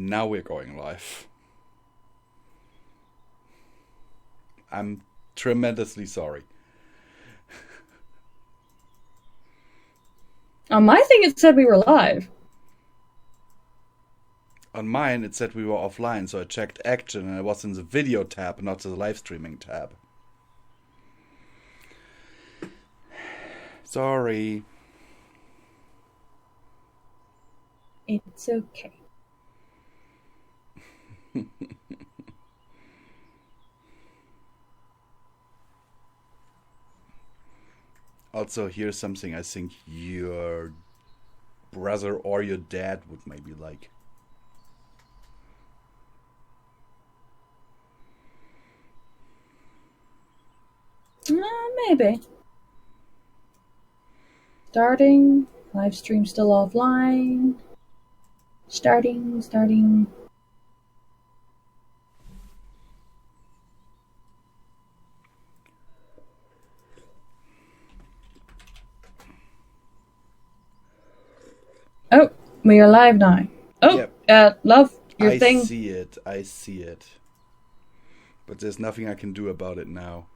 Now we're going live. I'm tremendously sorry. On my thing, it said we were live. On mine, it said we were offline, so I checked action, and I was in the video tab, not the live streaming tab. Sorry. It's okay. Also, here's something I think your brother or your dad would maybe like. Maybe. Starting. Live stream still offline. Starting. Oh, we are live now. Oh, yep. Love, your thing. I see it. But there's nothing I can do about it now.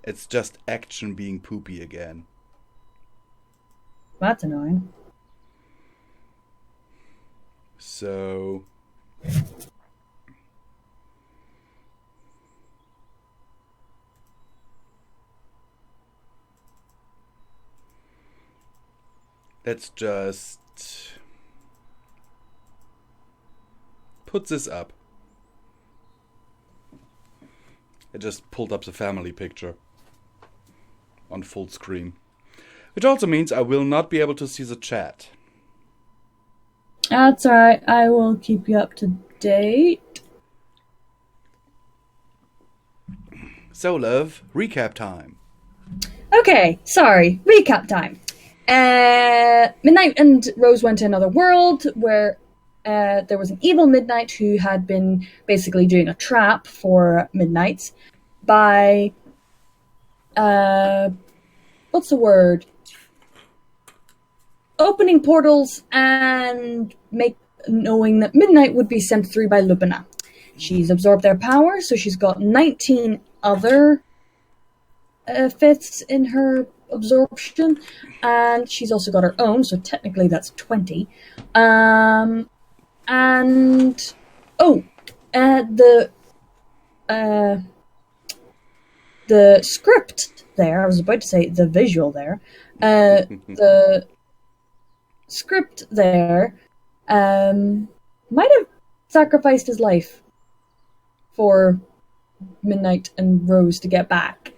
It's just action being poopy again. That's annoying. So... let's just put this up. I just pulled up the family picture on full screen. Which also means I will not be able to see the chat. That's alright, I will keep you up to date. So, love, recap time. Okay, sorry, recap time. Midnight and Rose went to another world where there was an evil Midnight who had been basically doing a trap for Midnights by what's the word? Opening portals and knowing that Midnight would be sent through by Lupina. She's absorbed their power, so she's got 19 other fifths in her absorption, and she's also got her own, so technically that's 20. The script there, I was about to say the visual there, the script there might have sacrificed his life for Midnight and Rose to get back.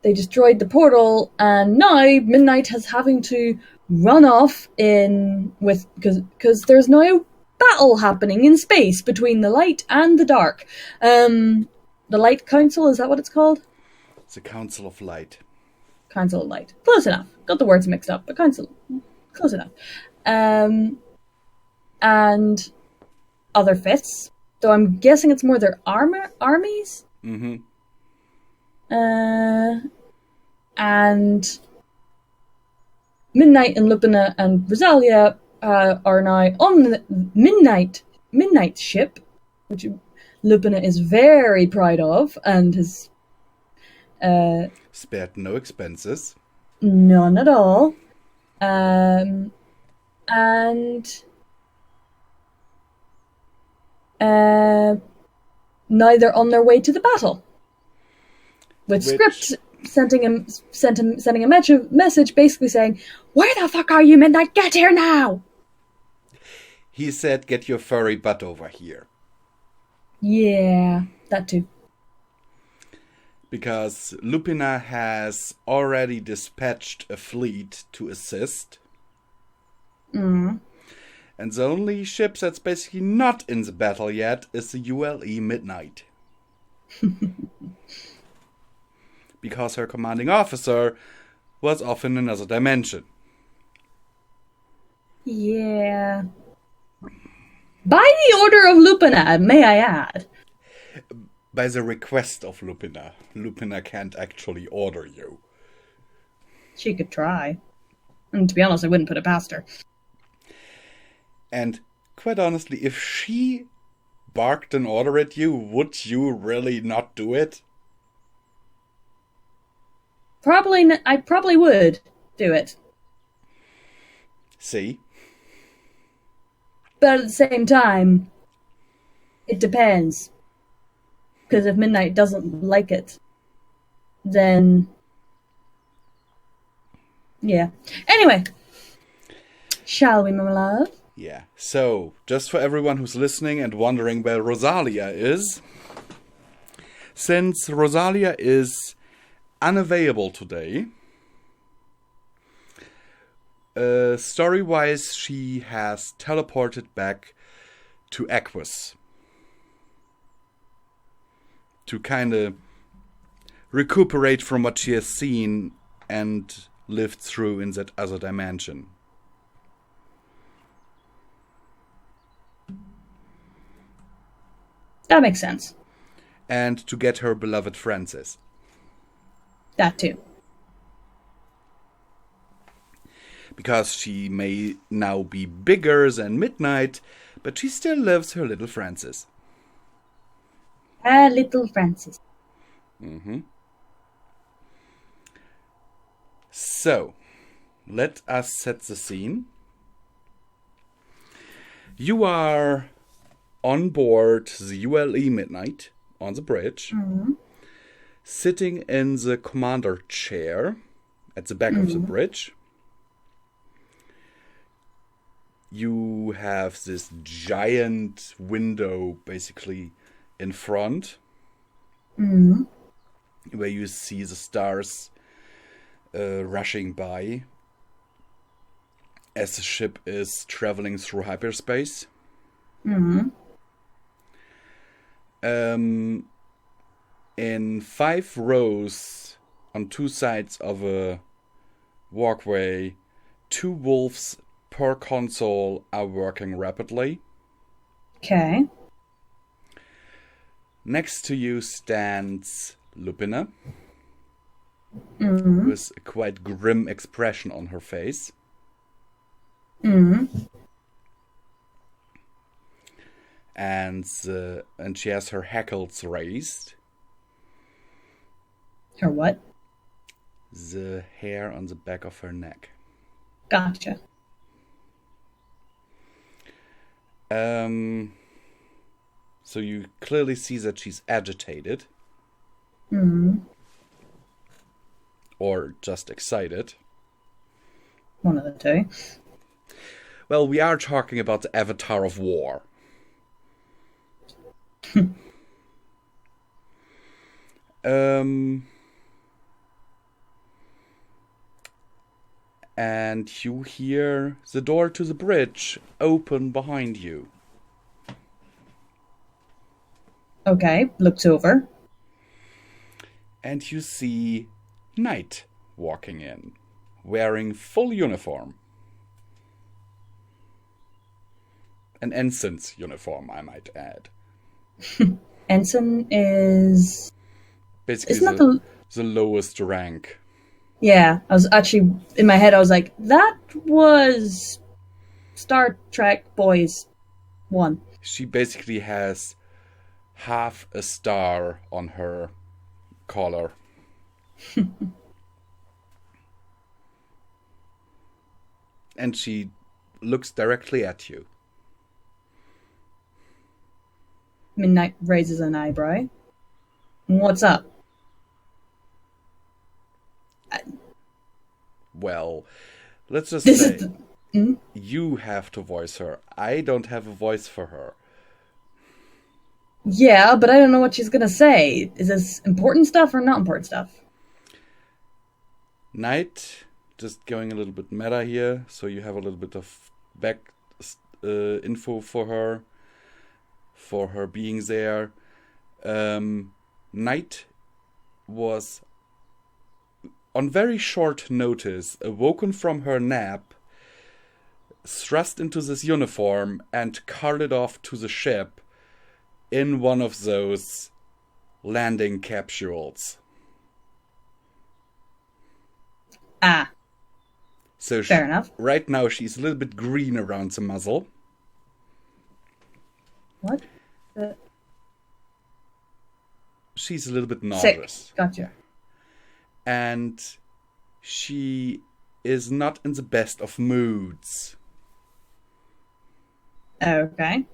They destroyed the portal, and now Midnight is having to run off because there's no battle happening in space between the light and the dark. The Light Council, is that what it's called? It's a Council of Light. Council of Light. Close enough. Got the words mixed up, but Council. Close enough. And other fists. So I'm guessing it's more their armies? Mm-hmm. And Midnight and Lupina and Rosalia are now on the Midnight ship, which Lupina is very proud of and has spared no expenses. None at all. And now they're on their way to the battle. With Script sending a message basically saying, "Where the fuck are you, Midnight? Get here now!" He said, "Get your furry butt over here." Yeah, that too. Because Lupina has already dispatched a fleet to assist. Mm. And the only ship that's basically not in the battle yet is the ULE Midnight. Because her commanding officer was off in another dimension. Yeah. By the order of Lupina, may I add. by the request of Lupina. Lupina can't actually order you. She could try. And to be honest, I wouldn't put it past her. And quite honestly, if she barked an order at you, would you really not do it? I probably would do it. See? But at the same time, it depends. Because if Midnight doesn't like it, then... yeah. Anyway. Shall we, my love? Yeah. So, just for everyone who's listening and wondering where Rosalia is, since Rosalia is unavailable today, story-wise, she has teleported back to Aquis to kind of recuperate from what she has seen and lived through in that other dimension. That makes sense. And to get her beloved Francis. That too. Because she may now be bigger than Midnight, but she still loves her little Francis. Little Francis. Mm-hmm. So, let us set the scene. You are on board the ULE Midnight on the bridge, sitting in the commander chair at the back of the bridge. You have this giant window basically in front, where you see the stars rushing by as the ship is traveling through hyperspace. In 5 rows on 2 sides of a walkway, 2 wolves per console are working rapidly. Okay. Next to you stands Lupina, with a quite grim expression on her face. And she has her hackles raised. Her what? The hair on the back of her neck. Gotcha. So you clearly see that she's agitated. Or just excited. One of the two. Well, we are talking about the Avatar of War. And you hear the door to the bridge open behind you. Okay, looks over. And you see Knight walking in, wearing full uniform. An ensign's uniform, I might add. Ensign is... basically the lowest rank. Yeah, I was actually, in my head, I was like, that was Star Trek Boys 1. She basically has half a star on her collar. And she looks directly at you. Midnight raises an eyebrow. What's up? Well, let's just say you have to voice her. I don't have a voice for her. Yeah, but I don't know what she's gonna say. Is this important stuff or not important stuff? Knight, just going a little bit meta here, so you have a little bit of back info for her being there. Knight was on very short notice awoken from her nap, thrust into this uniform, and carted off to the ship in one of those landing capsules. Ah. So fair enough. Right now she's a little bit green around the muzzle. What? She's a little bit nauseous. Sick. Gotcha. And she is not in the best of moods. Okay.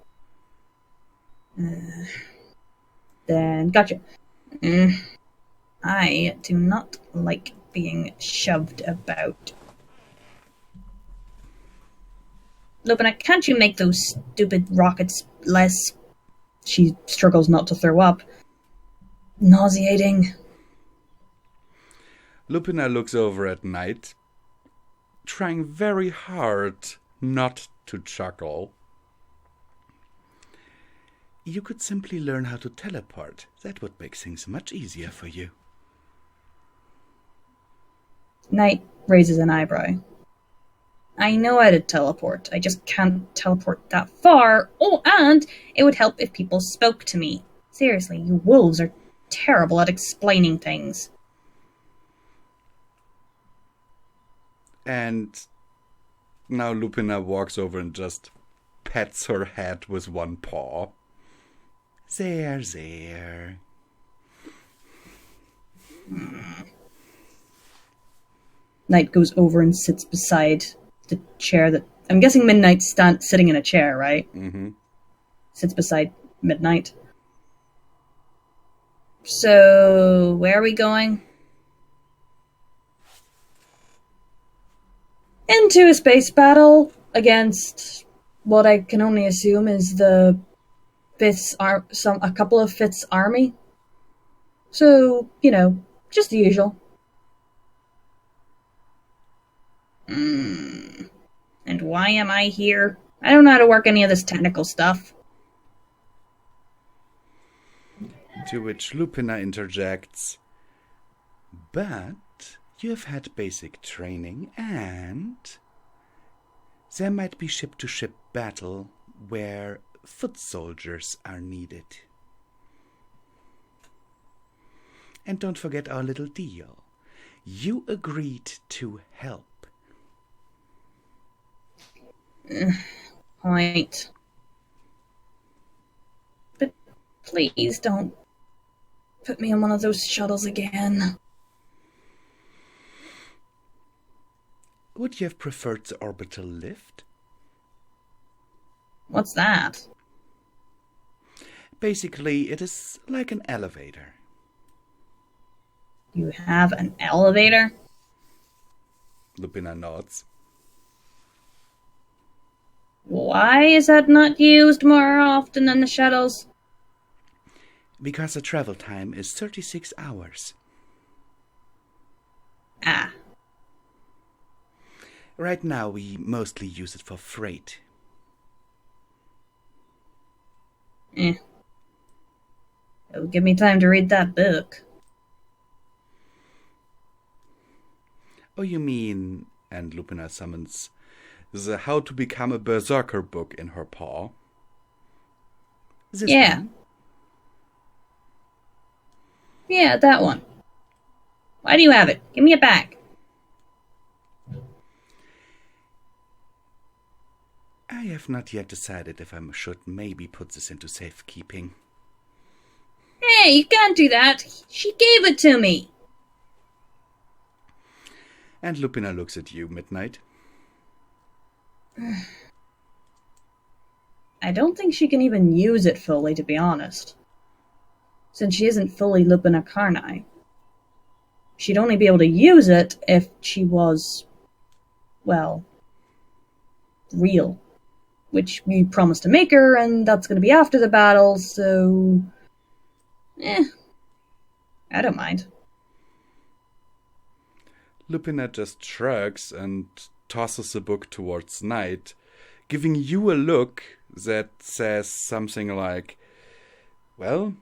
Then, gotcha. I do not like being shoved about. Lupina, can't you make those stupid rockets less... She struggles not to throw up. Nauseating. Lupina looks over at Knight, trying very hard not to chuckle. You could simply learn how to teleport. That would make things much easier for you. Knight raises an eyebrow. I know how to teleport. I just can't teleport that far. Oh, and it would help if people spoke to me. Seriously, you wolves are terrible at explaining things. And now Lupina walks over and just pets her head with one paw. There. Knight goes over and sits beside the chair that... I'm guessing Midnight's sitting in a chair, right? Mm-hmm. Sits beside Midnight. So, where are we going? Into a space battle against what I can only assume is the a couple of Fifth's army. So, just the usual. And why am I here? I don't know how to work any of this technical stuff. To which Lupina interjects, but you have had basic training and there might be ship-to-ship battle where foot soldiers are needed. And don't forget our little deal. You agreed to help. Point. But please don't put me on one of those shuttles again. Would you have preferred the orbital lift? What's that? Basically, it is like an elevator. You have an elevator? Lupina nods. Why is that not used more often than the shuttles? Because the travel time is 36 hours. Ah. Right now, we mostly use it for freight. It'll give me time to read that book. Oh, you mean... And Lupina summons the How to Become a Berserker book in her paw. This one? Yeah, that one. Why do you have it? Give me it back. I have not yet decided if I should maybe put this into safekeeping. Hey, you can't do that. She gave it to me. And Lupina looks at you, Midnight. I don't think she can even use it fully, to be honest. Since she isn't fully Lupina Carni. She'd only be able to use it if she was, well, real. Which we promised to make her, and that's going to be after the battle, so... I don't mind. Lupina just shrugs and tosses the book towards Knight, giving you a look that says something like, well,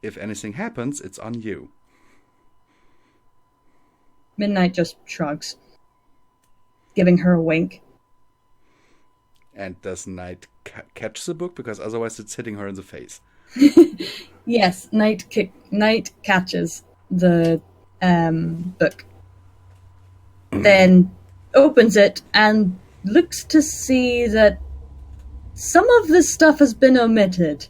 if anything happens, it's on you. Midnight just shrugs, giving her a wink. And does Knight catch the book? Because otherwise it's hitting her in the face. Yes, Knight catches the book, then opens it and looks to see that some of this stuff has been omitted.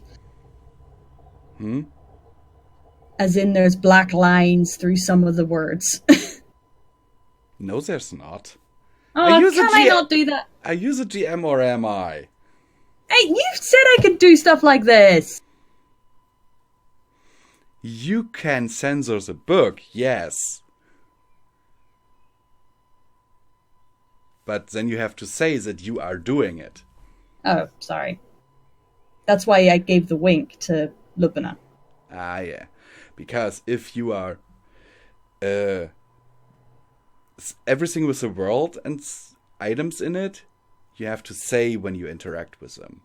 As in, there's black lines through some of the words. No, there's not. Oh, can I not do that? Are you the GM or am I? Hey, you said I could do stuff like this! You can censor the book, yes. But then you have to say that you are doing it. Oh, sorry. That's why I gave the wink to Lupina. Ah, yeah. Because if you are... everything with the world and items in it, you have to say when you interact with them.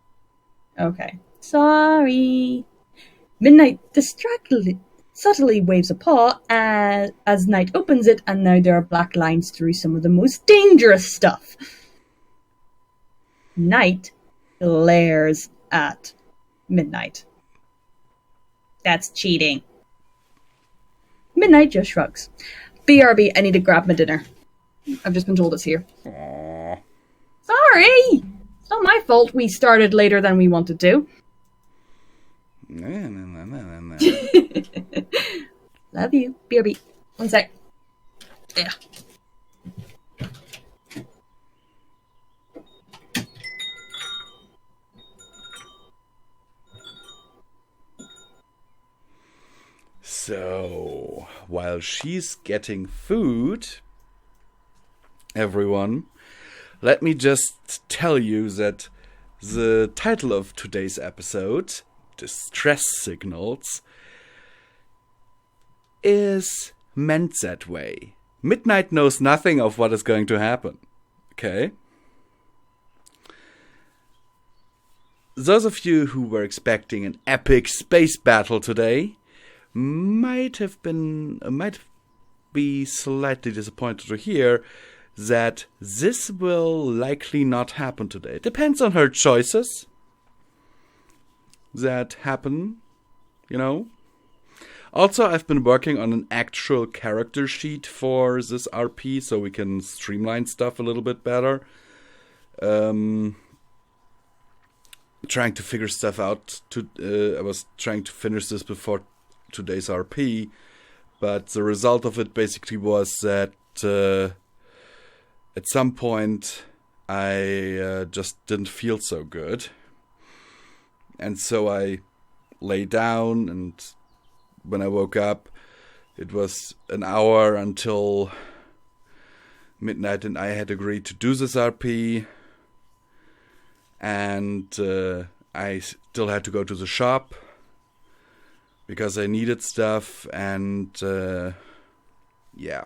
Okay. Sorry. Midnight distractedly, subtly waves a paw as Knight opens it, and now there are black lines through some of the most dangerous stuff. Knight glares at Midnight. That's cheating. Midnight just shrugs. BRB, I need to grab my dinner. I've just been told it's here. Aww. Sorry! It's not my fault we started later than we wanted to. Love you. BRB. One sec. Yeah. So, while she's getting food, everyone, let me just tell you that the title of today's episode, Distress Signals, is meant that way. Midnight knows nothing of what is going to happen. Okay? Those of you who were expecting an epic space battle today might be slightly disappointed to hear that this will likely not happen today. It depends on her choices that happen, you know. Also, I've been working on an actual character sheet for this RP so we can streamline stuff a little bit better. Trying to figure stuff out. I was trying to finish this before today's RP, but the result of it basically was that at some point I just didn't feel so good, and so I lay down, and when I woke up it was an hour until Midnight and I had agreed to do this RP, and I still had to go to the shop because I needed stuff, and yeah.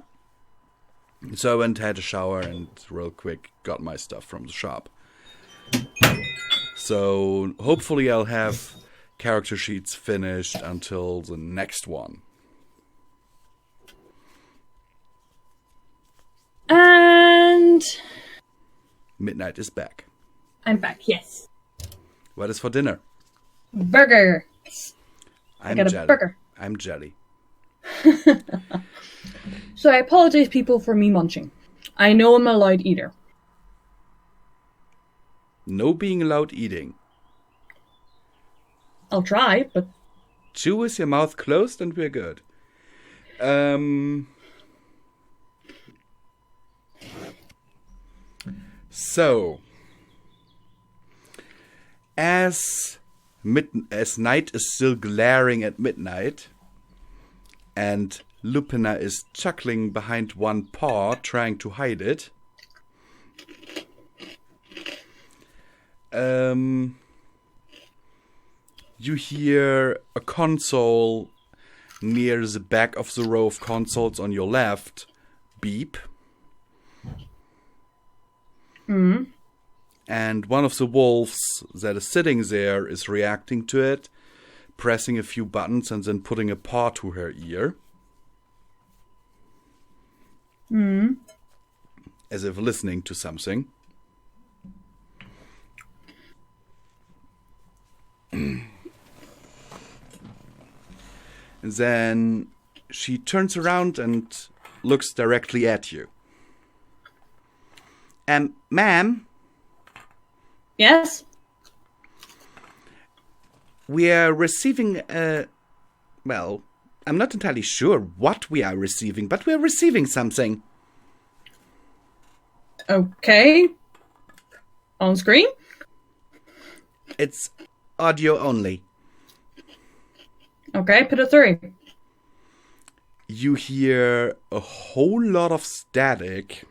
So I went, had a shower, and real quick got my stuff from the shop. So hopefully I'll have character sheets finished until the next one. And Midnight is back. I'm back, yes. What is for dinner? Burger. I got a jelly. burger. I'm jelly. So I apologize, people, for me munching. I know I'm a loud eater. No being allowed eating. I'll try, but... Chew with your mouth closed and we're good. So, as Night is still glaring at Midnight, and Lupina is chuckling behind one paw, trying to hide it, you hear a console near the back of the row of consoles on your left beep. Mm. And one of the wolves that is sitting there is reacting to it, pressing a few buttons and then putting a paw to her ear. Mm. As if listening to something. And then she turns around and looks directly at you. Ma'am? Yes? We are receiving well, I'm not entirely sure what we are receiving, but we're receiving something. Okay. On screen? It's audio only. Okay, put it through. You hear a whole lot of static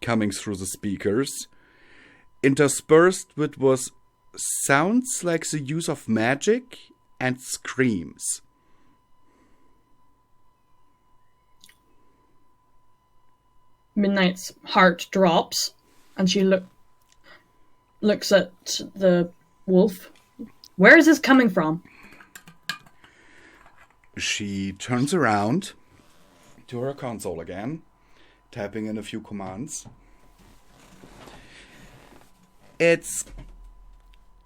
coming through the speakers, interspersed with what sounds like the use of magic and screams. Midnight's heart drops, and she looks at the wolf. Where is this coming from? She turns around to her console again, typing in a few commands. It's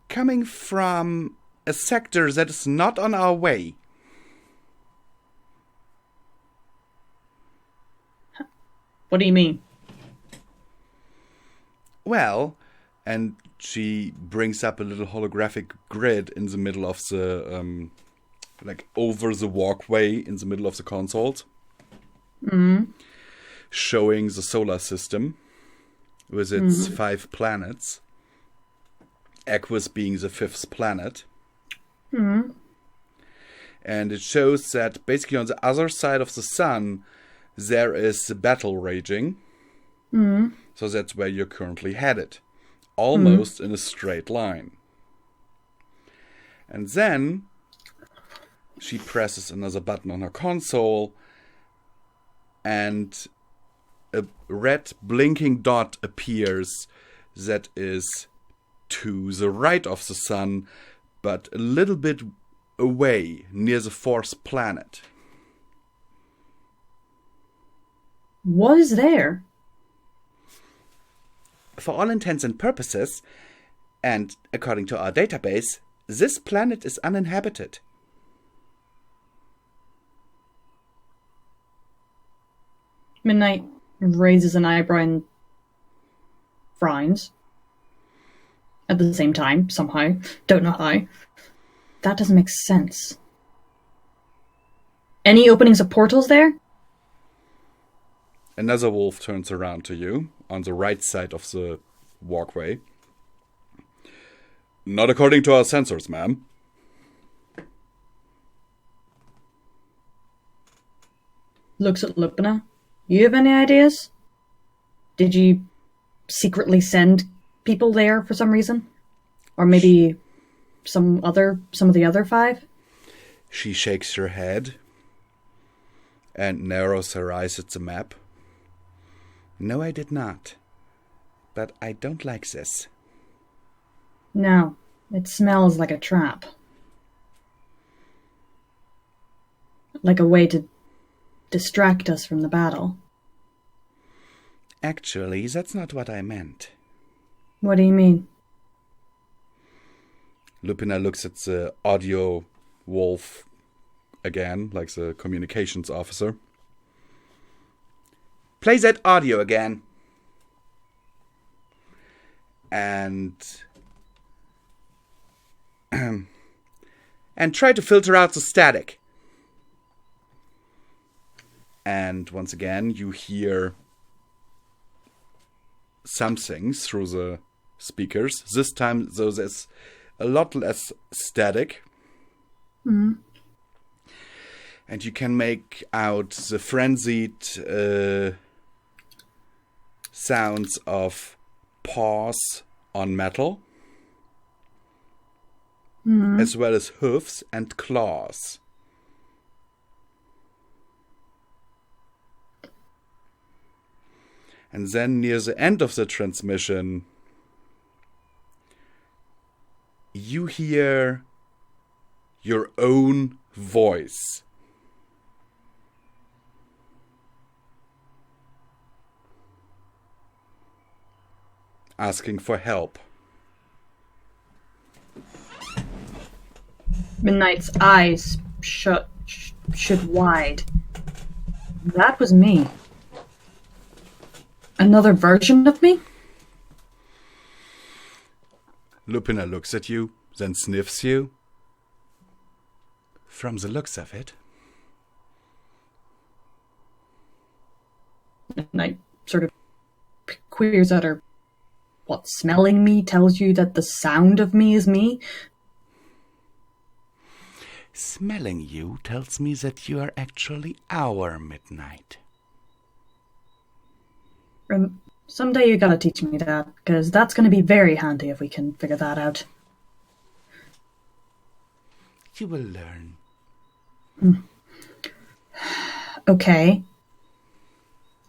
coming from a sector that is not on our way. What do you mean? Well, and she brings up a little holographic grid in the middle of the, over the walkway in the middle of the consoles. Mm-hmm. Showing the solar system with its 5 planets. Equus being the 5th planet. Mm-hmm. And it shows that basically on the other side of the sun, there is a battle raging. Mm-hmm. So that's where you're currently headed. Almost in a straight line. And then she presses another button on her console, and a red blinking dot appears that is to the right of the sun, but a little bit away near the 4th planet. What is there? For all intents and purposes, and according to our database, this planet is uninhabited. Midnight raises an eyebrow and frowns. At the same time, somehow. Don't know how. That doesn't make sense. Any openings of portals there? Another wolf turns around to you on the right side of the walkway. Not according to our sensors, ma'am. Looks at Lupina. You have any ideas? Did you secretly send people there for some reason? Or maybe some of the other 5? She shakes her head and narrows her eyes at the map. No, I did not. But I don't like this. No, it smells like a trap. Like a way to distract us from the battle. Actually, that's not what I meant. What do you mean? Lupina looks at the audio wolf again, like the communications officer. Play that audio again. And try to filter out the static. And once again, you hear something through the speakers. This time, though, there's a lot less static. Mm-hmm. And you can make out the frenzied sounds of paws on metal, as well as hoofs and claws. And then near the end of the transmission, you hear your own voice. Asking for help. Midnight's eyes should wide. That was me. Another version of me? Lupina looks at you, then sniffs you. From the looks of it. And I sort of queers at her. What, smelling me tells you that the sound of me is me? Smelling you tells me that you are actually our Midnight. Someday you gotta teach me that, because that's gonna be very handy if we can figure that out. You will learn. Okay.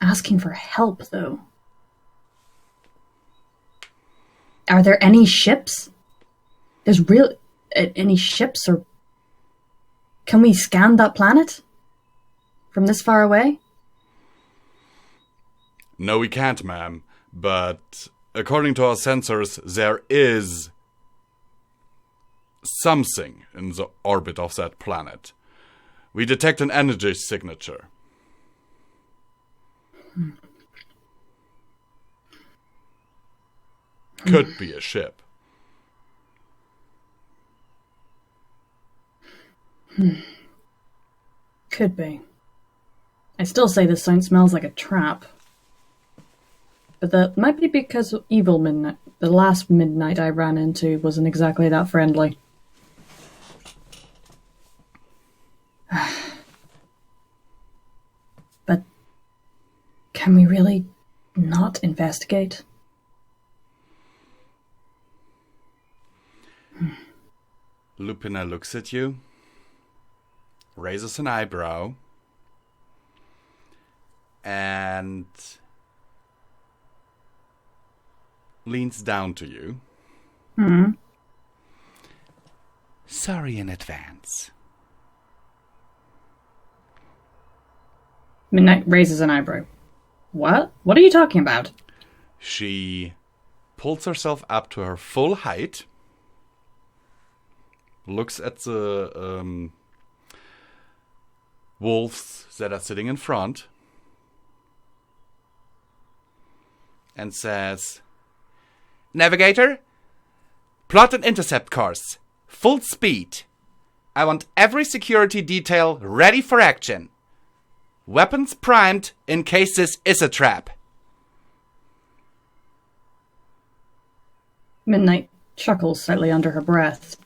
Asking for help, though. Are there any ships? There's any ships, or can we scan that planet from this far away? No, we can't, ma'am. But according to our sensors, there is something in the orbit of that planet. We detect an energy signature. Could be a ship. Could be. I still say this sign smells like a trap. But that might be because of Evil Midnight. The last Midnight I ran into wasn't exactly that friendly. But can we really not investigate? Lupina looks at you, raises an eyebrow, and leans down to you. Sorry in advance. Midnight raises an eyebrow. What? What are you talking about? She pulls herself up to her full height, looks at the wolves that are sitting in front, and says, Navigator, plot an intercept course. Full speed. I want every security detail ready for action. Weapons primed in case this is a trap. Midnight chuckles slightly under her breath,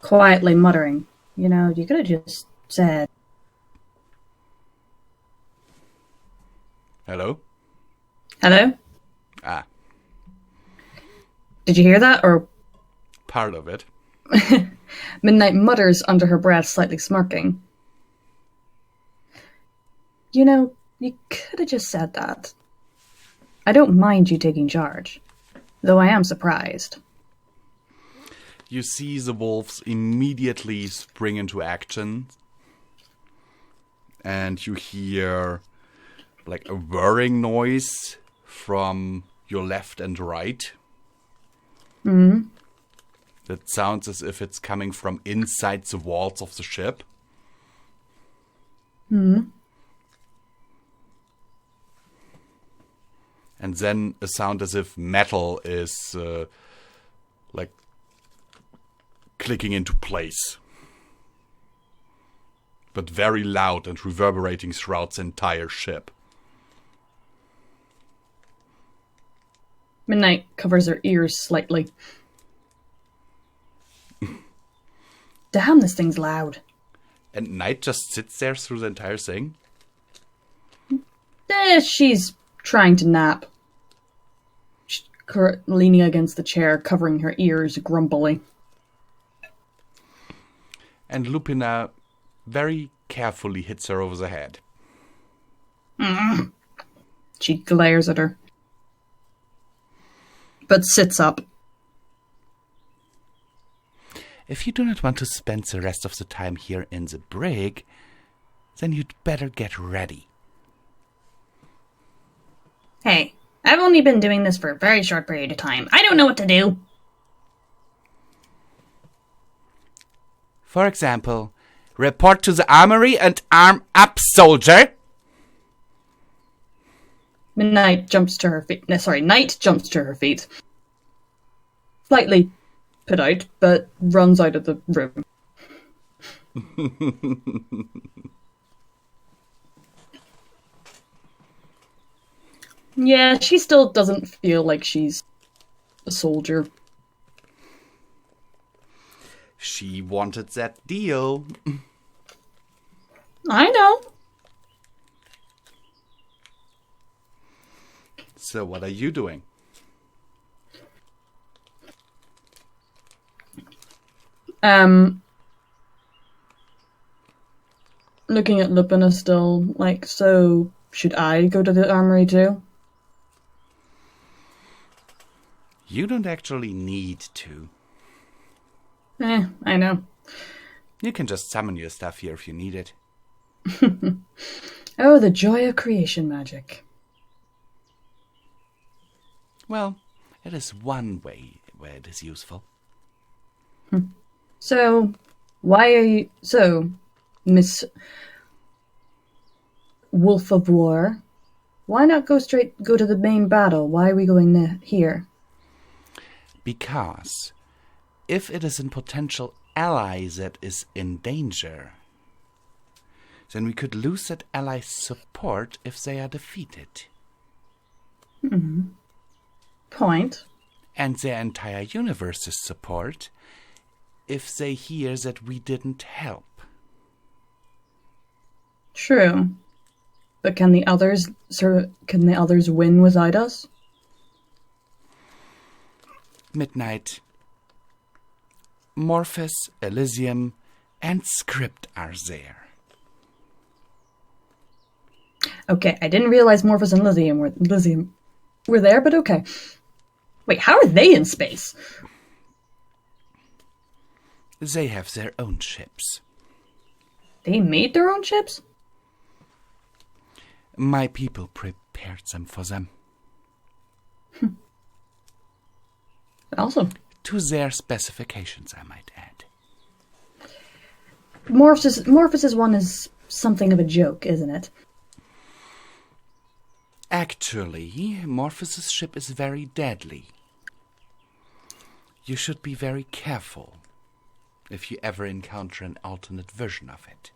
quietly muttering, you could have just said... Hello? Hello? Ah. Did you hear that, or... Part of it. Midnight mutters under her breath, slightly smirking. You could have just said that. I don't mind you taking charge, though I am surprised. You see the wolves immediately spring into action, and you hear like a whirring noise from your left and right. That sounds as if it's coming from inside the walls of the ship. And then a sound as if metal is like clicking into place. But very loud and reverberating throughout the entire ship. Midnight covers her ears slightly. Damn, this thing's loud. And Night just sits there through the entire thing? She's trying to nap. She's leaning against the chair, covering her ears grumpily. And Lupina very carefully hits her over the head. She glares at her, but sits up. If you do not want to spend the rest of the time here in the brig, then you'd better get ready. Hey, I've only been doing this for a very short period of time. I don't know what to do. For example, Report to the armory and arm up, soldier. Night jumps to her feet. No, sorry, Night jumps to her feet. Slightly put out, but runs out of the room. Yeah, she still doesn't feel like she's a soldier. She wanted that deal. I know. So what are you doing? Looking at Lupina still, like, so should I go to the armory too? You don't actually need to. I know. You can just summon your stuff here if you need it. Oh, the joy of creation magic. Well, it is one way where it is useful. So, why are you... So, Miss Wolf of War, why not go to the main battle? Why are we going here? Because if it is a potential ally that is in danger, then we could lose that ally's support if they are defeated. Mm-hmm. Point. And their entire universe's support if they hear that we didn't help. True. But can the others win without us? Midnight, Morphus, Elysium, and Script are there. Okay, I didn't realize Morphus and Elysium were there, but okay. Wait, how are they in space? They have their own ships. They made their own ships? My people prepared them for them. Awesome. To their specifications, I might add. Morphus's one is something of a joke, isn't it? Actually, Morphus's ship is very deadly. You should be very careful if you ever encounter an alternate version of it.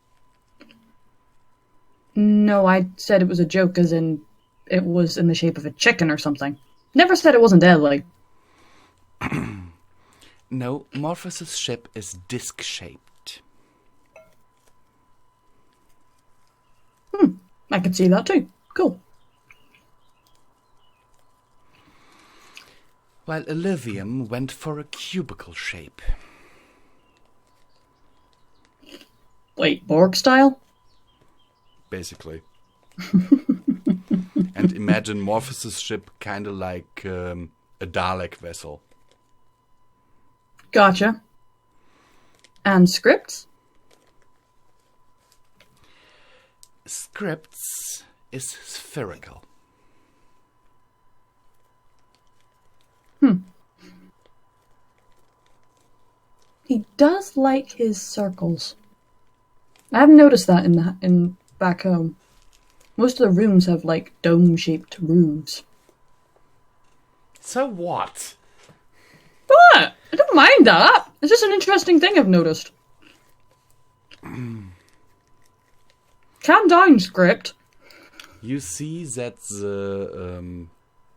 No, I said it was a joke as in it was in the shape of a chicken or something. Never said it wasn't deadly. No, Morphus's ship is disc-shaped. I could see that too. Cool. While Elysium went for a cubicle shape. Wait, Borg style? Basically. And imagine Morphus's ship kind of like a Dalek vessel. Gotcha. And scripts? Scripts is spherical. He does like his circles. I haven't noticed that in back home. Most of the rooms have like dome-shaped roofs. So what? What? I don't mind that. It's just an interesting thing I've noticed. Calm down, script. You see that the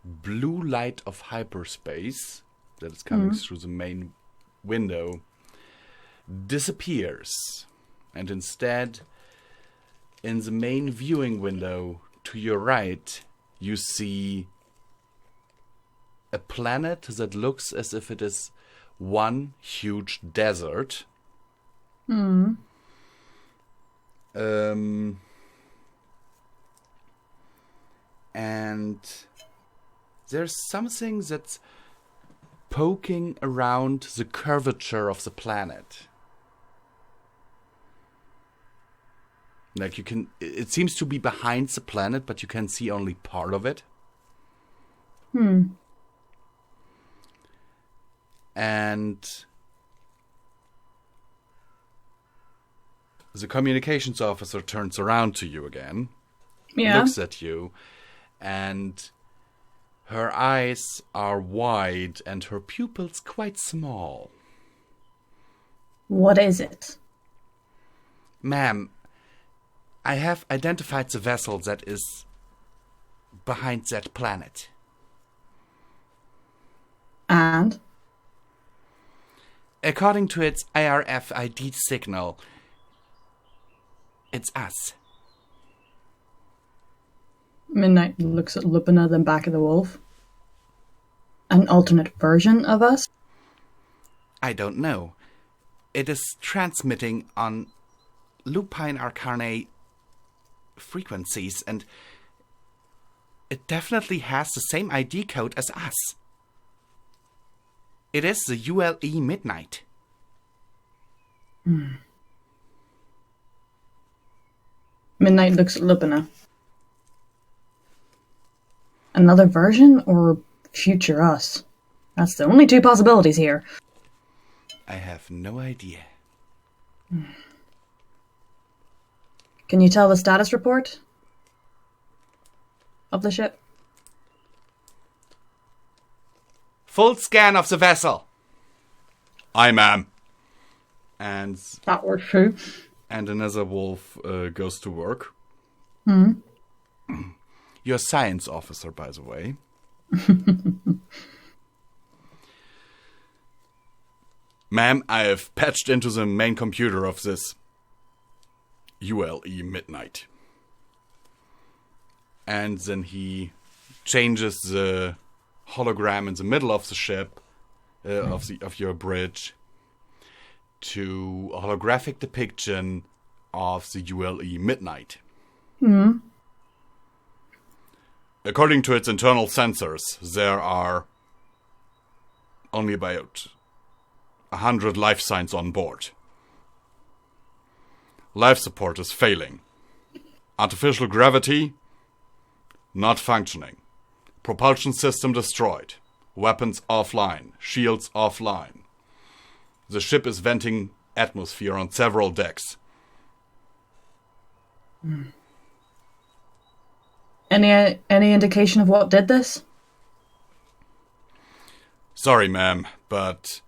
blue light of hyperspace that is coming through the main window disappears. And instead, in the main viewing window to your right, you see a planet that looks as if it is one huge desert. And there's something that's poking around the curvature of the planet. Like you can, it seems to be behind the planet, but you can see only part of it. And The communications officer turns around to you again, looks at you, and her eyes are wide and her pupils quite small. What is it? Ma'am, I have identified the vessel that is behind that planet. And? According to its IRFID signal, it's us. Midnight looks at Lupina, then back at the wolf. An alternate version of us? I don't know. It is transmitting on lupine arcane frequencies, and it definitely has the same ID code as us. It is the ULE Midnight. Midnight looks at Lupina. Another version or future us? That's the only two possibilities here. I have no idea. Can you tell the status report of the ship? Full scan of the vessel. Aye, ma'am. And That works true. And another wolf goes to work. You're a science officer, by the way. Ma'am, I have patched into the main computer of this ULE Midnight. And then he changes the hologram in the middle of the ship, of your bridge, to a holographic depiction of the ULE Midnight. According to its internal sensors, there are only about 100 life signs on board. Life support is failing. Artificial gravity, not functioning. Propulsion system destroyed. Weapons offline. Shields offline. The ship is venting atmosphere on several decks. Any indication of what did this? Sorry, ma'am, but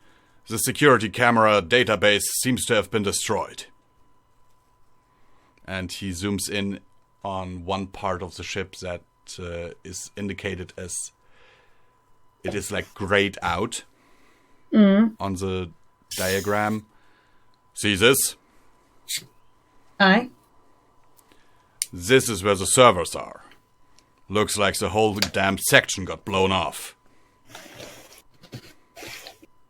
the security camera database seems to have been destroyed. And he zooms in on one part of the ship that is indicated as it is like grayed out on the diagram. See this? Aye. This is where the servers are. Looks like the whole damn section got blown off.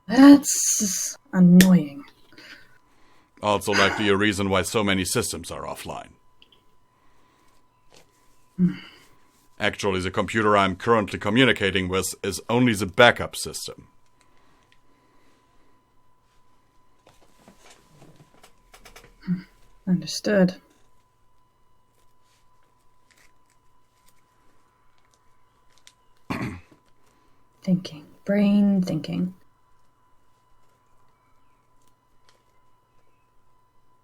That's annoying. Also likely a reason why so many systems are offline. Actually, the computer I'm currently communicating with is only the backup system. Understood. Thinking. Brain thinking.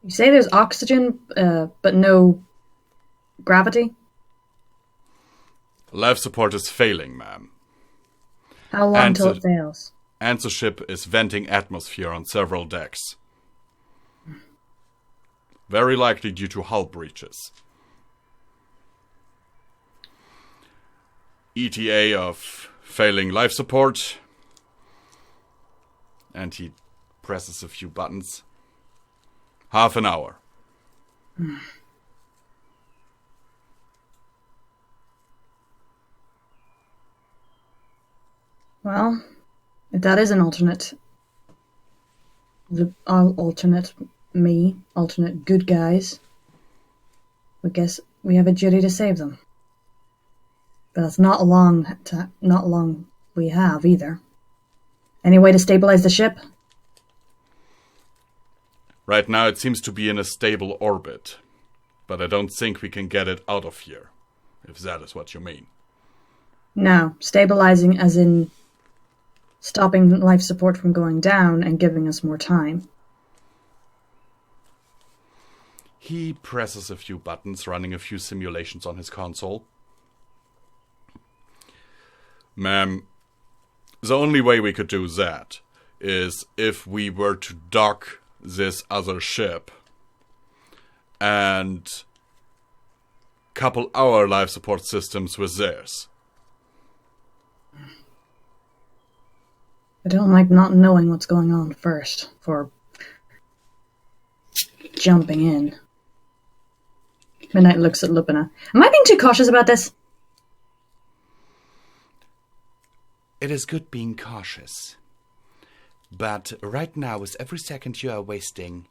You say there's oxygen, but no gravity? Life support is failing, ma'am. How long till it fails? And the ship is venting atmosphere on several decks. Very likely due to hull breaches. ETA of failing life support. And he presses a few buttons. Half an hour. Well, if that is an alternate good guys, I guess we have a duty to save them. But that's not long we have either. Any way to stabilize the ship? Right now it seems to be in a stable orbit, but I don't think we can get it out of here, if that is what you mean. No, stabilizing as in stopping life support from going down and giving us more time. He presses a few buttons, running a few simulations on his console. Ma'am, the only way we could do that is if we were to dock this other ship and couple our life support systems with theirs. I don't like not knowing what's going on first for jumping in. Midnight looks at Lupina. Am I being too cautious about this? It is good being cautious. But right now, with every second you are wasting,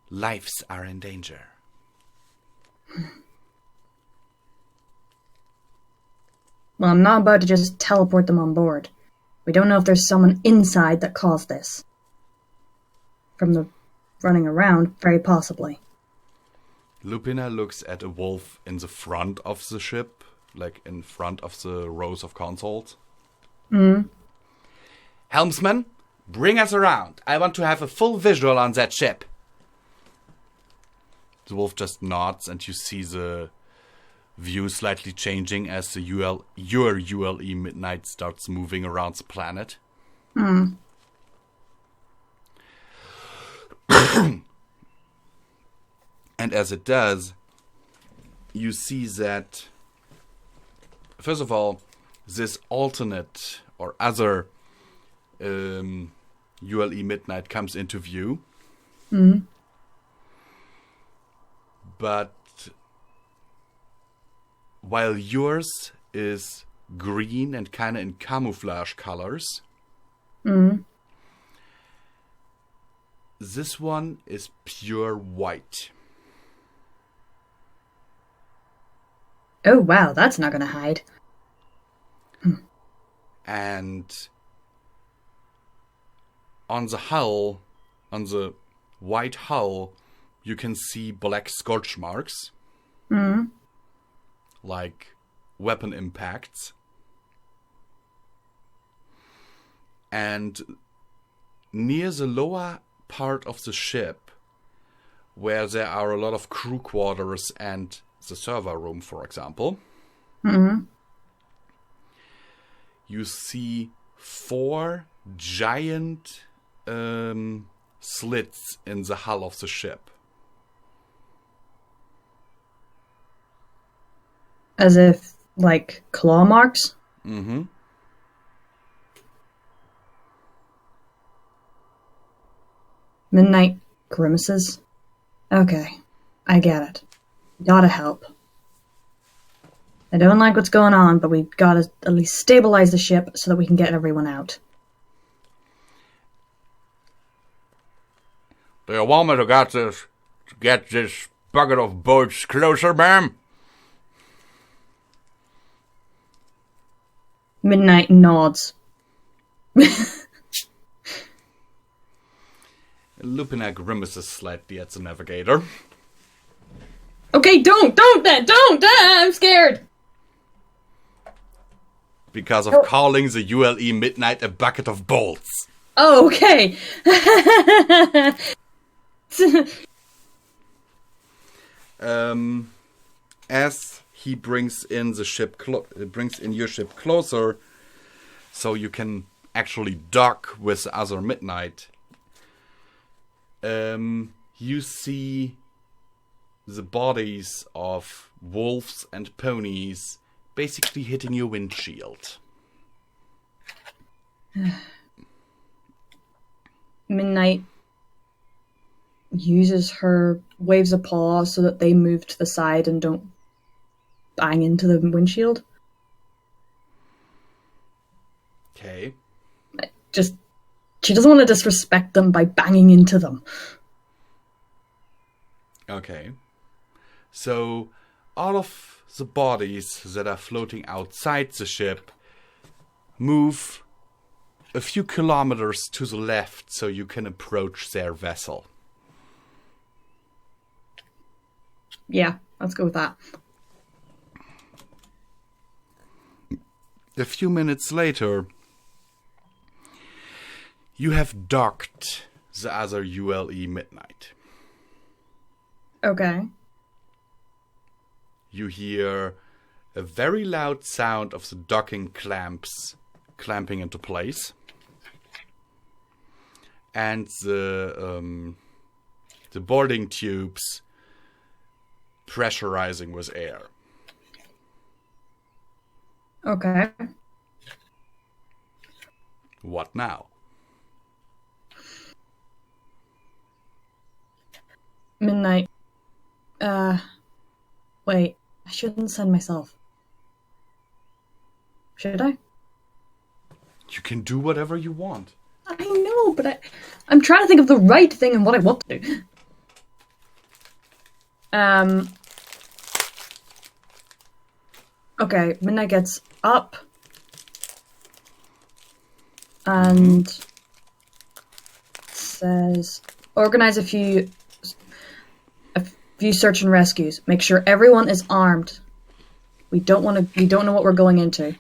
lives are in danger. Well, I'm not about to just teleport them on board. We don't know if there's someone inside that caused this. From the running around, very possibly. Lupina looks at a wolf in the front of the ship, like in front of the rows of consoles. Helmsman, bring us around. I want to have a full visual on that ship. The wolf just nods, and you see the view slightly changing as your ULE Midnight starts moving around the planet. And as it does, you see that, first of all, this alternate or other ULE Midnight comes into view. But while yours is green and kind of in camouflage colors, this one is pure white. Oh, wow, that's not going to hide. And on the hull, on the white hull, you can see black scorch marks. Like weapon impacts. And near the lower part of the ship, where there are a lot of crew quarters and the server room, for example, you see 4 giant slits in the hull of the ship. As if, like, claw marks? Midnight grimaces? Okay, I get it. Gotta help. I don't like what's going on, but we gotta at least stabilize the ship so that we can get everyone out. Do you want me to get this bucket of bolts closer, ma'am? Midnight nods. Lupina grimaces slightly at the navigator. Okay, don't, I'm scared! Because of calling the ULE Midnight a bucket of bolts. Oh, okay. As he brings in the ship, brings in your ship closer, so you can actually dock with the other Midnight. You see the bodies of wolves and ponies basically hitting your windshield. Midnight waves a paw so that they move to the side and don't bang into the windshield. Okay. She doesn't want to disrespect them by banging into them. Okay. So, all of the bodies that are floating outside the ship move a few kilometers to the left so you can approach their vessel. Yeah, let's go with that. A few minutes later, you have docked the other ULE Midnight. Okay. You hear a very loud sound of the docking clamps clamping into place. And the boarding tubes pressurizing with air. Okay. What now? Midnight. Wait. I shouldn't send myself. Should I? You can do whatever you want. I know, but I'm trying to think of the right thing and what I want to do. Okay, Midnight gets up and says, organize a few search and rescues. Make sure everyone is armed. We don't know what we're going into.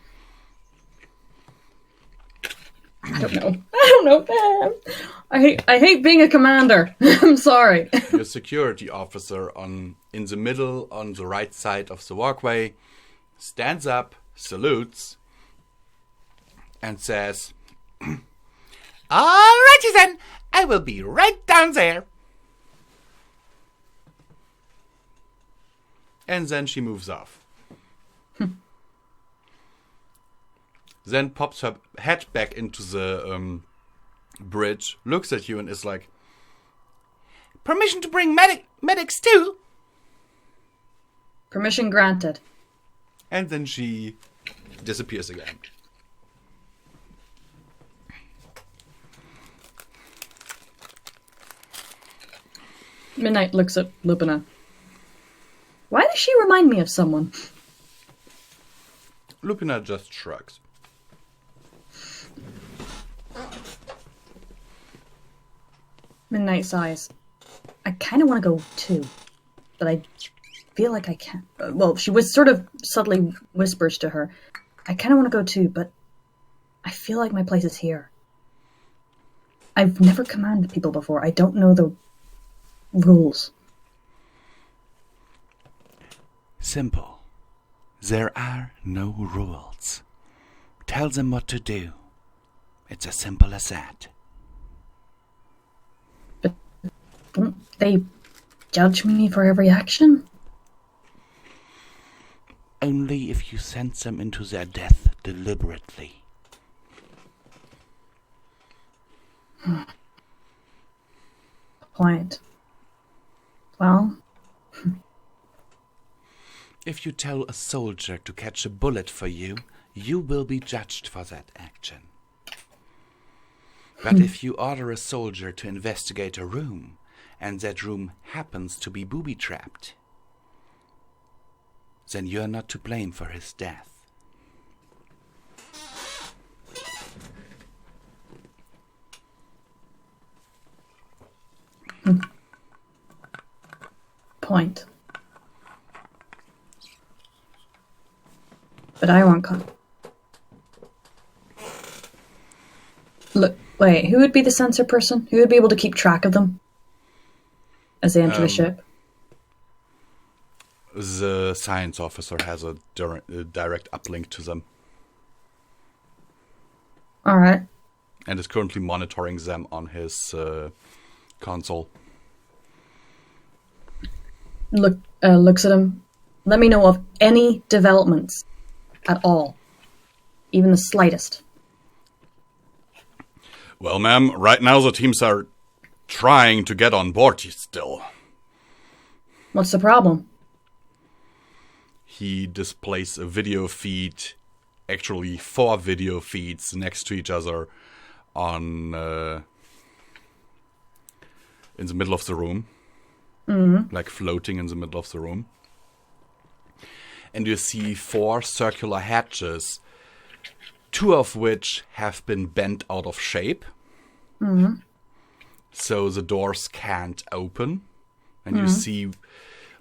I don't know. I hate being a commander. I'm sorry. Your security officer in the middle, on the right side of the walkway, stands up, salutes, and says, "Alrighty then, I will be right down there." And then she moves off. Then pops her head back into the bridge, looks at you and is like, "Permission to bring medics too?" Permission granted. And then she disappears again. Midnight looks at Lupina. Why does she remind me of someone? Lupina just shrugs. Midnight sighs. I kind of want to go too, but I feel like I can't. Well, she was sort of subtly whispers to her. I kind of want to go too, but I feel like my place is here. I've never commanded people before. I don't know the rules. Simple. There are no rules. Tell them what to do. It's as simple as that. But don't they judge me for every action? Only if you send them into their death deliberately. Point. Well... If you tell a soldier to catch a bullet for you, you will be judged for that action. But if you order a soldier to investigate a room, and that room happens to be booby-trapped, then you're not to blame for his death. Point. But I want Look, wait, who would be the sensor person? Who would be able to keep track of them as they enter the ship? The science officer has a direct uplink to them. Alright. And is currently monitoring them on his console. Looks at him. Let me know of any developments at all. Even the slightest. Well, ma'am, right now the teams are trying to get on board still. What's the problem? He displays a video feed, actually 4 video feeds next to each other on in the middle of the room. Mm-hmm. Like floating in the middle of the room. And you see 4 circular hatches, 2 of which have been bent out of shape. Mm-hmm. So the doors can't open. And you see,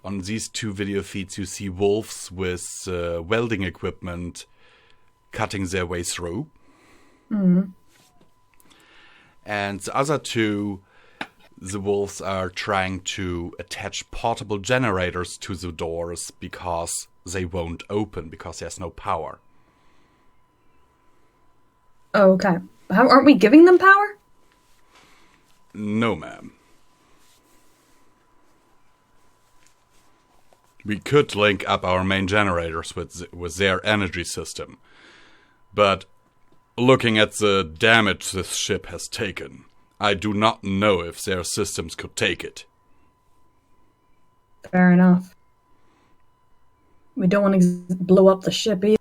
on these 2 video feeds, you see wolves with welding equipment cutting their way through. Mm-hmm. And the other 2, the wolves are trying to attach portable generators to the doors because they won't open because there's no power. Okay. Aren't we giving them power? No, ma'am. We could link up our main generators with their energy system. But looking at the damage this ship has taken, I do not know if their systems could take it. Fair enough. We don't want to blow up the ship either.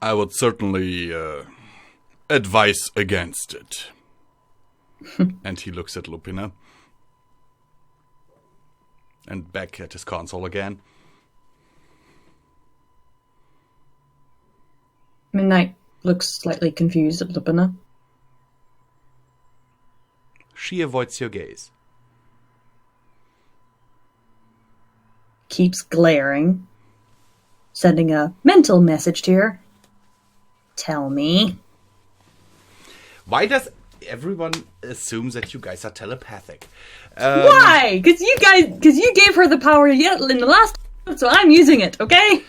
I would certainly advise against it. And he looks at Lupina. And back at his console again. Midnight looks slightly confused at Lupina. She avoids your gaze. Keeps glaring. Sending a mental message to her. Tell me. Why does everyone assume that you guys are telepathic? Why? Because you gave her the power in the last episode, so I'm using it, okay?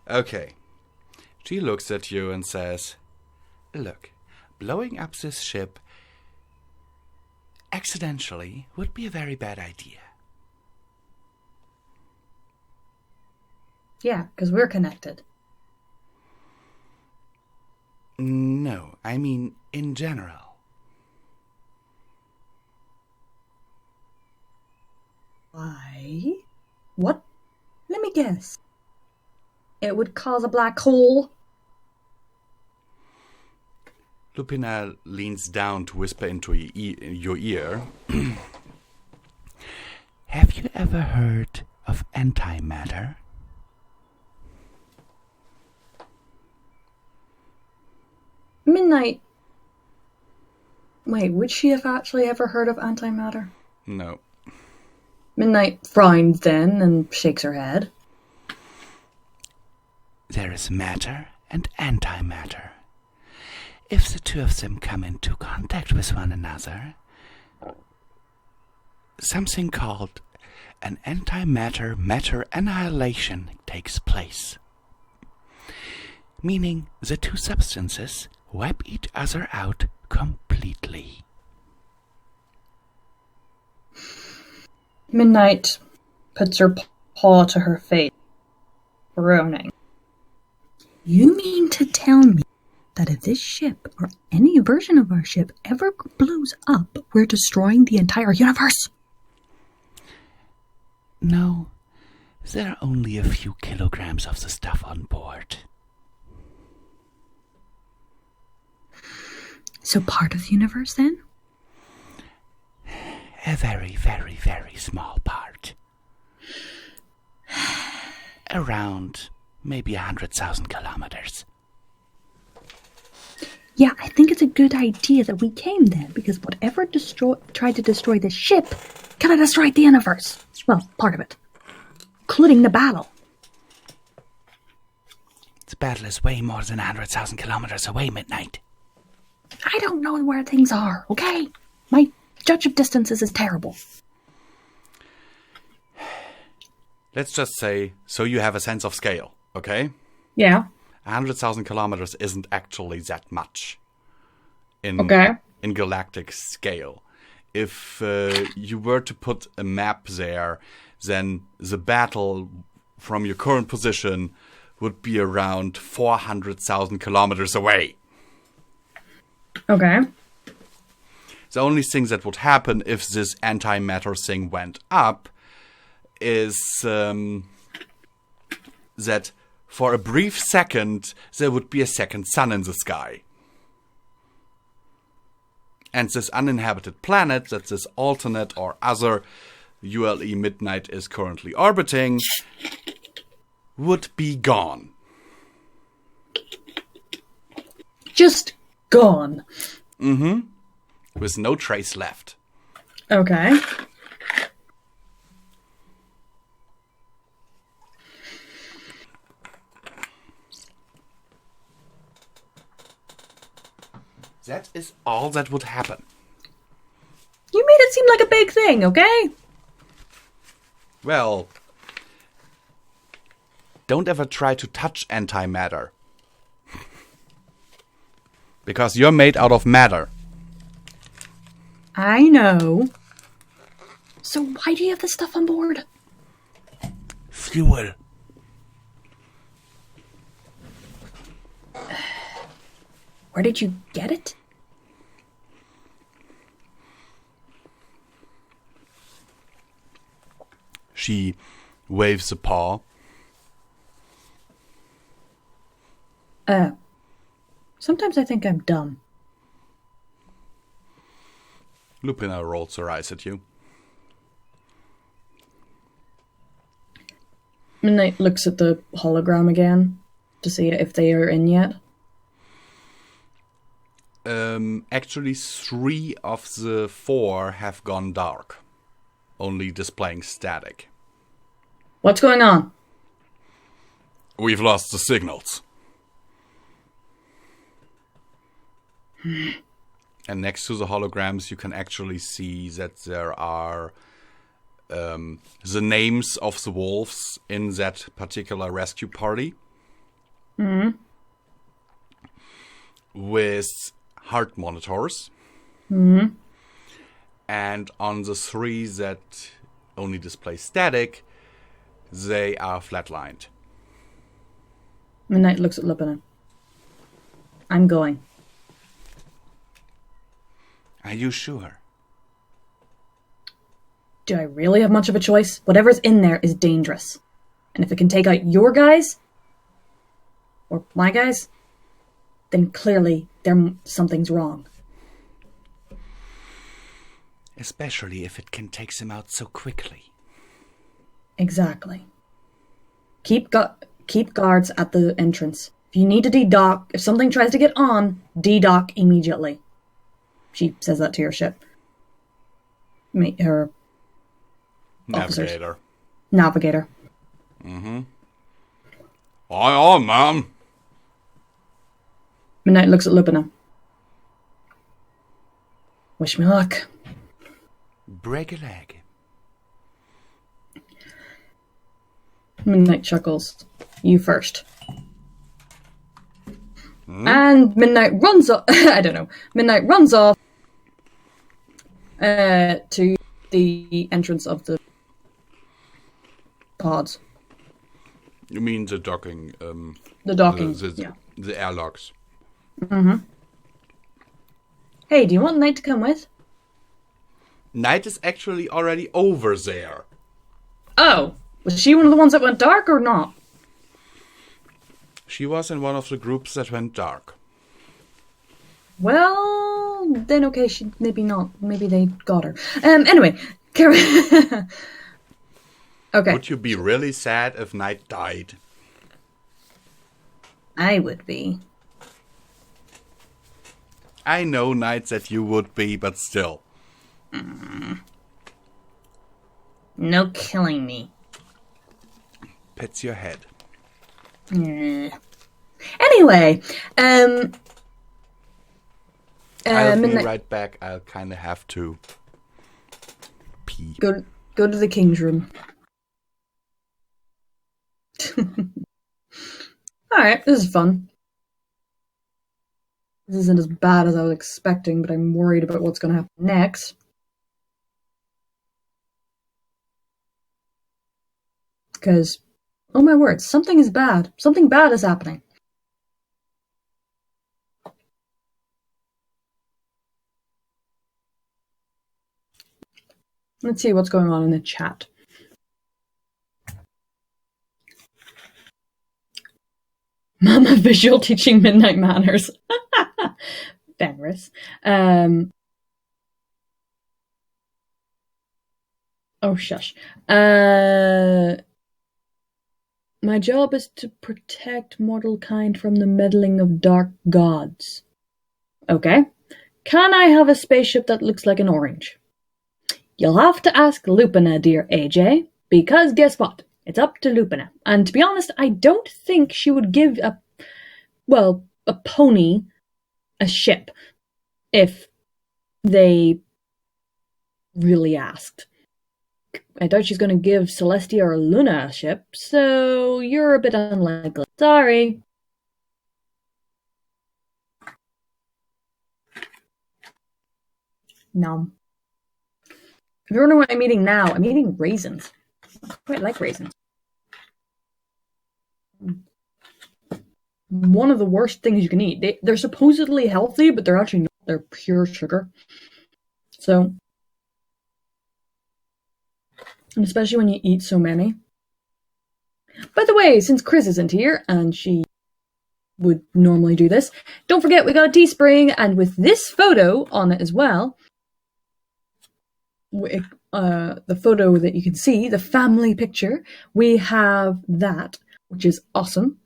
Okay. She looks at you and says, look, blowing up this ship accidentally would be a very bad idea. Yeah, because we're connected. No, I mean in general. Why? What? Let me guess. It would cause a black hole. Lupina leans down to whisper into your ear. Have you ever heard of antimatter? Midnight. Wait, would she have actually ever heard of antimatter? No. Midnight frowns then and shakes her head. There is matter and antimatter. If the two of them come into contact with one another, something called an antimatter-matter annihilation takes place. Meaning the two substances wipe each other out completely. Midnight puts her paw to her face, groaning. You mean to tell me that if this ship, or any version of our ship, ever blows up, we're destroying the entire universe? No, there are only a few kilograms of the stuff on board. So part of the universe, then? A very, very, very small part. Around maybe 100,000 kilometers. Yeah, I think it's a good idea that we came then, because whatever tried to destroy the ship could have destroyed the universe. Well, part of it. Including the battle. The battle is way more than 100,000 kilometers away, Midnight. I don't know where things are, okay? My judge of distances is terrible. Let's just say, so you have a sense of scale, okay? Yeah. 100,000 kilometers isn't actually that much in galactic scale. If you were to put a map there, then the battle from your current position would be around 400,000 kilometers away. Okay. The only thing that would happen if this antimatter thing went up is that for a brief second there would be a second sun in the sky. And this uninhabited planet that this alternate or other ULE Midnight is currently orbiting would be gone. Just gone. Mm-hmm. With no trace left. Okay. That is all that would happen. You made it seem like a big thing, okay? Well, don't ever try to touch antimatter. Because you're made out of matter. I know. So why do you have this stuff on board? Fuel. Where did you get it? She waves a paw. Sometimes I think I'm dumb. Lupina rolls her eyes at you. Midnight looks at the hologram again to see if they are in yet. Actually, 3 of the 4 have gone dark. Only displaying static. What's going on? We've lost the signals. And next to the holograms, you can actually see that there are the names of the wolves in that particular rescue party. Mm-hmm. With heart monitors. Mm-hmm. And on the 3 that only display static, they are flatlined. Midnight looks at Lupina. I'm going. Are you sure? Do I really have much of a choice? Whatever's in there is dangerous. And if it can take out your guys, or my guys, then clearly something's wrong. Especially if it can take them out so quickly. Exactly. Keep guards at the entrance. If you need to de-dock, if something tries to get on, de-dock immediately. She says that to her ship. Her Navigator. Navigator. Mm-hmm. Aye, ma'am. Midnight looks at Lupina. Wish me luck. Break a leg. Midnight chuckles. You first. And Midnight runs off. I don't know. Midnight runs off to the entrance of the pods. You mean the docking? The docking. The airlocks. Mm-hmm. Hey, do you want Night to come with? Night is actually already over there. Oh, was she one of the ones that went dark or not? She was in one of the groups that went dark. Well, then okay, she maybe not. Maybe they got her. Anyway, carry. Okay. Would you be really sad if Night died? I would be. I know, Night, that you would be, but still. No killing me. Pets your head. Anyway, I'll be Midnight, right back. I'll kind of have to pee. go to the king's room. Alright, this is fun. This isn't as bad as I was expecting, but I'm worried about what's going to happen next. Because, oh my word, something is bad. Something bad is happening. Let's see what's going on in the chat. Mama Visual teaching midnight manners. Fenris. Oh, shush. My job is to protect mortal kind from the meddling of dark gods. Okay. Can I have a spaceship that looks like an orange? You'll have to ask Lupina, dear AJ, because guess what? It's up to Lupina. And to be honest, I don't think she would give a pony a ship. if they really asked. I doubt she's going to give Celestia or Luna a ship, so you're a bit unlikely. Sorry. No. If you wonder what I'm eating now, I'm eating raisins. I quite like raisins. One of the worst things you can eat. They're supposedly healthy, but they're actually not. They're pure sugar. So, and especially when you eat so many. By the way, since Kriz isn't here, and she would normally do this, don't forget we got a Teespring, and with this photo on it as well, the photo that you can see, the family picture, we have that, which is awesome,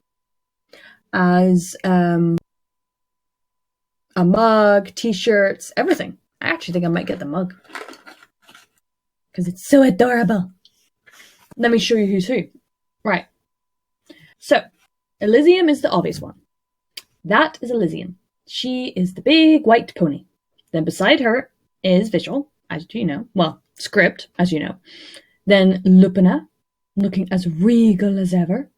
as a mug, t-shirts, everything. I actually think I might get the mug, because it's so adorable. Let me show you who's who. Right. So, Elysium is the obvious one. That is Elysium. She is the big white pony. Then beside her is Visual, as you know. Well, Script, as you know. Then Lupina, looking as regal as ever.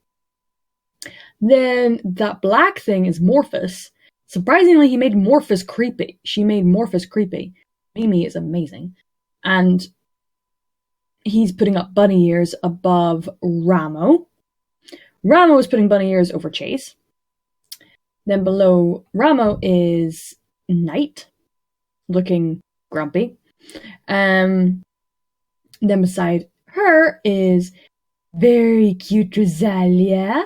Then that black thing is Morphus. Surprisingly, he made Morphus creepy. She made Morphus creepy. Mimi is amazing. And he's putting up bunny ears above Ramo. Ramo is putting bunny ears over Chase. Then below Ramo is Knight, looking grumpy. Then beside her is very cute Rosalia.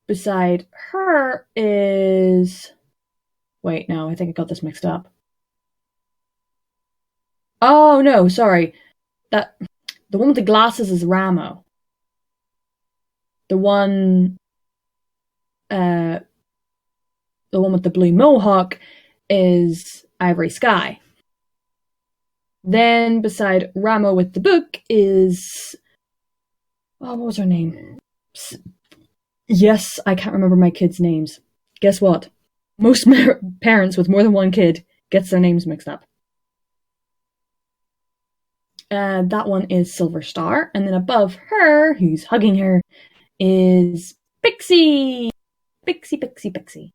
Beside her is... Wait, no, I think I got this mixed up. Oh, no, sorry. The one with the glasses is Ramo. The one with the blue mohawk is Ivory Sky. Then beside Ramo with the book is... Oh, what was her name? Yes, I can't remember my kids' names. Guess what? Most parents with more than one kid gets their names mixed up. That one is Silver Star. And then above her, who's hugging her, is Pixie! Pixie, Pixie, Pixie.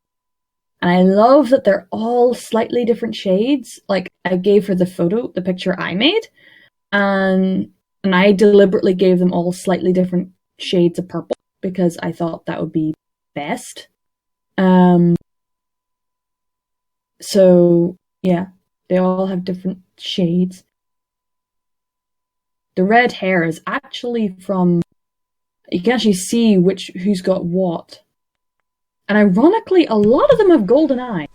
And I love that they're all slightly different shades. Like, I gave her the picture I made, and I deliberately gave them all slightly different shades of purple, because I thought that would be best. So, yeah, they all have different shades. The red hair is actually from... You can actually see who's got what. And ironically, a lot of them have golden eyes.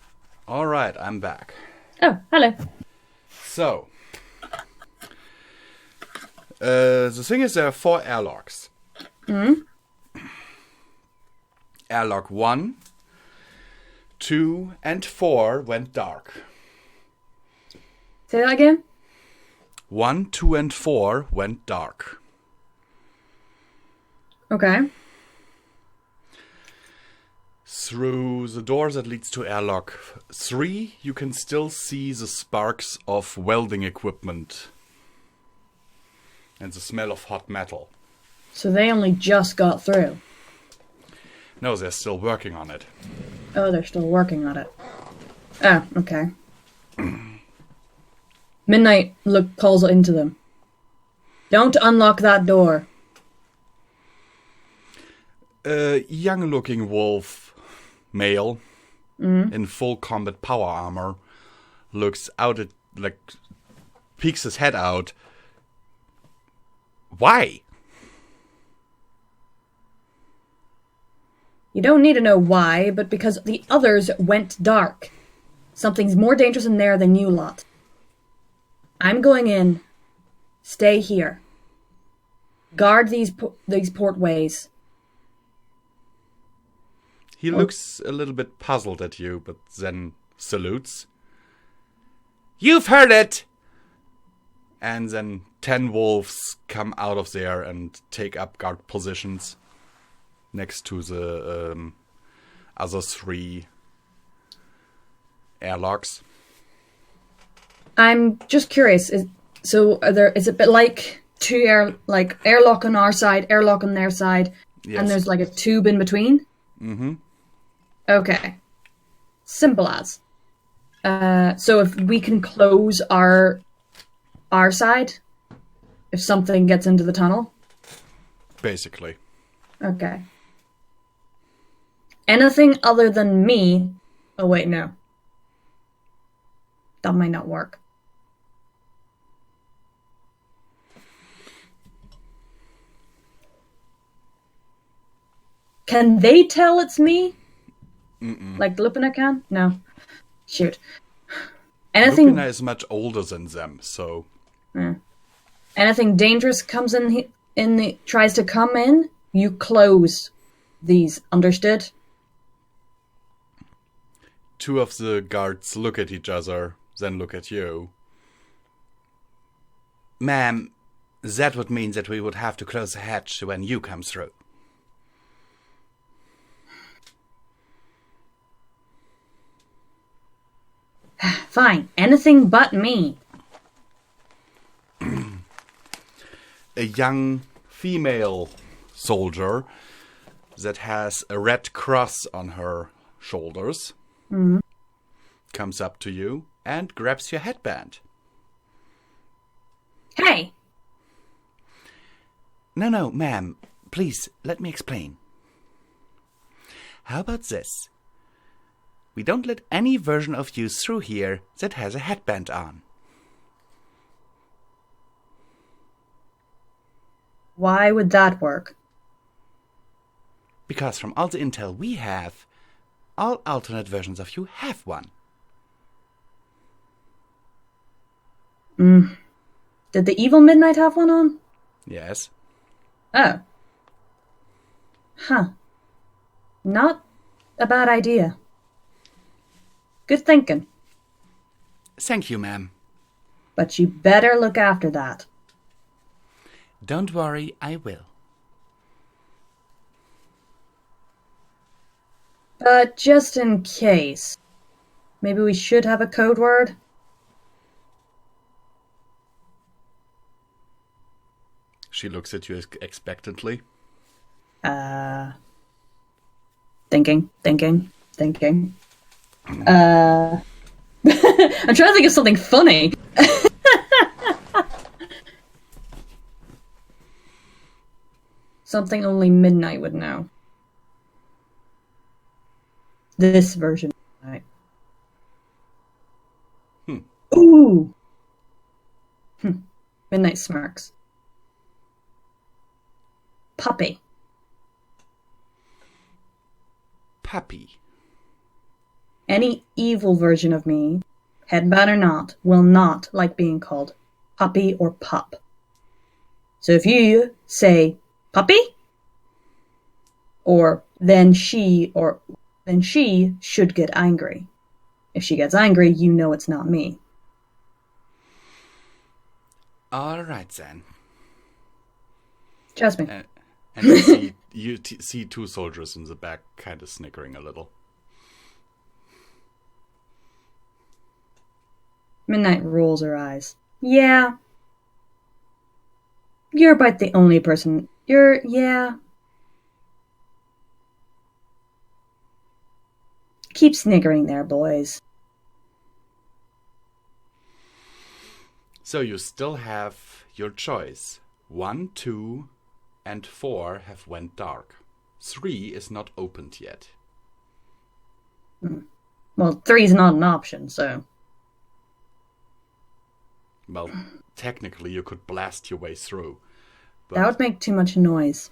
All right, I'm back. Oh, hello. So, the thing is, there are 4 airlocks. Airlock 1, 2, and 4 went dark. Say that again? 1, 2, and 4 went dark. Okay. Through the door that leads to airlock 3, you can still see the sparks of welding equipment and the smell of hot metal. So they only just got through. No, they're still working on it. Oh, they're still working on it. Oh, okay. Midnight calls into them. Don't unlock that door. A young-looking wolf, male, in full combat power armor, looks out at, peeks his head out. Why? You don't need to know why, but because the others went dark. Something's more dangerous in there than you lot. I'm going in. Stay here. Guard these portways. He looks a little bit puzzled at you, but then salutes. You've heard it! And then 10 wolves come out of there and take up guard positions next to the other 3 Airlocks. I'm just curious. Is it a bit like airlock on our side, airlock on their side, Yes. and there's like a tube in between? Mm-hmm. Okay. Simple as. So if we can close our side, if something gets into the tunnel? Basically. Okay. Anything other than me... Oh, wait, no. That might not work. Can they tell it's me? Mm-mm. Like Lupina can? No. Shoot. Anything... Lupina is much older than them, so... Anything dangerous comes tries to come in, you close these. Understood? Two of the guards look at each other, then look at you. Ma'am, that would mean that we would have to close the hatch when you come through. Fine. Anything but me. A young female soldier that has a red cross on her shoulders comes up to you and grabs your headband. Hey! No, ma'am. Please, let me explain. How about this? We don't let any version of you through here that has a headband on. Why would that work? Because from all the intel we have, all alternate versions of you have one. Did the evil Midnight have one on? Yes. Oh. Huh. Not a bad idea. Good thinking. Thank you, ma'am. But you better look after that. Don't worry, I will. But just in case, maybe we should have a code word? She looks at you expectantly. Thinking. I'm trying to think of something funny. Something only Midnight would know. This version of Midnight. Ooh! Midnight smirks. Puppy. Puppy. Any evil version of me, headband or not, will not like being called puppy or pup. So if you say puppy, then she should get angry. If she gets angry, you know it's not me. All right, then. Trust me. And you see two soldiers in the back kind of snickering a little. Midnight rolls her eyes. Yeah. You're about the only person. Yeah. Keep sniggering there, boys. So you still have your choice. 1, 2, and 4 have went dark. 3 is not opened yet. Well, 3's not an option, so... Well, technically you could blast your way through. But... That would make too much noise.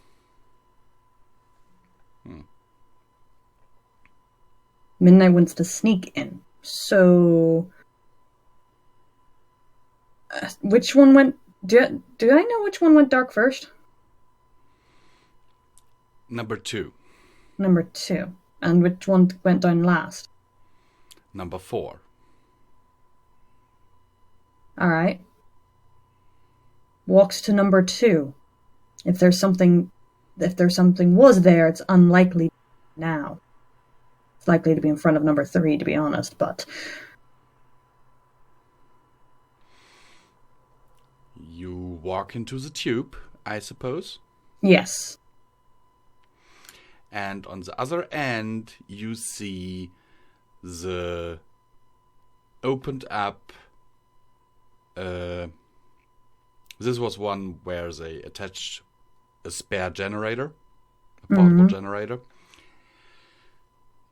Midnight wants to sneak in. So... which one went... Do I know which one went dark first? Number 2. Number 2. And which one went down last? Number 4. Alright. Walks to number 2. If there's something was there, it's unlikely now. It's likely to be in front of number 3, to be honest, but You walk into the tube, I suppose. Yes. And on the other end, you see the opened up. This was one where they attached a spare generator, a portable generator,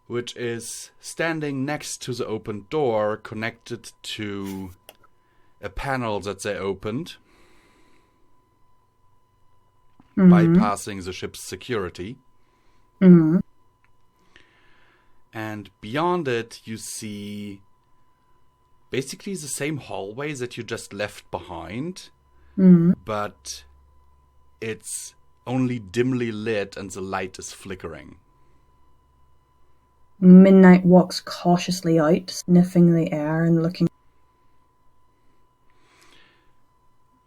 which is standing next to the open door, connected to a panel that they opened, bypassing the ship's security. And beyond it, you see basically the same hallway that you just left behind, but it's only dimly lit and the light is flickering. Midnight walks cautiously out, sniffing the air and looking.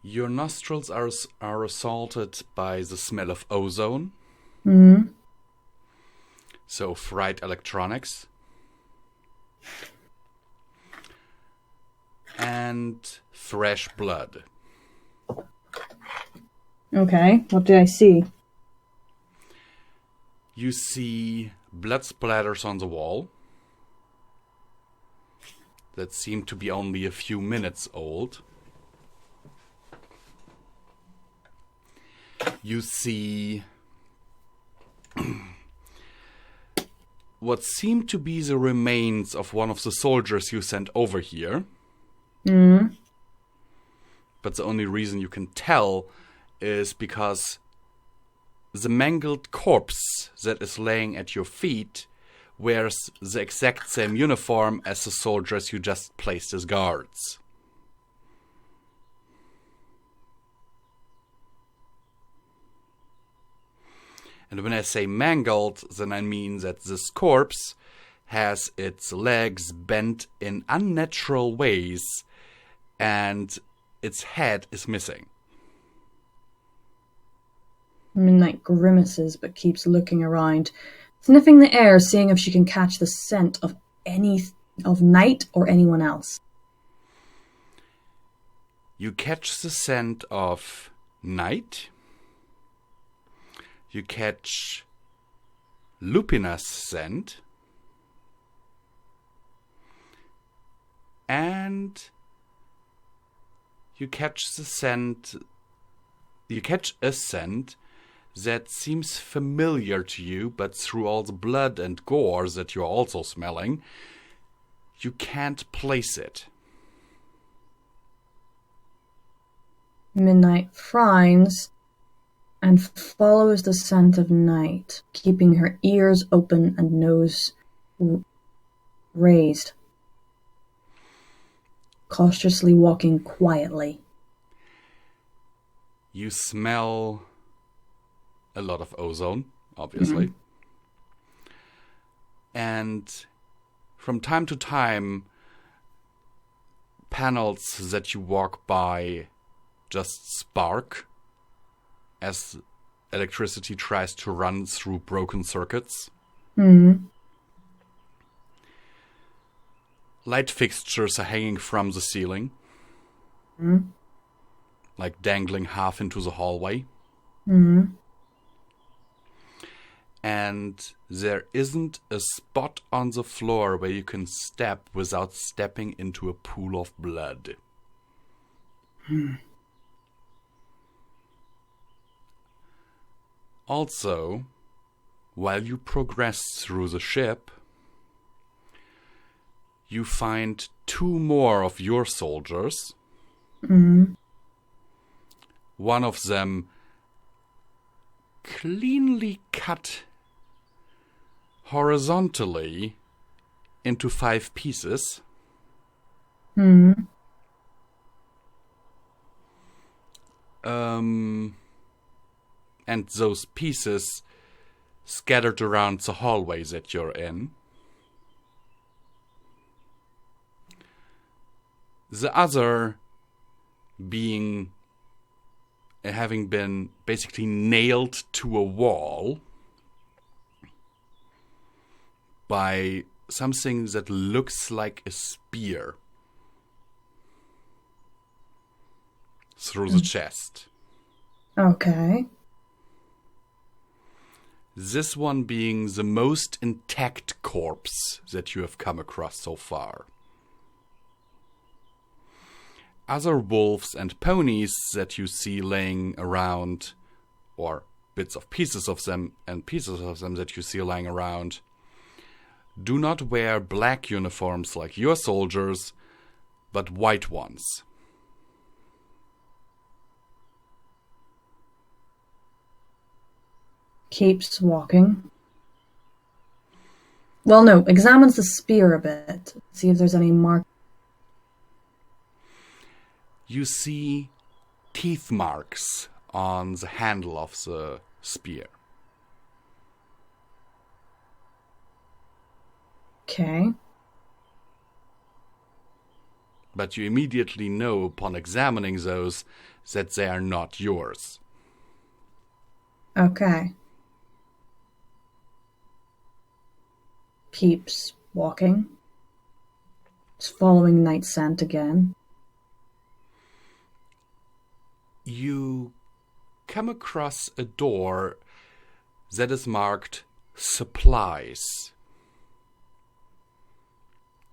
Your nostrils are assaulted by the smell of ozone. So fried electronics. And fresh blood. Okay, what do I see? You see blood splatters on the wall that seem to be only a few minutes old. You see what seem to be the remains of one of the soldiers you sent over here. But the only reason you can tell is because the mangled corpse that is laying at your feet wears the exact same uniform as the soldiers you just placed as guards. And when I say mangled, then I mean that this corpse has its legs bent in unnatural ways and its head is missing. Midnight grimaces but keeps looking around, sniffing the air, seeing if she can catch the scent of Night or anyone else. You catch the scent of Night. You catch Lupina's scent. And you catch a scent that seems familiar to you, but through all the blood and gore that you're also smelling, you can't place it. Midnight frowns and follows the scent of Night, keeping her ears open and nose raised, cautiously walking quietly. You smell a lot of ozone, obviously. And from time to time, panels that you walk by just spark as electricity tries to run through broken circuits. Light fixtures are hanging from the ceiling, like dangling half into the hallway. And there isn't a spot on the floor where you can step without stepping into a pool of blood. Also, while you progress through the ship, you find 2 more of your soldiers. One of them cleanly cut horizontally into 5 pieces. And those pieces scattered around the hallway that you're in. The other having been basically nailed to a wall by something that looks like a spear. through the chest. Okay. This one being the most intact corpse that you have come across so far. Other wolves and ponies that you see laying around, or bits of pieces of them and pieces of them that you see lying around, do not wear black uniforms like your soldiers, but white ones. Keeps walking. Well, no, examines the spear a bit. See if there's any mark. You see teeth marks on the handle of the spear. Okay. But you immediately know upon examining those that they are not yours. Okay. Keeps walking. It's following Knight's scent again. You come across a door that is marked supplies.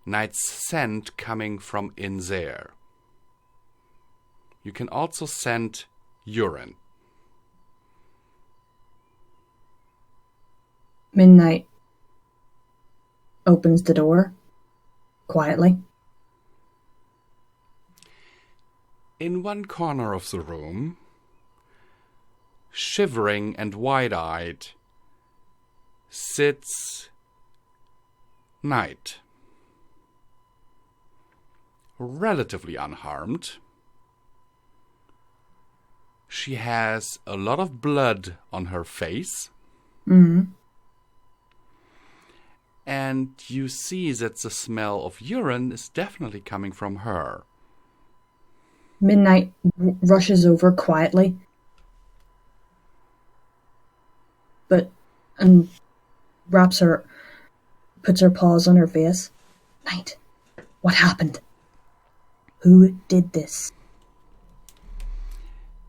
Knight's scent coming from in there. You can also scent urine. Midnight opens the door quietly. In one corner of the room, shivering and wide-eyed, sits Night. Relatively unharmed. She has a lot of blood on her face. Mm-hmm. And you see that the smell of urine is definitely coming from her. Midnight rushes over quietly, and puts her paws on her face. Night, what happened? Who did this?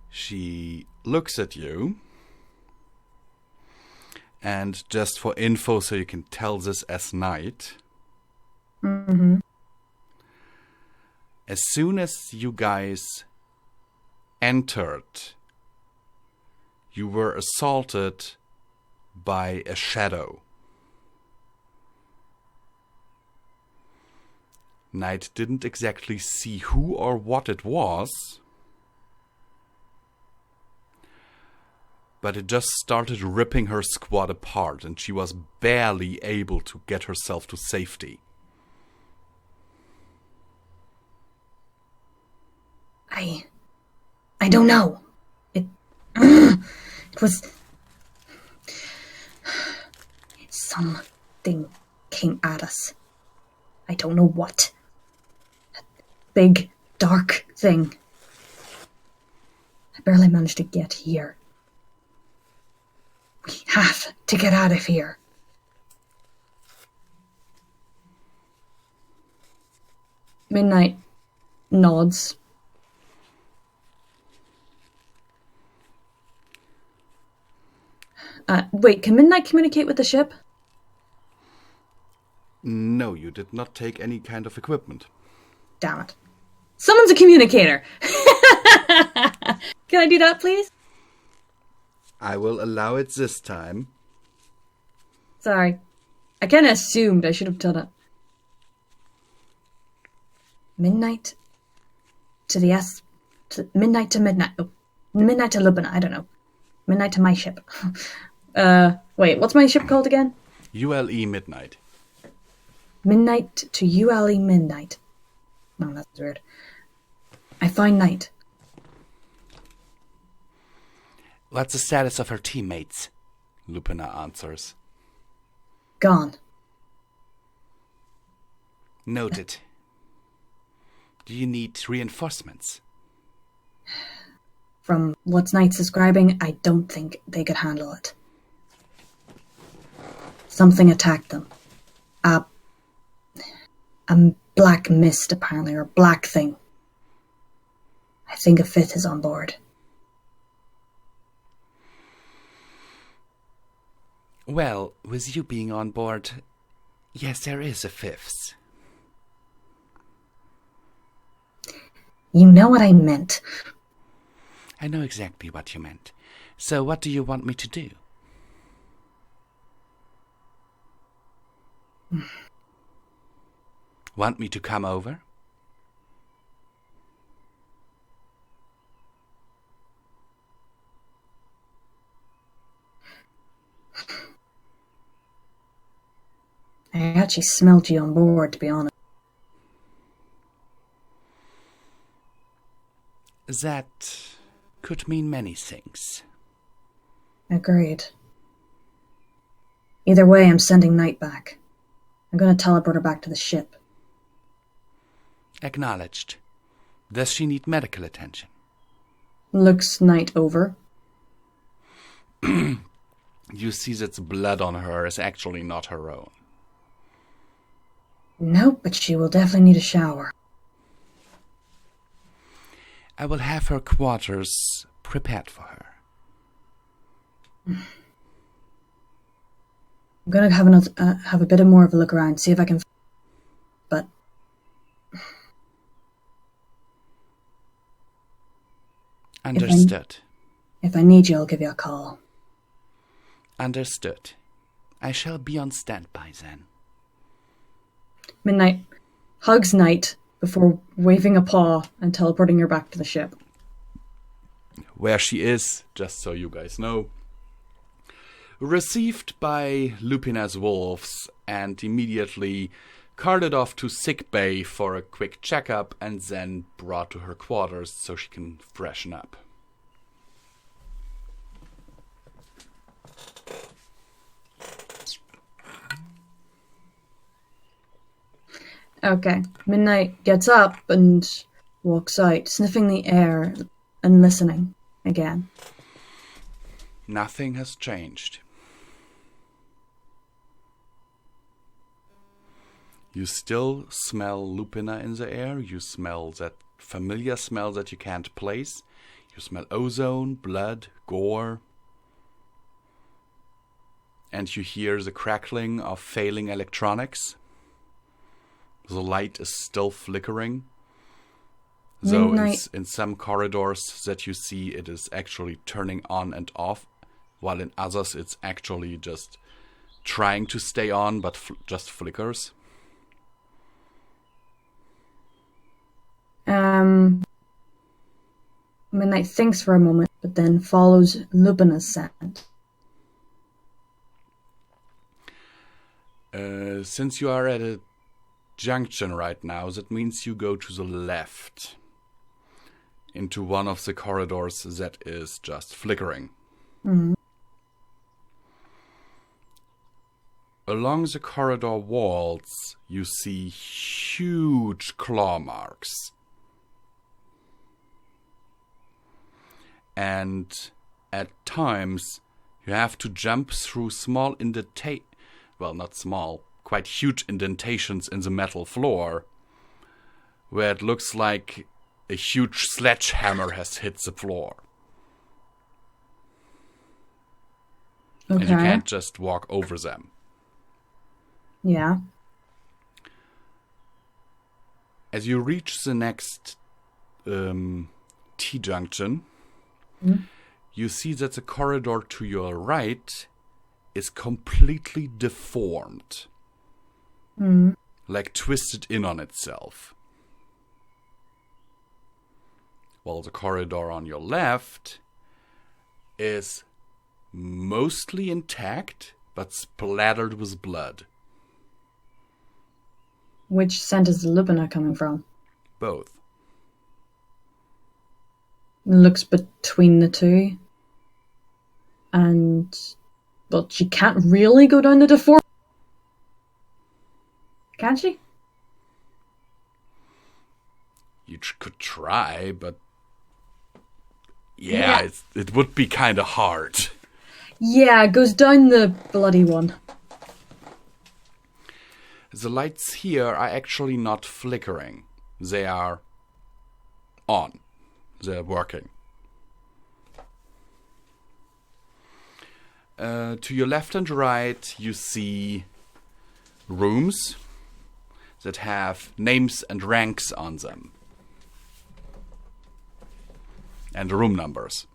She looks at you. And just for info, so you can tell this as Night. Mm-hmm. As soon as you guys entered, you were assaulted by a shadow. Night didn't exactly see who or what it was, but it just started ripping her squad apart, and she was barely able to get herself to safety. I don't know. It was... Something came at us. I don't know what. A big, dark thing. I barely managed to get here. We have to get out of here. Midnight nods. Wait, can Midnight communicate with the ship? No, you did not take any kind of equipment. Damn it. Someone's a communicator! Can I do that, please? I will allow it this time. Sorry. I kind of assumed I should have done it. Midnight to the S... midnight to midnight. Oh, midnight to Lubina, I don't know. Midnight to my ship. Wait, what's my ship called again? ULE Midnight. Midnight to ULE Midnight. No, that's weird. I find Night. What's the status of her teammates? Lupina answers. Gone. Noted. Do you need reinforcements? From what Knight's describing, I don't think they could handle it. Something attacked them. A black mist, apparently, or black thing. I think a fifth is on board. Well, with you being on board, yes, there is a fifth. You know what I meant. I know exactly what you meant. So what do you want me to do? Want me to come over? I actually smelled you on board, to be honest. That could mean many things. Agreed. Either way, I'm sending Night back. I'm going to teleport her back to the ship. Acknowledged. Does she need medical attention? Looks Night over. You see that the blood on her is actually not her own. Nope, but she will definitely need a shower. I will have her quarters prepared for her. I'm going to have a bit more of a look around, see if I can... But... Understood. If I need you, I'll give you a call. Understood. I shall be on standby then. Midnight hugs Night before waving a paw and teleporting her back to the ship. Where she is, just so you guys know, received by Lupina's wolves and immediately carted off to sickbay for a quick checkup and then brought to her quarters so she can freshen up. Okay. Midnight gets up and walks out, sniffing the air and listening again. Nothing has changed. You still smell Lupina in the air. You smell that familiar smell that you can't place. You smell ozone, blood, gore. And you hear the crackling of failing electronics. The light is still flickering. Though in some corridors that you see, it is actually turning on and off, while in others it's actually just trying to stay on, but just flickers. Midnight thinks for a moment, but then follows Lupina's scent. Since you are at a junction right now, that means you go to the left into one of the corridors that is just flickering. Mm-hmm. Along the corridor walls, you see huge claw marks. And at times, you have to jump through small not small, quite huge indentations in the metal floor, where it looks like a huge sledgehammer has hit the floor. Okay. And you can't just walk over them. Yeah. As you reach the next T-junction, you see that the corridor to your right is completely deformed. Like twisted in on itself. While the corridor on your left is mostly intact, but splattered with blood. Which scent is the Lupina coming from? Both. Looks between the two. But she can't really go down the deformed. Can she? You could try, but yeah. It would be kind of hard. Yeah, it goes down the bloody one. The lights here are actually not flickering. They are on. they're working. To your left and right, you see rooms that have names and ranks on them. And room numbers.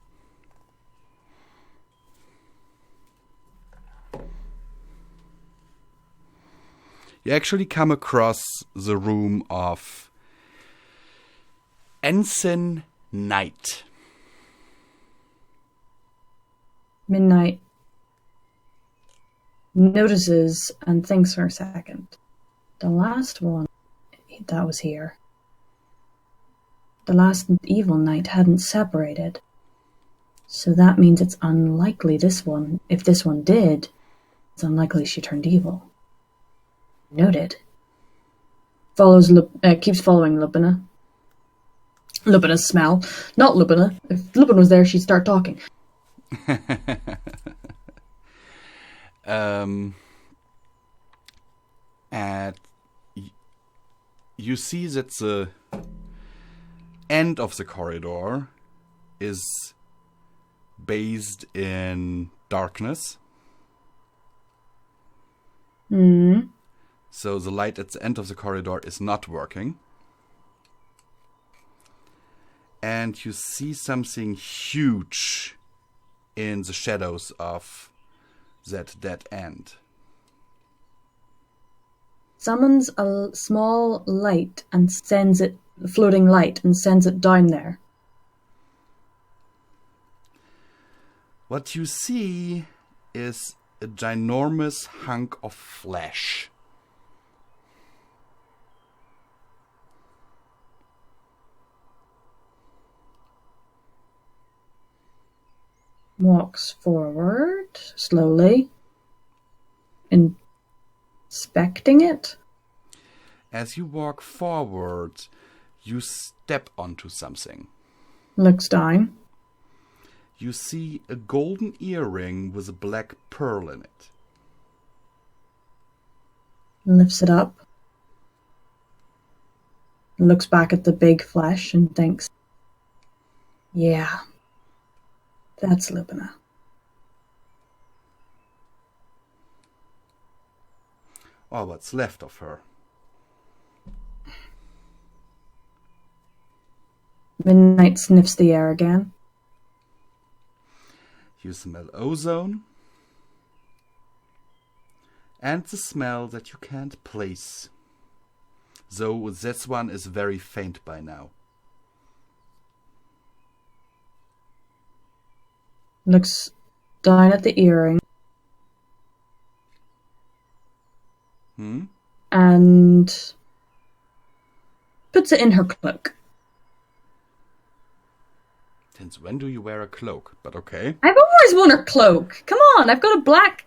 You actually come across the room of Ensign Knight. Midnight notices and thinks for a second. The last one that was here, the last evil knight hadn't separated. So that means it's unlikely this one, if this one did, it's unlikely she turned evil. Noted. Keeps following Lupina. Lupina's smell. Not Lupina. If Lupina was there, she'd start talking. And you see that the end of the corridor is bathed in darkness. Mm. So the light at the end of the corridor is not working. And you see something huge in the shadows of that dead end. Summons a small light and sends it, floating light, and sends it down there. What you see is a ginormous hunk of flesh. Walks forward slowly, inspecting it. As you walk forward, you step onto something. Looks down. You see a golden earring with a black pearl in it. Lifts it up. Looks back at the big flesh and thinks, yeah, that's Lupina. Or what's left of her. Midnight sniffs the air again. You smell ozone. And the smell that you can't place. Though this one is very faint by now. Looks down at the earring. And puts it in her cloak. Since when do you wear a cloak? But okay. I've always worn a cloak. Come on, I've got a black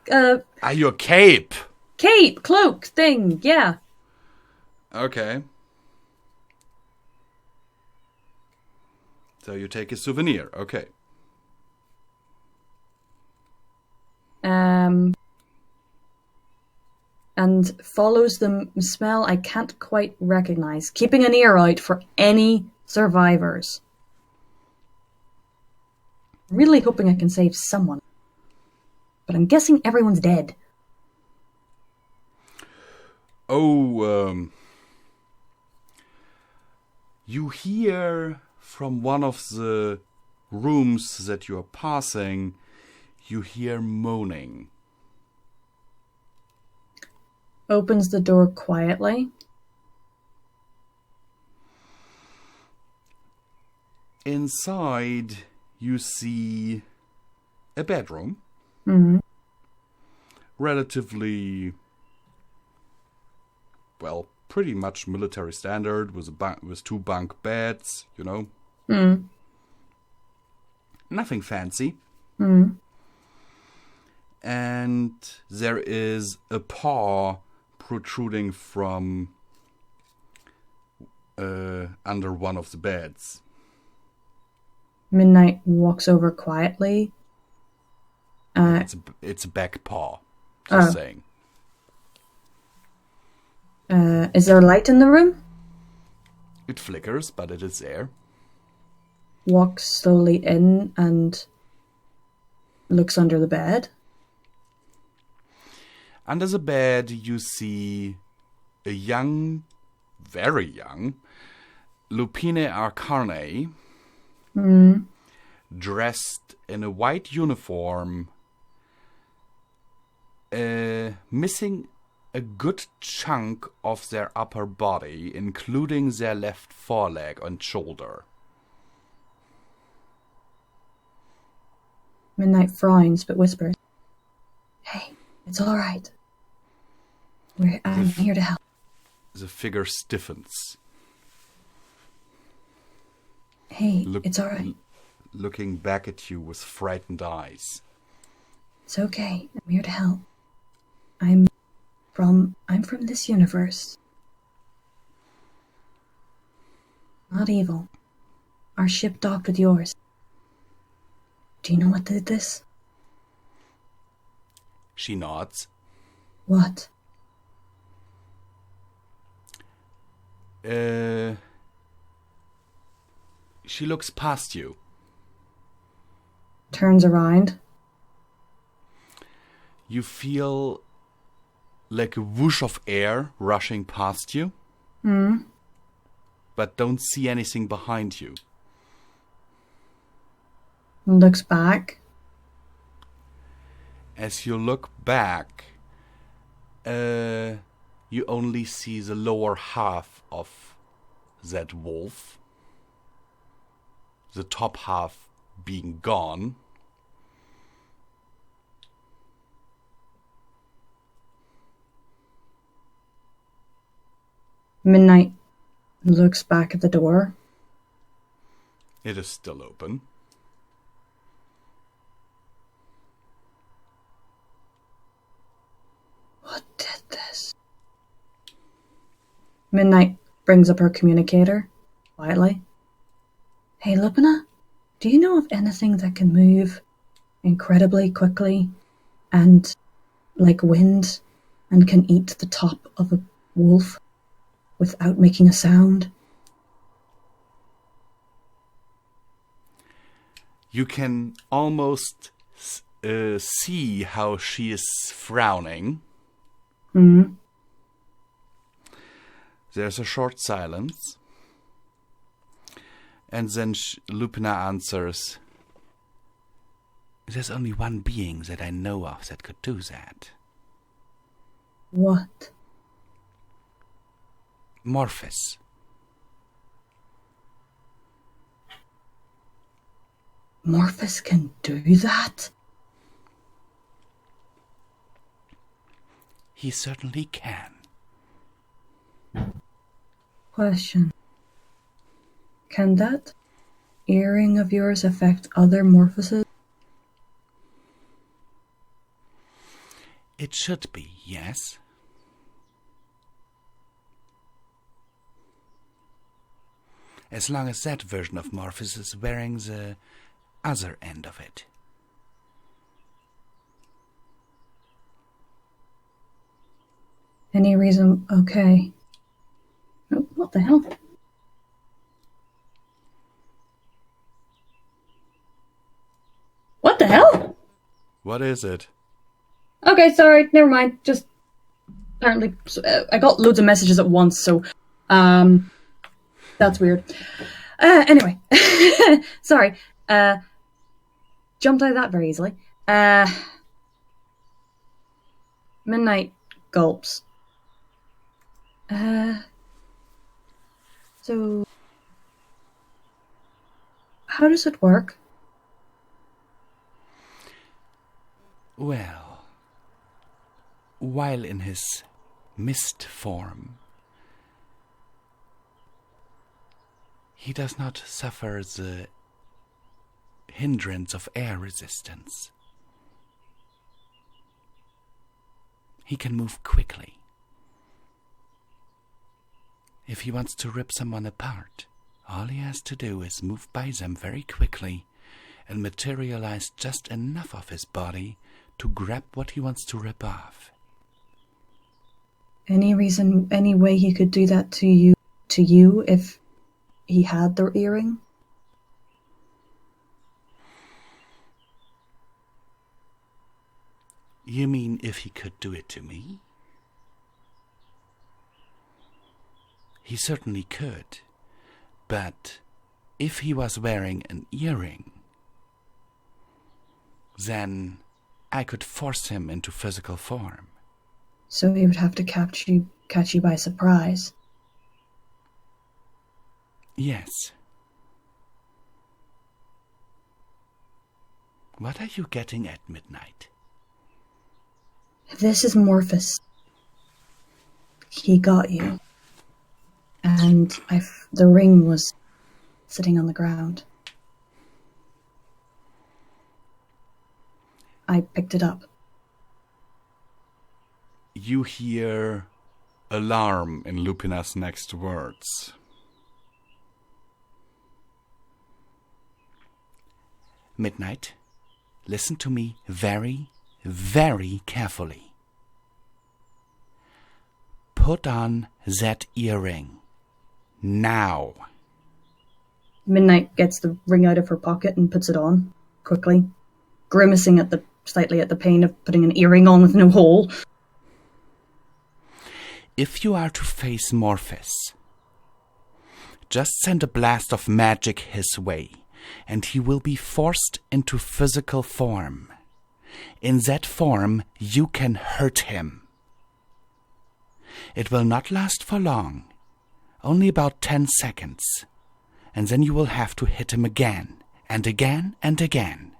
Your cape! Cape, cloak thing, yeah. Okay. So you take a souvenir, okay. And follows the smell I can't quite recognize, keeping an ear out for any survivors. Really hoping I can save someone. But I'm guessing everyone's dead. You hear from one of the rooms that you're passing, you hear moaning. Opens the door quietly. Inside, you see a bedroom. Mm-hmm. Relatively, well, pretty much military standard, with two bunk beds, you know. Mm. Nothing fancy. Mm. And there is a paw protruding from under one of the beds. Midnight walks over quietly. It's a back paw. Just saying. Is there a light in the room? It flickers, but it is there. walks slowly in and looks under the bed. Under the bed, you see a young, very young, Lupine Arcane, dressed in a white uniform, missing a good chunk of their upper body, including their left foreleg and shoulder. Midnight frowns but whispers, "Hey, it's all right. I'm here to help." The figure stiffens. "Hey, it's all right. Looking back at you with frightened eyes. It's okay. I'm here to help. I'm from this universe. Not evil. Our ship docked with yours. Do you know what did this?" She nods. "What?" She looks past you. Turns around. You feel like a whoosh of air rushing past you, but don't see anything behind you. Looks back. As you look back, you only see the lower half of that wolf, the top half being gone. Midnight looks back at the door. It is still open. What did this? Midnight brings up her communicator, quietly. "Hey, Lupina, do you know of anything that can move incredibly quickly and like wind and can eat the top of a wolf without making a sound?" You can almost see how she is frowning. There's a short silence. And then Lupina answers, "There's only one being that I know of that could do that." "What?" Morphus. Morphus can do that? He certainly can. Question. Can that earring of yours affect other Morphuses? It should be, yes. As long as that version of Morphus is wearing the other end of it. Any reason? Okay. Oh, what the hell? What the hell? What is it? Okay, sorry, never mind. Just apparently, I got loads of messages at once, so that's weird. Anyway, sorry. Jumped out of that very easily. Midnight gulps. So how does it work? Well, while in his mist form, he does not suffer the hindrance of air resistance. He can move quickly. If he wants to rip someone apart, all he has to do is move by them very quickly and materialize just enough of his body to grab what he wants to rip off. Any reason, any way he could do that to you if he had the earring? You mean if he could do it to me? He certainly could, but if he was wearing an earring, then I could force him into physical form. So he would have to catch you by surprise. Yes. What are you getting at, Midnight? If this is Morphus, he got you. And the ring was sitting on the ground. I picked it up. You hear alarm in Lupina's next words. Midnight, listen to me very, very carefully. Put on that earring. Now. Midnight gets the ring out of her pocket and puts it on, quickly, grimacing slightly at the pain of putting an earring on with no hole. If you are to face Morphus, just send a blast of magic his way, and he will be forced into physical form. In that form, you can hurt him. It will not last for long, only about 10 seconds, and then you will have to hit him again, and again, and again.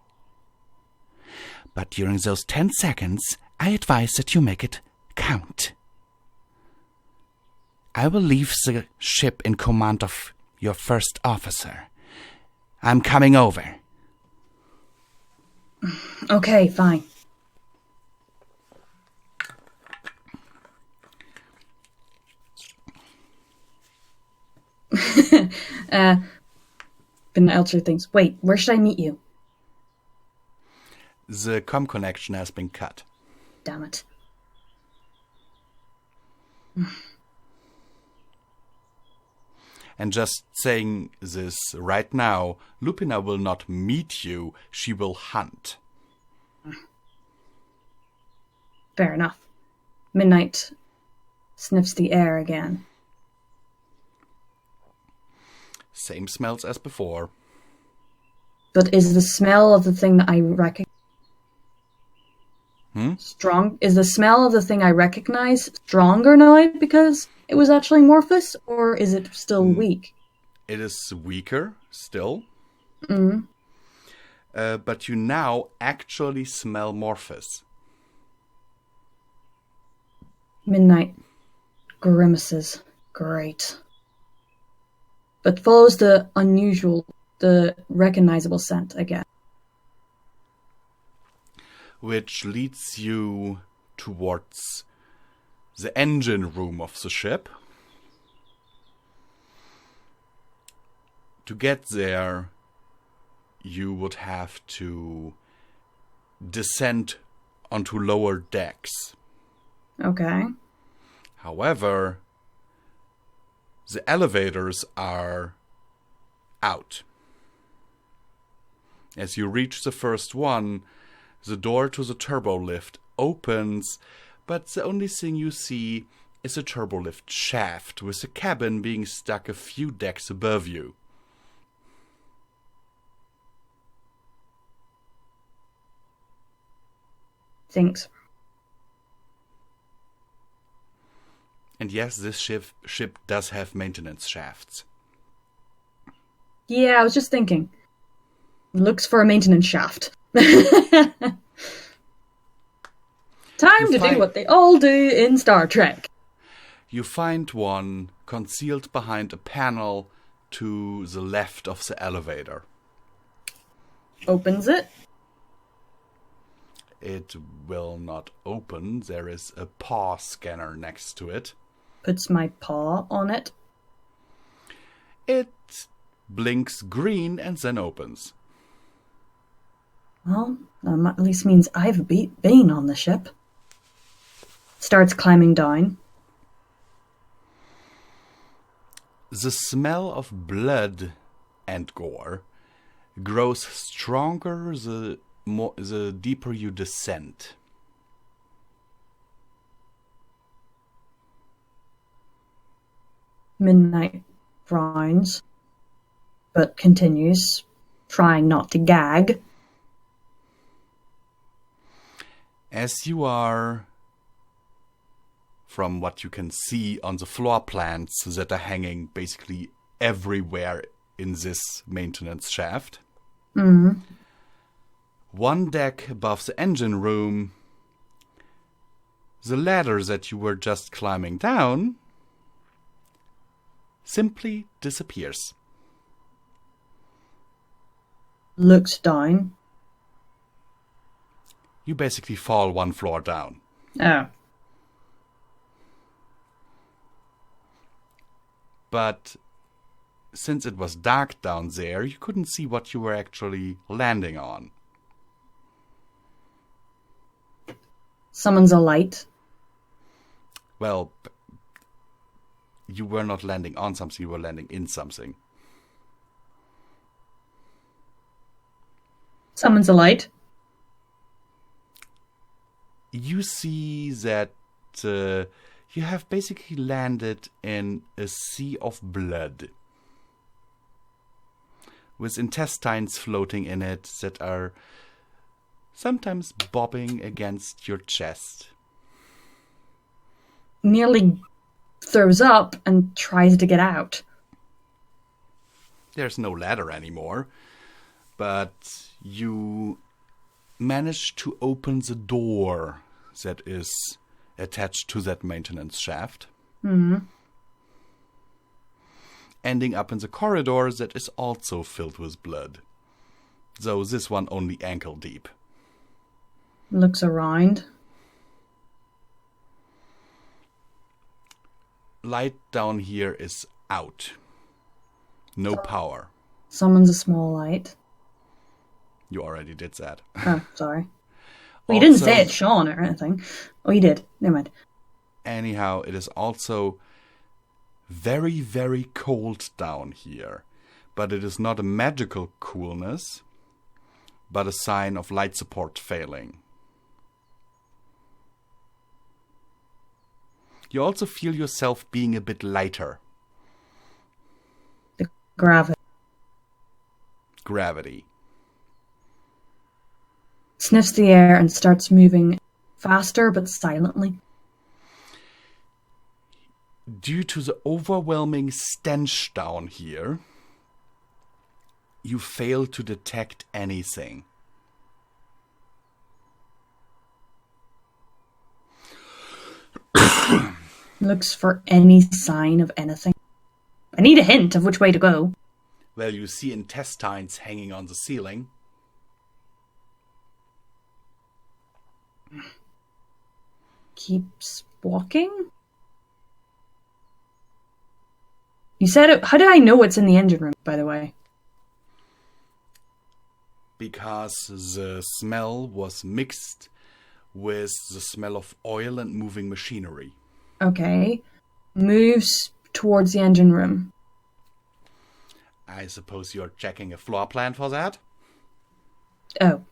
But during those 10 seconds, I advise that you make it count. I will leave the ship in command of your first officer. I'm coming over. Okay, fine. Been elsewhere things. Wait, where should I meet you? The comm connection has been cut. Damn it. And just saying this right now, Lupina will not meet you, she will hunt. Fair enough. Midnight sniffs the air again. Same smells as before. But is the smell of the thing that I recognize strong? Is the smell of the thing I recognize stronger now because it was actually Morphus, or is it still weak? It is weaker still. Mm. But you now actually smell Morphus. Midnight grimaces. Great. But follows the recognizable scent again. Which leads you towards the engine room of the ship. To get there, you would have to descend onto lower decks. Okay. However, the elevators are out. As you reach the first one, the door to the turbo lift opens, but the only thing you see is a turbo lift shaft with the cabin being stuck a few decks above you. Thanks. And yes, this ship does have maintenance shafts. Yeah, I was just thinking. Looks for a maintenance shaft. Time to do what they all do in Star Trek. You find one concealed behind a panel to the left of the elevator. Opens it. It will not open. There is a paw scanner next to it. Puts my paw on it. It blinks green and then opens. Well, that at least means I've been on the ship. Starts climbing down. The smell of blood and gore grows stronger the deeper you descend. Midnight frowns, but continues, trying not to gag. As you are, from what you can see on the floor plans that are hanging basically everywhere in this maintenance shaft, one deck above the engine room, the ladder that you were just climbing down simply disappears. Looks down. You basically fall one floor down. Oh. But since it was dark down there, you couldn't see what you were actually landing on. Summons a light. Well, you were not landing on something, you were landing in something. Summons a light. You see that you have basically landed in a sea of blood, with intestines floating in it that are sometimes bobbing against your chest. Nearly throws up and tries to get out. There's no ladder anymore, but you manage to open the door that is attached to that maintenance shaft. Ending up in the corridor that is also filled with blood, though this one only ankle deep. Looks around. Light down here is out. No power. Summons a small light. You already did that. Oh, sorry. Well, you didn't say it, Sean, or anything. Oh, you did. Never mind. Anyhow, it is also very, very cold down here. But it is not a magical coolness, but a sign of light support failing. You also feel yourself being a bit lighter. The gravity. Gravity. Sniffs the air and starts moving faster but silently. Due to the overwhelming stench down here, you fail to detect anything. Looks for any sign of anything. I need a hint of which way to go. Well, you see intestines hanging on the ceiling. Keeps walking? You said it. How did I know it's in the engine room, by the way? Because the smell was mixed with the smell of oil and moving machinery. Okay. Moves towards the engine room. I suppose you're checking a floor plan for that? Oh.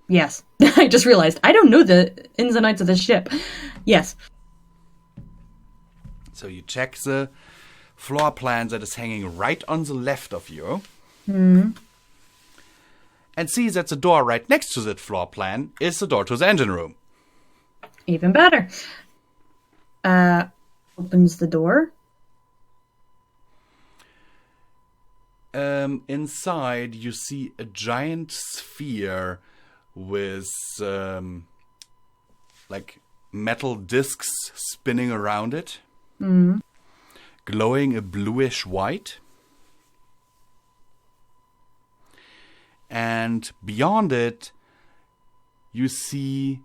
Yes. I just realized. I don't know the ins and outs of this ship. Yes. So you check the floor plan that is hanging right on the left of you. And see that the door right next to that floor plan is the door to the engine room. Even better. Opens the door. Inside you see a giant sphere with like metal discs spinning around it, glowing a bluish white. And beyond it, you see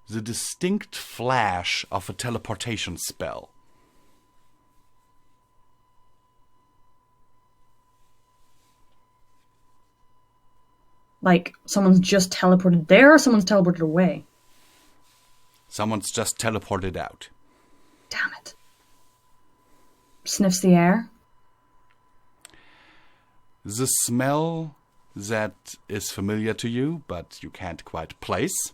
the distinct flash of a teleportation spell. Like, someone's just teleported there or someone's teleported away? Someone's just teleported out. Damn it. Sniffs the air. The smell that is familiar to you, but you can't quite place,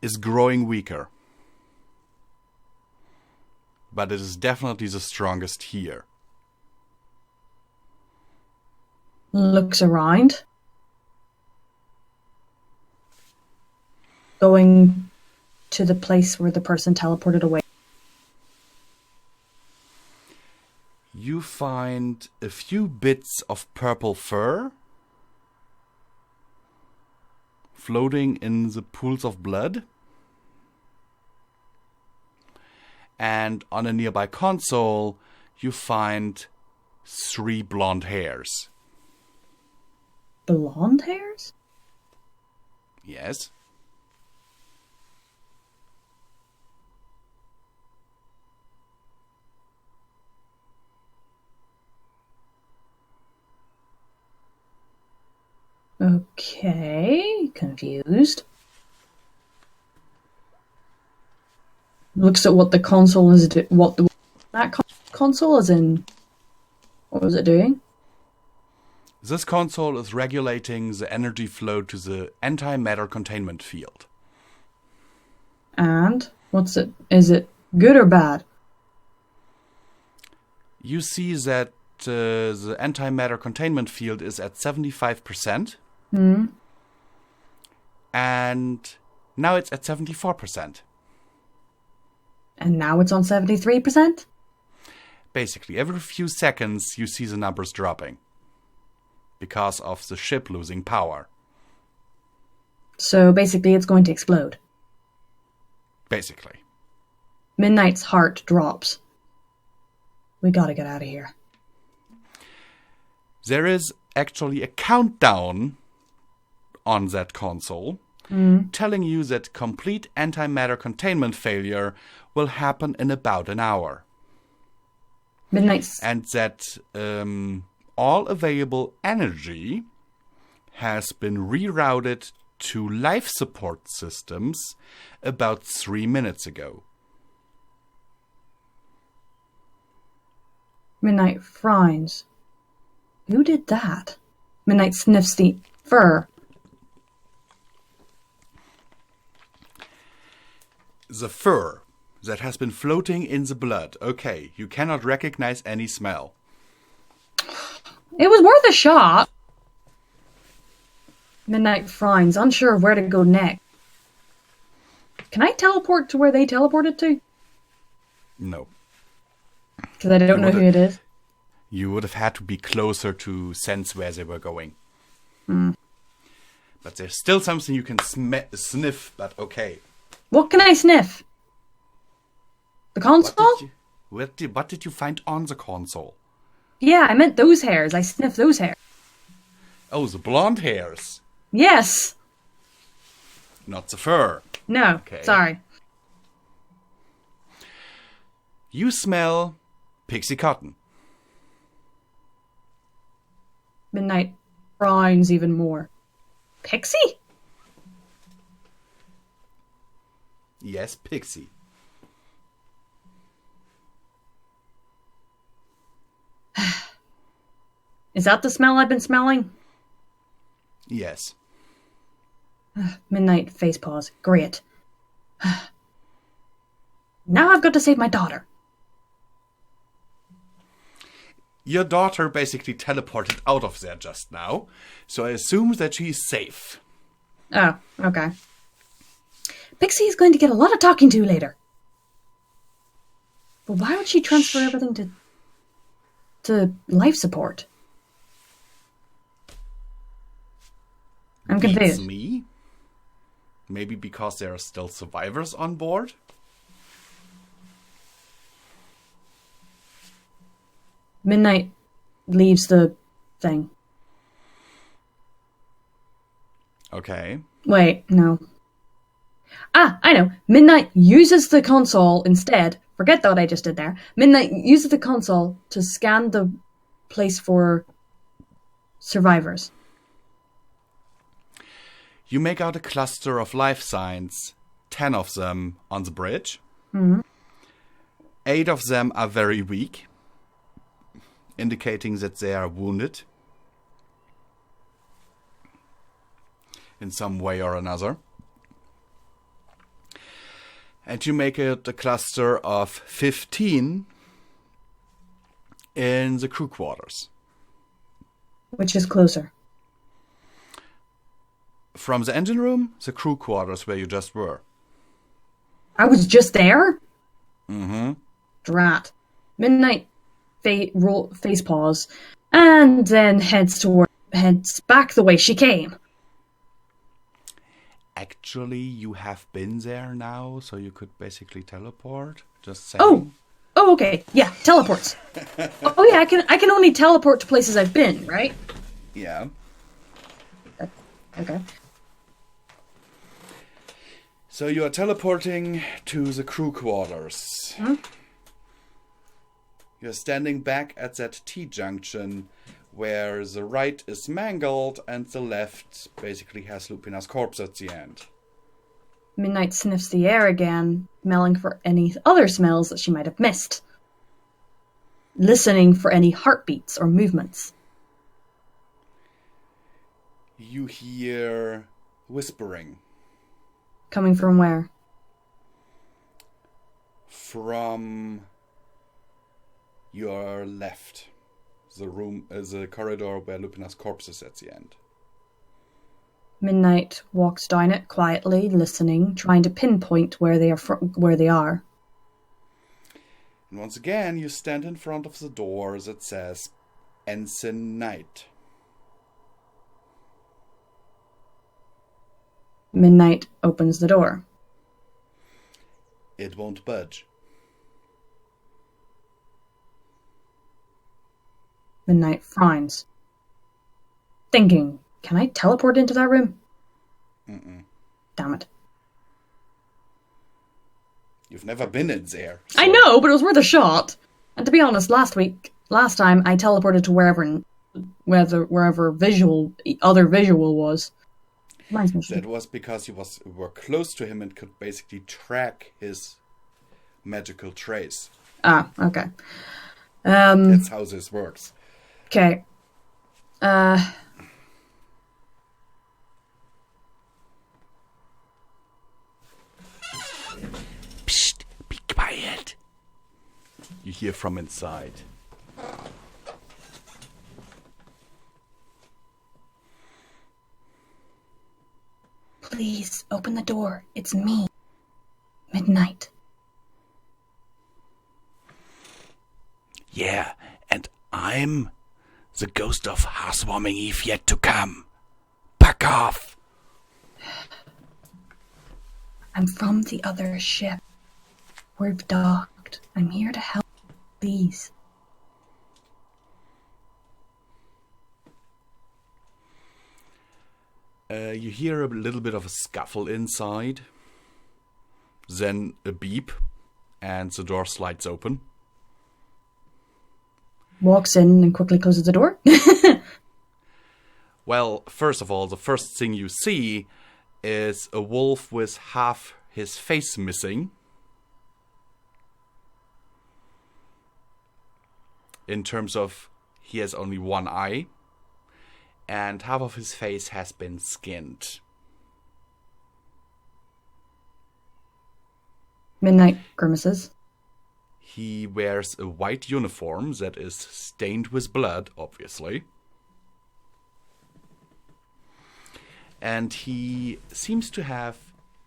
is growing weaker. but it is definitely the strongest here. Looks around. Going to the place where the person teleported away. You find a few bits of purple fur floating in the pools of blood. And on a nearby console, you find 3 blonde hairs. Blonde hairs? Yes. Okay, confused. Looks at what the console is console is in. What was it doing? This console is regulating the energy flow to the antimatter containment field. And what's it? Is it good or bad? You see that the antimatter containment field is at 75%. And now it's at 74%. And now it's on 73%? Basically, every few seconds you see the numbers dropping. Because of the ship losing power. So basically it's going to explode. Basically. Midnight's heart drops. We gotta get out of here. There is actually a countdown on that console telling you that complete antimatter containment failure will happen in about an hour. Midnight's... And that all available energy has been rerouted to life support systems about 3 minutes ago. Midnight frowns. Who did that? Midnight sniffs the fur. The fur that has been floating in the blood. Okay, you cannot recognize any smell. It was worth a shot. Midnight frowns, unsure of where to go next. Can I teleport to where they teleported to? No. Because I don't know who it is. You would have had to be closer to sense where they were going. But there's still something you can sniff, but okay. What can I sniff? The console? What did you find on the console? Yeah, I meant those hairs. I sniffed those hairs. Oh, the blonde hairs. Yes. Not the fur. No, Okay. Sorry. You smell pixie cotton. Midnight frowns even more. Pixie? Yes, pixie. Is that the smell I've been smelling? Yes. Midnight face pause. Great. Now I've got to save my daughter. Your daughter basically teleported out of there just now, so I assume that she's safe. Oh, okay. Pixie is going to get a lot of talking to later. But why would she transfer everything to life support? I'm confused. Beats me. Maybe because there are still survivors on board? Midnight leaves the thing. Okay. Wait, no. Ah, I know. Midnight uses the console instead. Forget that what I just did there. Midnight uses the console to scan the place for survivors. You make out a cluster of life signs, 10 of them on the bridge. 8 of them are very weak, indicating that they are wounded in some way or another. And you make it a cluster of 15 in the crew quarters. Which is closer? From the engine room, the crew quarters where you just were. I was just there? Mm-hmm. Drat. Midnight face paws, and then heads back the way she came. Actually, you have been there now, so you could basically teleport. Just saying. Oh, okay. Yeah, teleports. Oh yeah, I can only teleport to places I've been, right? Yeah. Okay. So you are teleporting to the crew quarters. Hmm? You're standing back at that T-junction where the right is mangled and the left basically has Lupina's corpse at the end. Midnight sniffs the air again, smelling for any other smells that she might have missed. Listening for any heartbeats or movements. You hear whispering. Coming from where? From your left. The corridor where Lupina's corpse is at the end. Midnight walks down it quietly, listening, trying to pinpoint where they are. And once again, you stand in front of the door that says Ensign Knight. Midnight opens the door. It won't budge. Midnight frowns. Thinking, can I teleport into that room? Mm-mm. Damn it. You've never been in there. So. I know, but it was worth a shot. And to be honest, last time I teleported to wherever other visual was. That was because you were close to him and could basically track his magical trace. Ah, okay. That's how this works. Okay. Psst, be quiet. You hear from inside. Please, open the door. It's me. Midnight. Yeah, and I'm the ghost of Housewarming Eve yet to come. Back off! I'm from the other ship. We've docked. I'm here to help. Please. You hear a little bit of a scuffle inside. Then a beep, and the door slides open. Walks in and quickly closes the door. Well, first of all, the first thing you see is a wolf with half his face missing. In terms of, he has only one eye. And half of his face has been skinned. Midnight grimaces. He wears a white uniform that is stained with blood, obviously. And he seems to have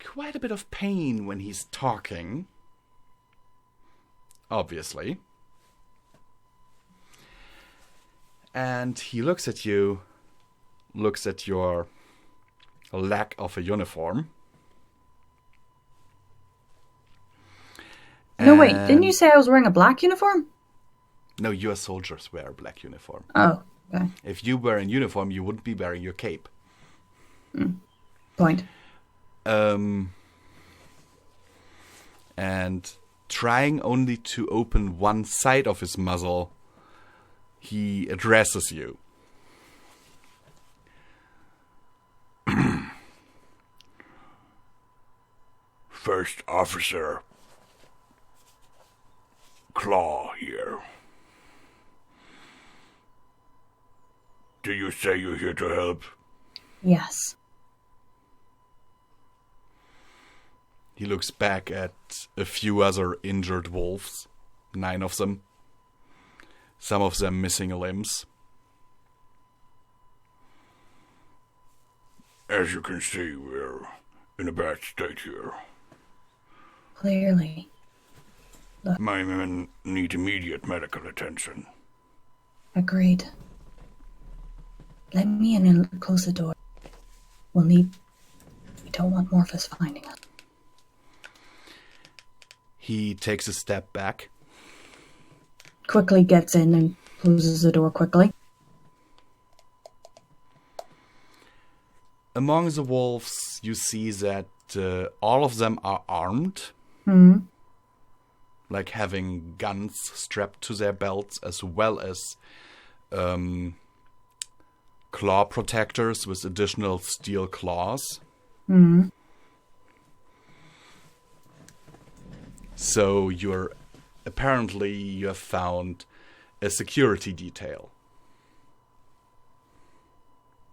quite a bit of pain when he's talking. Obviously. And he looks at you, looks at your lack of a uniform. No, wait, didn't you say I was wearing a black uniform? No, your soldiers wear a black uniform. Oh, okay. If you were in uniform, you wouldn't be wearing your cape. Point. And trying only to open one side of his muzzle, he addresses you. First Officer Claw here. Do you say you're here to help? Yes. He looks back at a few other injured wolves. 9 of them. Some of them missing limbs. As you can see, we're in a bad state here. Clearly. My men need immediate medical attention. Agreed. Let me in and close the door. We don't want Morphus finding us. He takes a step back. Quickly gets in and closes the door quickly. Among the wolves, you see that all of them are armed. Mm-hmm. Like having guns strapped to their belts, as well as claw protectors with additional steel claws. Mm-hmm. So you have found a security detail.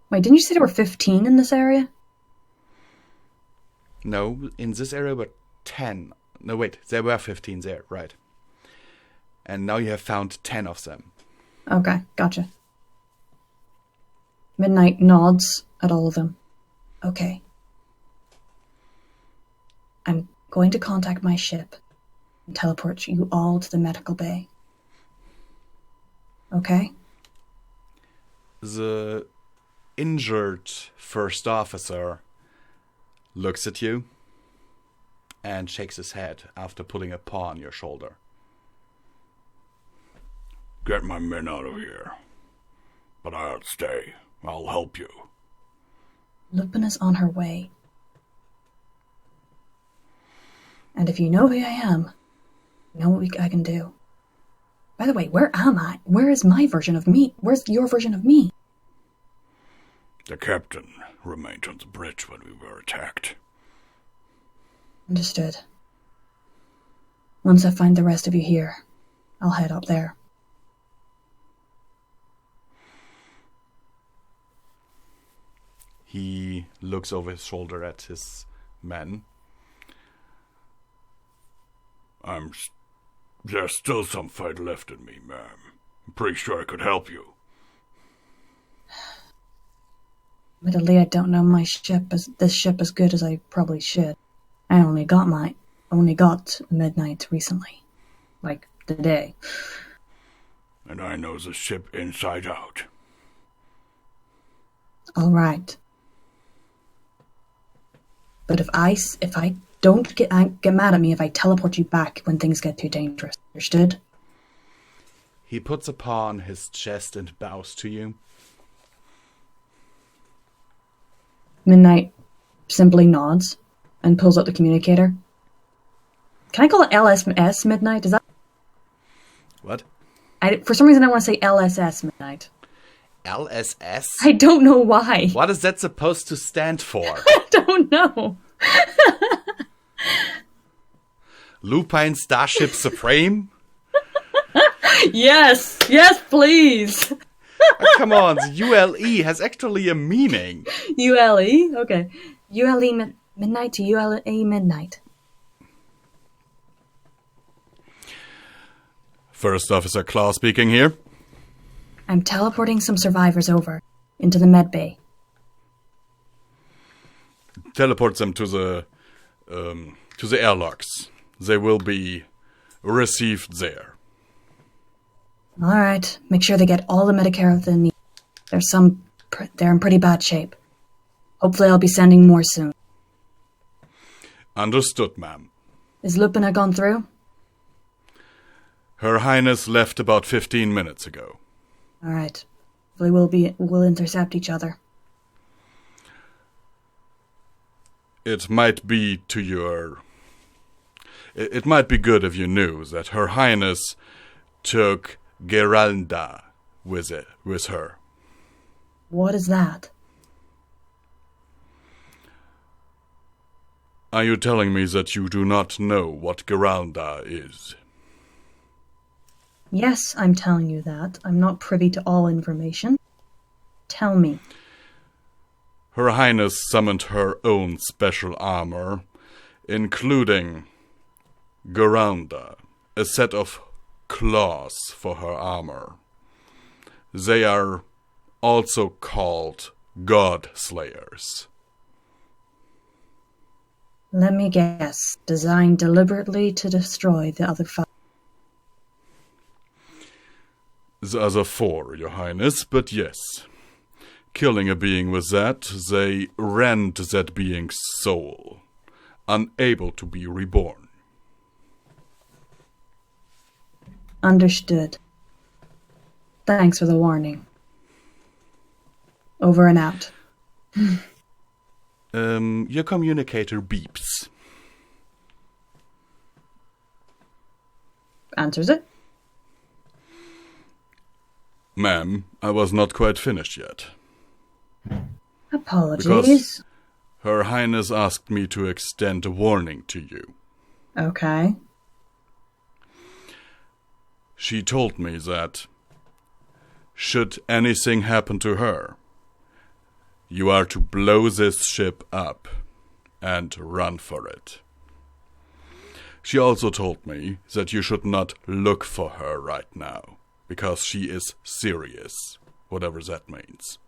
Wait, didn't you say there were 15 in this area? No, in this area were 10. No, wait, there were 15 there, right. And now you have found 10 of them. Okay, gotcha. Midnight nods at all of them. Okay. I'm going to contact my ship and teleport you all to the medical bay. Okay? The injured first officer looks at you and shakes his head after putting a paw on your shoulder. Get my men out of here. But I'll stay. I'll help you. Lupin is on her way. And if you know who I am, you know what I can do. By the way, where am I? Where is my version of me? Where's your version of me? The captain remained on the bridge when we were attacked. Understood. Once I find the rest of you here, I'll head up there. He looks over his shoulder at his men. There's still some fight left in me, ma'am. I'm pretty sure I could help you. Admittedly, I don't know this ship as good as I probably should. I only got Midnight recently. Like, today. And I know the ship inside out. Alright. But if I don't get mad at me if I teleport you back when things get too dangerous. Understood? He puts a paw on his chest and bows to you. Midnight simply nods and pulls out the communicator. Can I call it LSS Midnight? Is that... What? For some reason I want to say LSS Midnight. LSS? I don't know why. What is that supposed to stand for? I don't know. Lupine Starship Supreme? Yes, please. Come on, the ULE has actually a meaning. ULE? Okay. ULE Midnight to ULE Midnight. First Officer Claw speaking here. I'm teleporting some survivors over into the med bay. Teleport them to the airlocks. They will be received there. Alright, make sure they get all the Medicare they need. They're in pretty bad shape. Hopefully I'll be sending more soon. Understood, ma'am. Is Lupina gone through? Her Highness left about 15 minutes ago. Alright. Hopefully we'll intercept each other. It might be It might be good if you knew that Her Highness took Geralda with her. What is that? Are you telling me that you do not know what Geralda is? Yes, I'm telling you that. I'm not privy to all information. Tell me. Her Highness summoned her own special armor including Garanda, a set of claws for her armor. They are also called God Slayers. Let me guess. Designed deliberately to destroy the other 5. The other 4, Your Highness, but yes. Killing a being with that, they rend that being's soul, unable to be reborn. Understood. Thanks for the warning. Over and out. Your communicator beeps. Answers it. Ma'am, I was not quite finished yet. Apologies. Because Her Highness asked me to extend a warning to you. Okay. She told me that, should anything happen to her, you are to blow this ship up and run for it. She also told me that you should not look for her right now, because she is serious, whatever that means.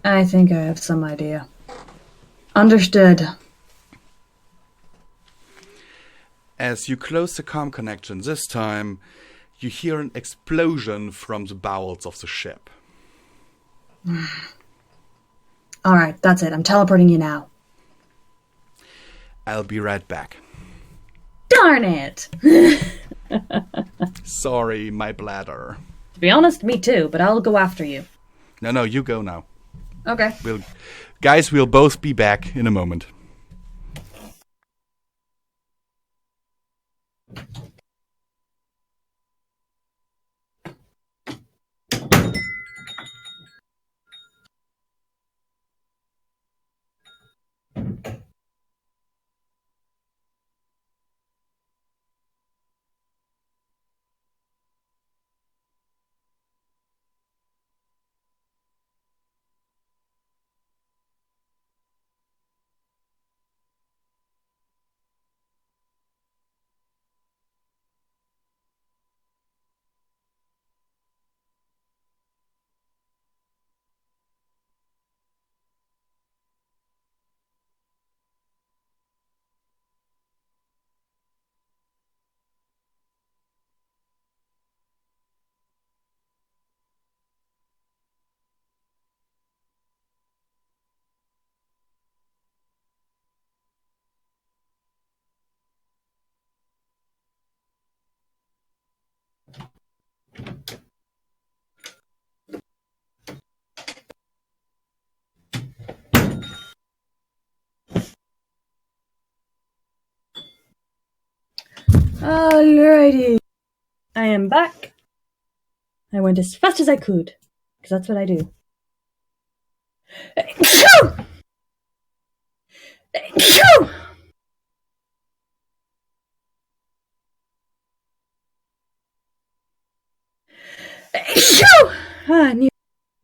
I think I have some idea. Understood. As you close the comm connection this time, you hear an explosion from the bowels of the ship. Alright, that's it. I'm teleporting you now. I'll be right back. Darn it! Sorry, my bladder. To be honest, me too, but I'll go after you. No, you go now. Okay. We'll both be back in a moment. Alrighty. I am back. I went as fast as I could, because that's what I do. Achoo! Achoo! Achoo! I knew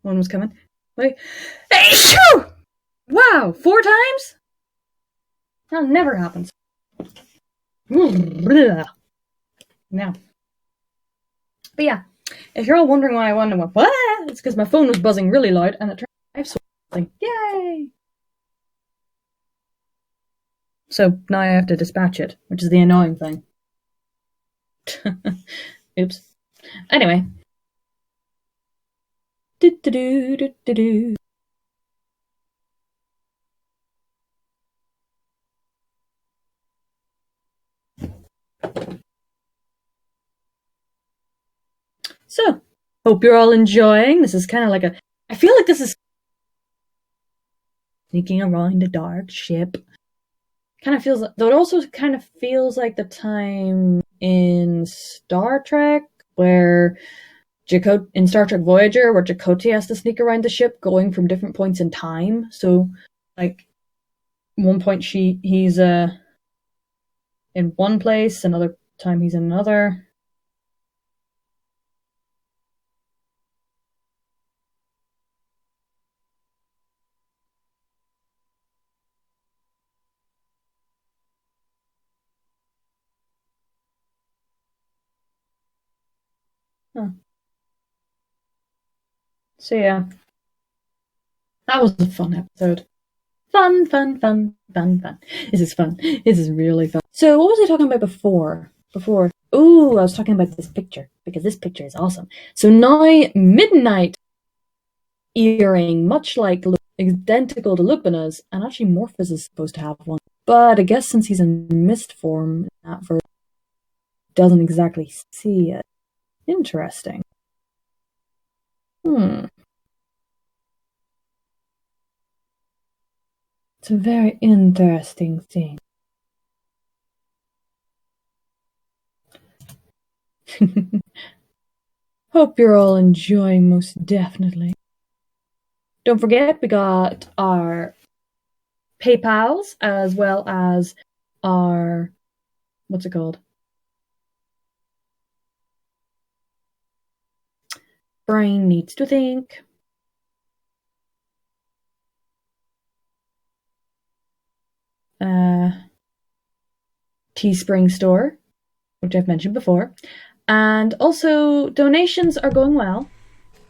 one was coming. Wait. Achoo! Wow, 4 times? That never happens. Now. But yeah, if you're all wondering why I wanted to what? It's because my phone was buzzing really loud and it turned out I have something. Yay! So now I have to dispatch it, which is the annoying thing. Oops. Anyway. Do-do-do-do-do-do. So, hope you're all enjoying. This is kind of like I feel like this is sneaking around a dark ship. Kind of feels like, though it also kind of feels like the time in Star Trek where in Star Trek Voyager, where Chakotay has to sneak around the ship going from different points in time. So, like, one point he's in one place, another time he's in another. Huh. So yeah, that was a fun episode. Fun. This is fun. This is really fun. So what was I talking about before? Ooh, I was talking about this picture, because this picture is awesome. So now, Midnight earring, much like identical to Lupina's, and actually Morphus is supposed to have one. But I guess since he's in mist form, that version doesn't exactly see it. Interesting. It's a very interesting thing. Hope you're all enjoying, most definitely. Don't forget, we got our PayPals as well as our, what's it called? Brain needs to think. Teespring store, which I've mentioned before. And also, donations are going well.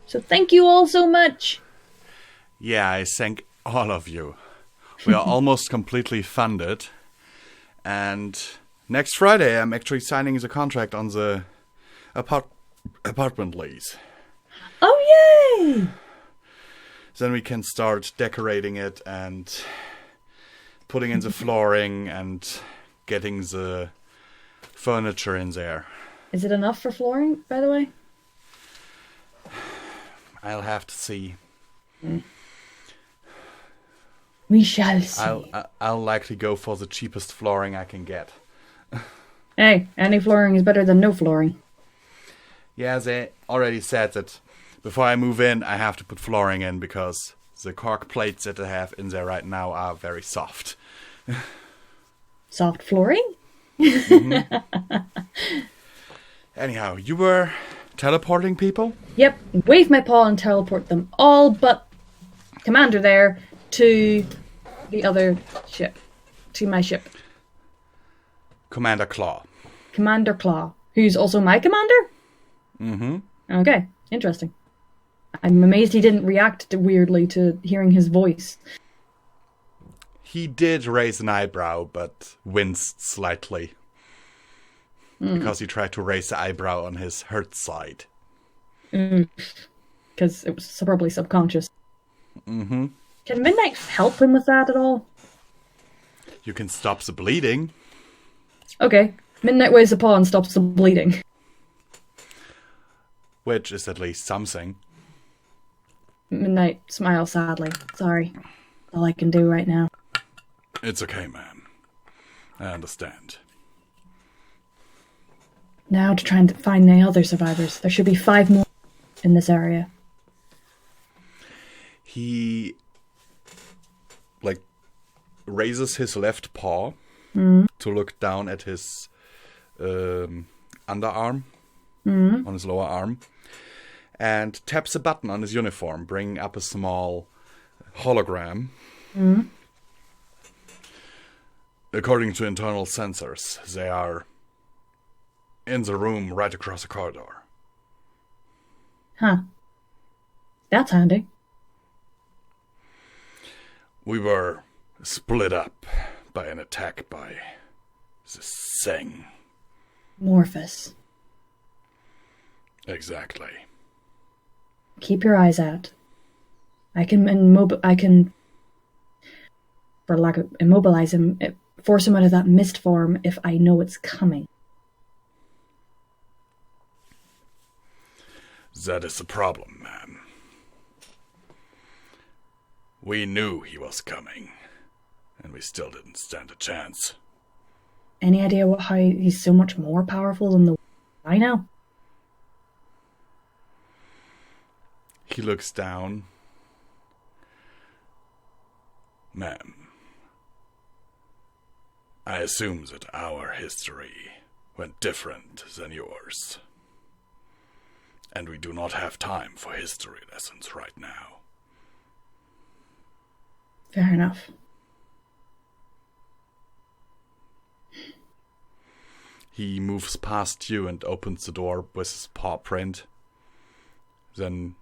So thank you all so much. Yeah, I thank all of you. We are almost completely funded. And next Friday, I'm actually signing the contract on the apartment lease. Oh, yay! Then we can start decorating it and putting in the flooring and getting the furniture in there. Is it enough for flooring, by the way? I'll have to see. We shall see. I'll likely go for the cheapest flooring I can get. Hey, any flooring is better than no flooring. Yeah, they already said that before I move in, I have to put flooring in because the cork plates that I have in there right now are very soft. Soft flooring? Anyhow, you were teleporting people? Yep, wave my paw and teleport them all but Commander there to the other ship. To my ship. Commander Claw. Commander Claw, who's also my commander? Mm-hmm. Okay, interesting. I'm amazed he didn't react weirdly to hearing his voice. He did raise an eyebrow, but winced slightly. Because he tried to raise the eyebrow on his hurt side. Because it was probably subconscious. Mm-hmm. Can Midnight help him with that at all? You can stop the bleeding. Okay, Midnight waves a paw and stops the bleeding. Which is at least something. Midnight smiles sadly. Sorry. All I can do right now. It's okay, man. I understand. Now to try and find the other survivors. There should be 5 more in this area. He, raises his left paw to look down at his underarm, on his lower arm, and taps a button on his uniform, bringing up a small hologram. According to internal sensors, they are in the room right across the corridor. Huh. That's handy. We were split up by an attack by this thing. Morphus. Exactly. Keep your eyes out. I can for lack of immobilize him, force him out of that mist form if I know it's coming. That is the problem, man. We knew he was coming, and we still didn't stand a chance. Any idea how he's so much more powerful than the I know? He looks down. Ma'am, I assume that our history went different than yours. And we do not have time for history lessons right now. Fair enough. He moves past you and opens the door with his paw print then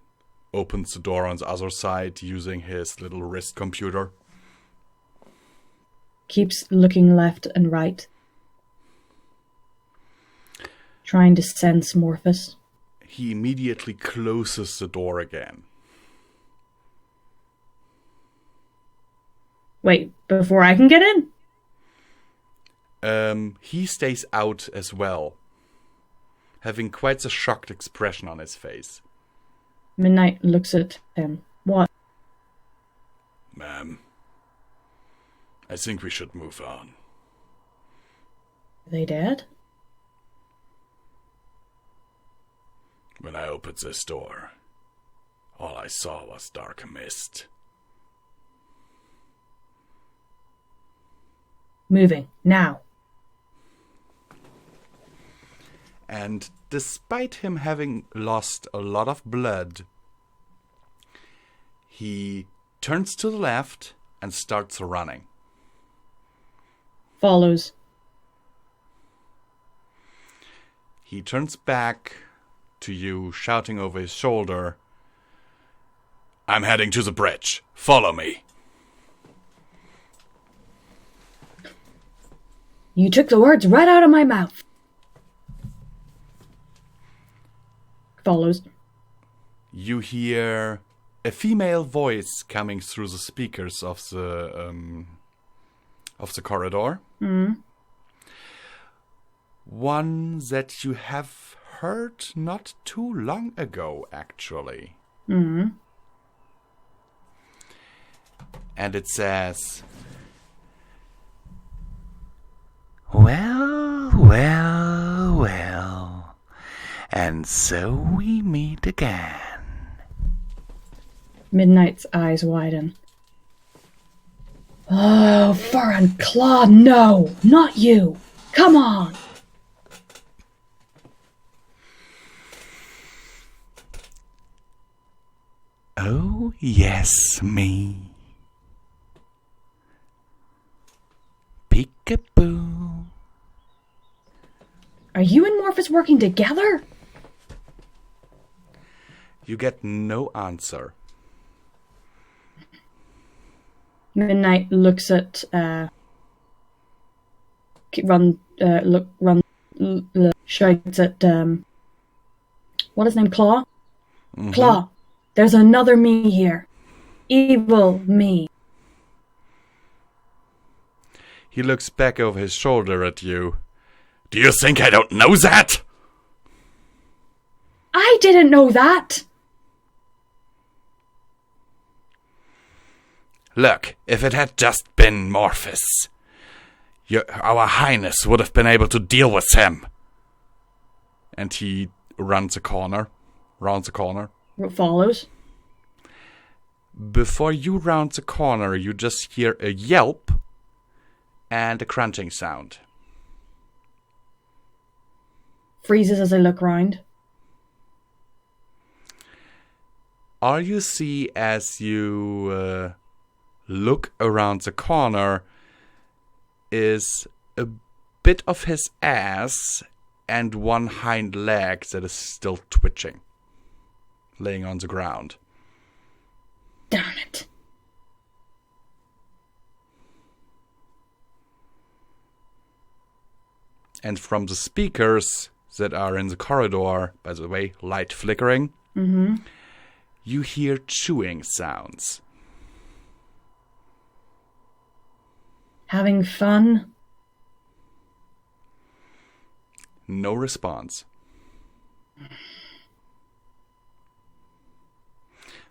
opens the door on the other side using his little wrist computer. Keeps looking left and right. Trying to sense Morphus. He immediately closes the door again. Wait, before I can get in? He stays out as well, having quite a shocked expression on his face. Midnight looks at him. What? Ma'am, I think we should move on. Are they dead? When I opened this door, all I saw was dark mist. Moving, now. And despite him having lost a lot of blood, he turns to the left and starts running. Follows. He turns back to you, shouting over his shoulder, I'm heading to the bridge. Follow me. You took the words right out of my mouth. Follows. You hear a female voice coming through the speakers of the corridor. Mm. One that you have heard not too long ago, actually. Mm. And it says, "Well, well, well, and so we meet again." Midnight's eyes widen. Oh, Fur and Claw, no! Not you! Come on! Oh, yes, me. Peekaboo. Are you and Morphus working together? You get no answer. Midnight looks at shouts at what is his name? Claw? Mm-hmm. Claw, there's another me here. Evil me. He looks back over his shoulder at you. Do you think I don't know that? I didn't know that! Look, if it had just been Morphus, our Highness would have been able to deal with him. And he rounds a corner. What follows? Before you round the corner, you just hear a yelp and a crunching sound. Freezes as I look round. All you see as you look around the corner is a bit of his ass and one hind leg that is still twitching, laying on the ground. Damn it. And from the speakers that are in the corridor, by the way, light flickering, you hear chewing sounds. Having fun? No response.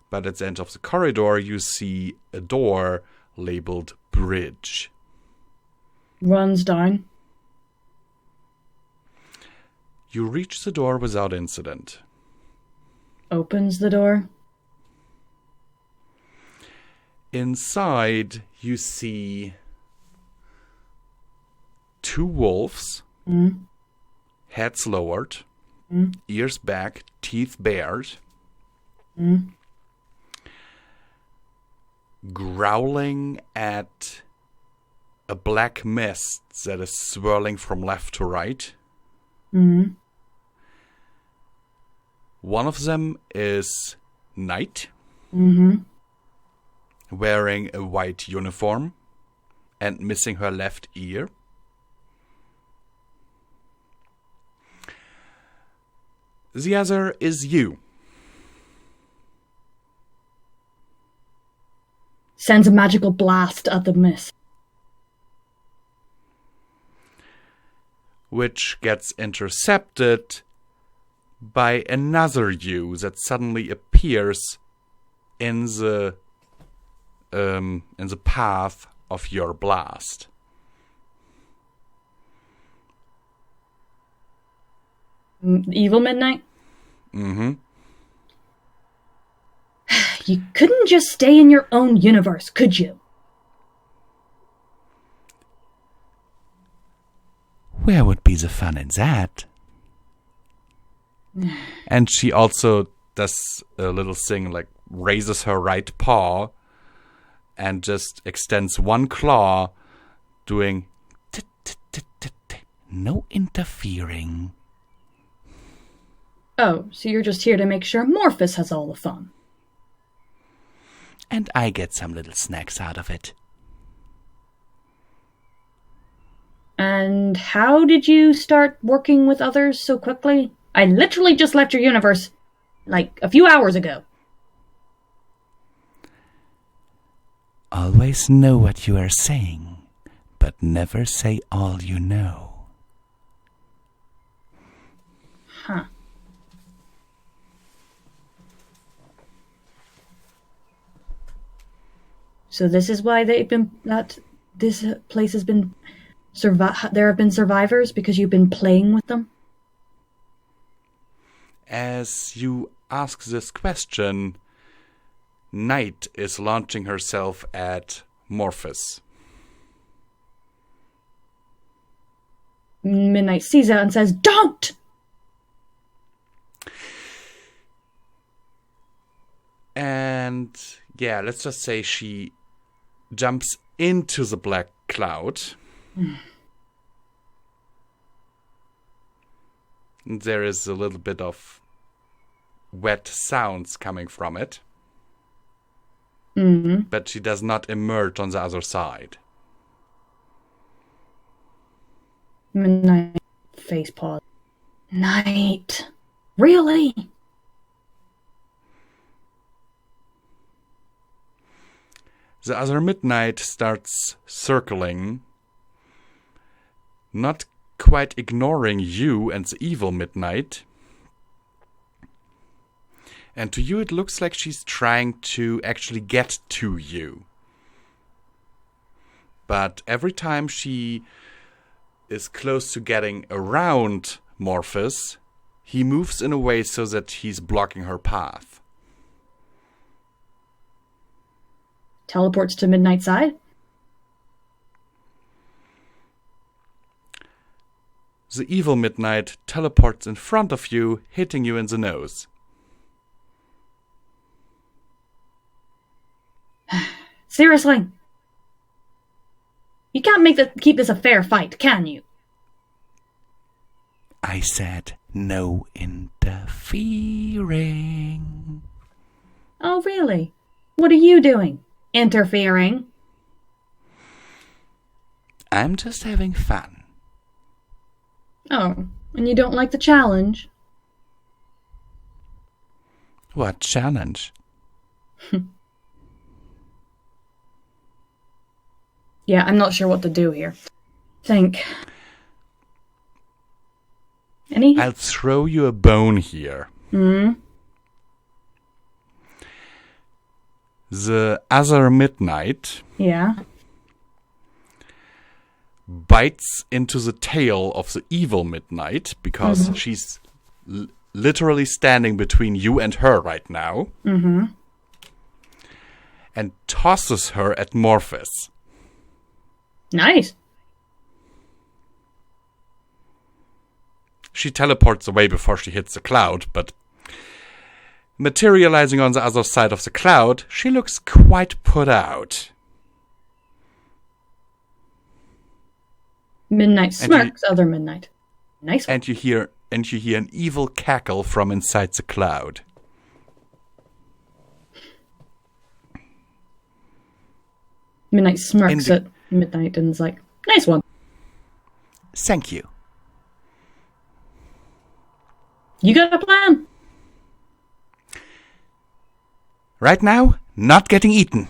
But at the end of the corridor, you see a door labeled Bridge. Runs down. You reach the door without incident. Opens the door. Inside, you see two wolves, heads lowered, ears back, teeth bared, growling at a black mist that is swirling from left to right. One of them is Knight, wearing a white uniform and missing her left ear. The other is you. Sends a magical blast at the mist. Which gets intercepted by another you that suddenly appears in the path of your blast. Evil Midnight? Mm-hmm. You couldn't just stay in your own universe, could you? Where would be the fun in that? And she also does a little thing, like raises her right paw and just extends one claw, doing no interfering. Oh, so you're just here to make sure Morphus has all the fun. And I get some little snacks out of it. And how did you start working with others so quickly? I literally just left your universe, like, a few hours ago. Always know what you are saying, but never say all you know. Huh. So this is why this place has been there have been survivors, because you've been playing with them? As you ask this question, Night is launching herself at Morphus. Midnight sees that and says, "Don't!" And yeah, let's just say she jumps into the black cloud. There is a little bit of wet sounds coming from it. But she does not emerge on the other side. Midnight face pause. Night. Really? The other Midnight starts circling, not quite ignoring you and the evil Midnight. And to you it looks like she's trying to actually get to you. But every time she is close to getting around Morphus, he moves in a way so that he's blocking her path. Teleports to Midnight's side? The evil Midnight teleports in front of you, hitting you in the nose. Seriously? You can't keep this a fair fight, can you? I said no interfering. Oh, really? What are you doing? Interfering? I'm just having fun. Oh, and you don't like the challenge? What challenge? Yeah, I'm not sure what to do here. Think. Any? I'll throw you a bone here. The other Midnight bites into the tail of the evil Midnight because she's literally standing between you and her right now. And tosses her at Morphus. Nice. She teleports away before she hits the cloud, but materializing on the other side of the cloud, she looks quite put out. Midnight smirks, other Midnight. Nice one. And you hear and you hear an evil cackle from inside the cloud. Midnight smirks at Midnight and is like, nice one. Thank you. You got a plan? Right now, not getting eaten.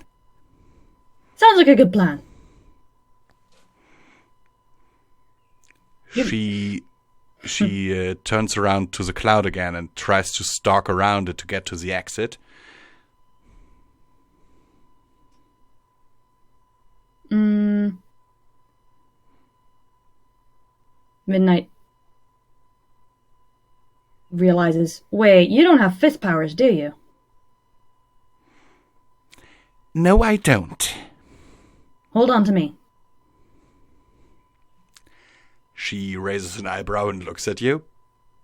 Sounds like a good plan. She turns around to the cloud again and tries to stalk around it to get to the exit. Midnight realizes, wait, you don't have fist powers, do you? No, I don't. Hold on to me. She raises an eyebrow and looks at you.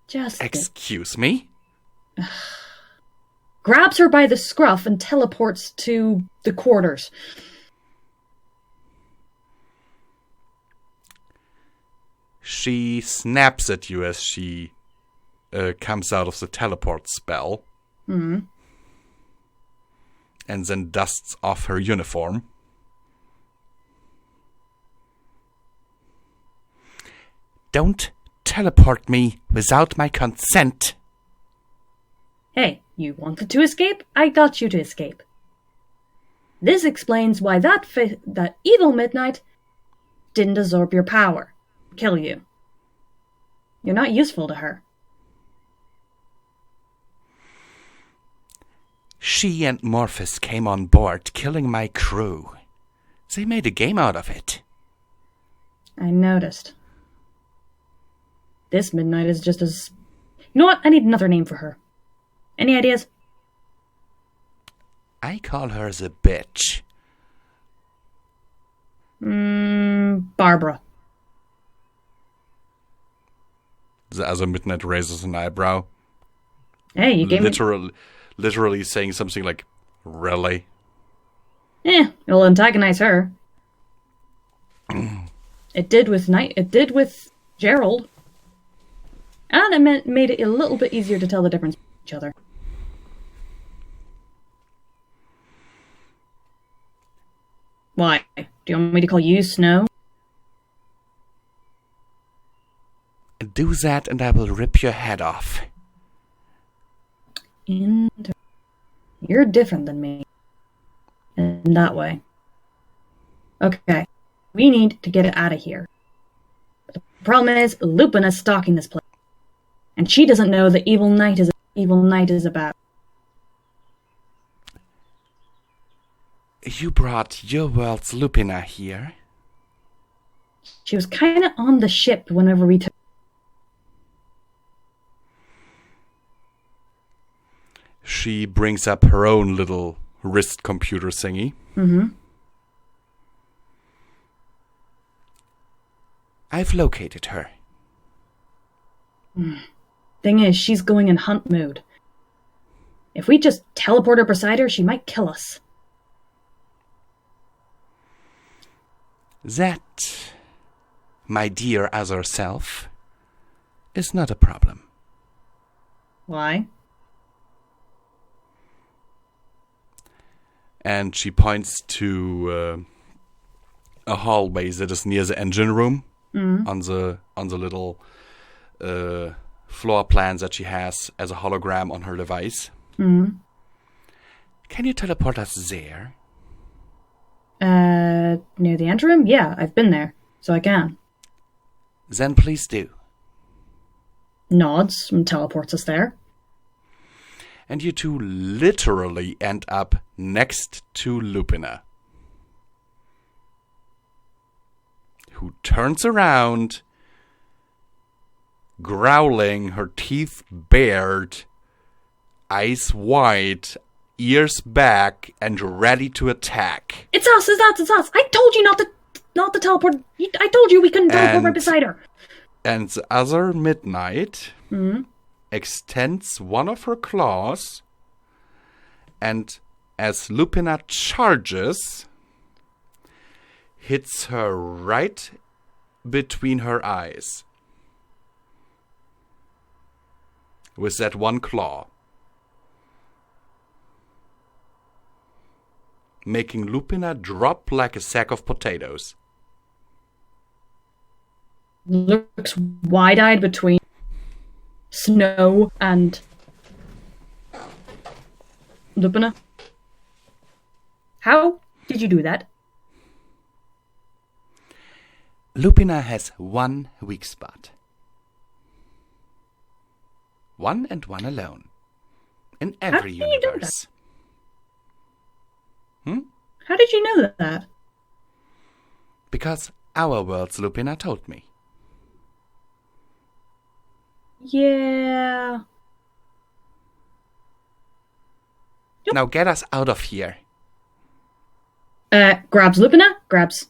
Just Excuse me? grabs her by the scruff and teleports to the quarters. She snaps at you as she comes out of the teleport spell. Mm-hmm. And then dusts off her uniform. Don't teleport me without my consent. Hey, you wanted to escape? I got you to escape. This explains why that evil Midnight didn't absorb your power. Kill you. You're not useful to her. She and Morphus came on board, killing my crew. They made a game out of it. I noticed. This Midnight is just as... You know what? I need another name for her. Any ideas? I call her the bitch. Barbara. The other Midnight raises an eyebrow. Hey, you gave me... Literally saying something like, really? It'll antagonize her. It did with Gerald. And it made it a little bit easier to tell the difference between each other. Why? Do you want me to call you Snow? Do that and I will rip your head off. You're different than me. In that way. Okay. We need to get it out of here. But the problem is, Lupin is stalking this place. And she doesn't know the evil night is about. You brought your world's Lupina here? She was kind of on the ship whenever we took... She brings up her own little wrist computer thingy. Mm-hmm. I've located her. Thing is, she's going in hunt mode. If we just teleport her beside her, she might kill us. That, my dear other self, is not a problem. Why? And she points to a hallway that is near the engine room on the little floor plan that she has as a hologram on her device. Mm-hmm. Can you teleport us there? Near the engine room? Yeah, I've been there, so I can. Then please do. Nods and teleports us there. And you two literally end up next to Lupina, who turns around, growling, her teeth bared, eyes wide, ears back, and ready to attack. It's us! It's us! I told you not to teleport. I told you we couldn't teleport right beside her. And the other Midnight extends one of her claws, and as Lupina charges, hits her right between her eyes. with that one claw, making Lupina drop like a sack of potatoes. Looks wide-eyed between Snow and Lupina. How did you do that? Lupina has one weak spot. One and one alone. In every universe. How did you know that? Because our world's Lupina told me. Yeah. Now get us out of here. Grabs Lupina, grabs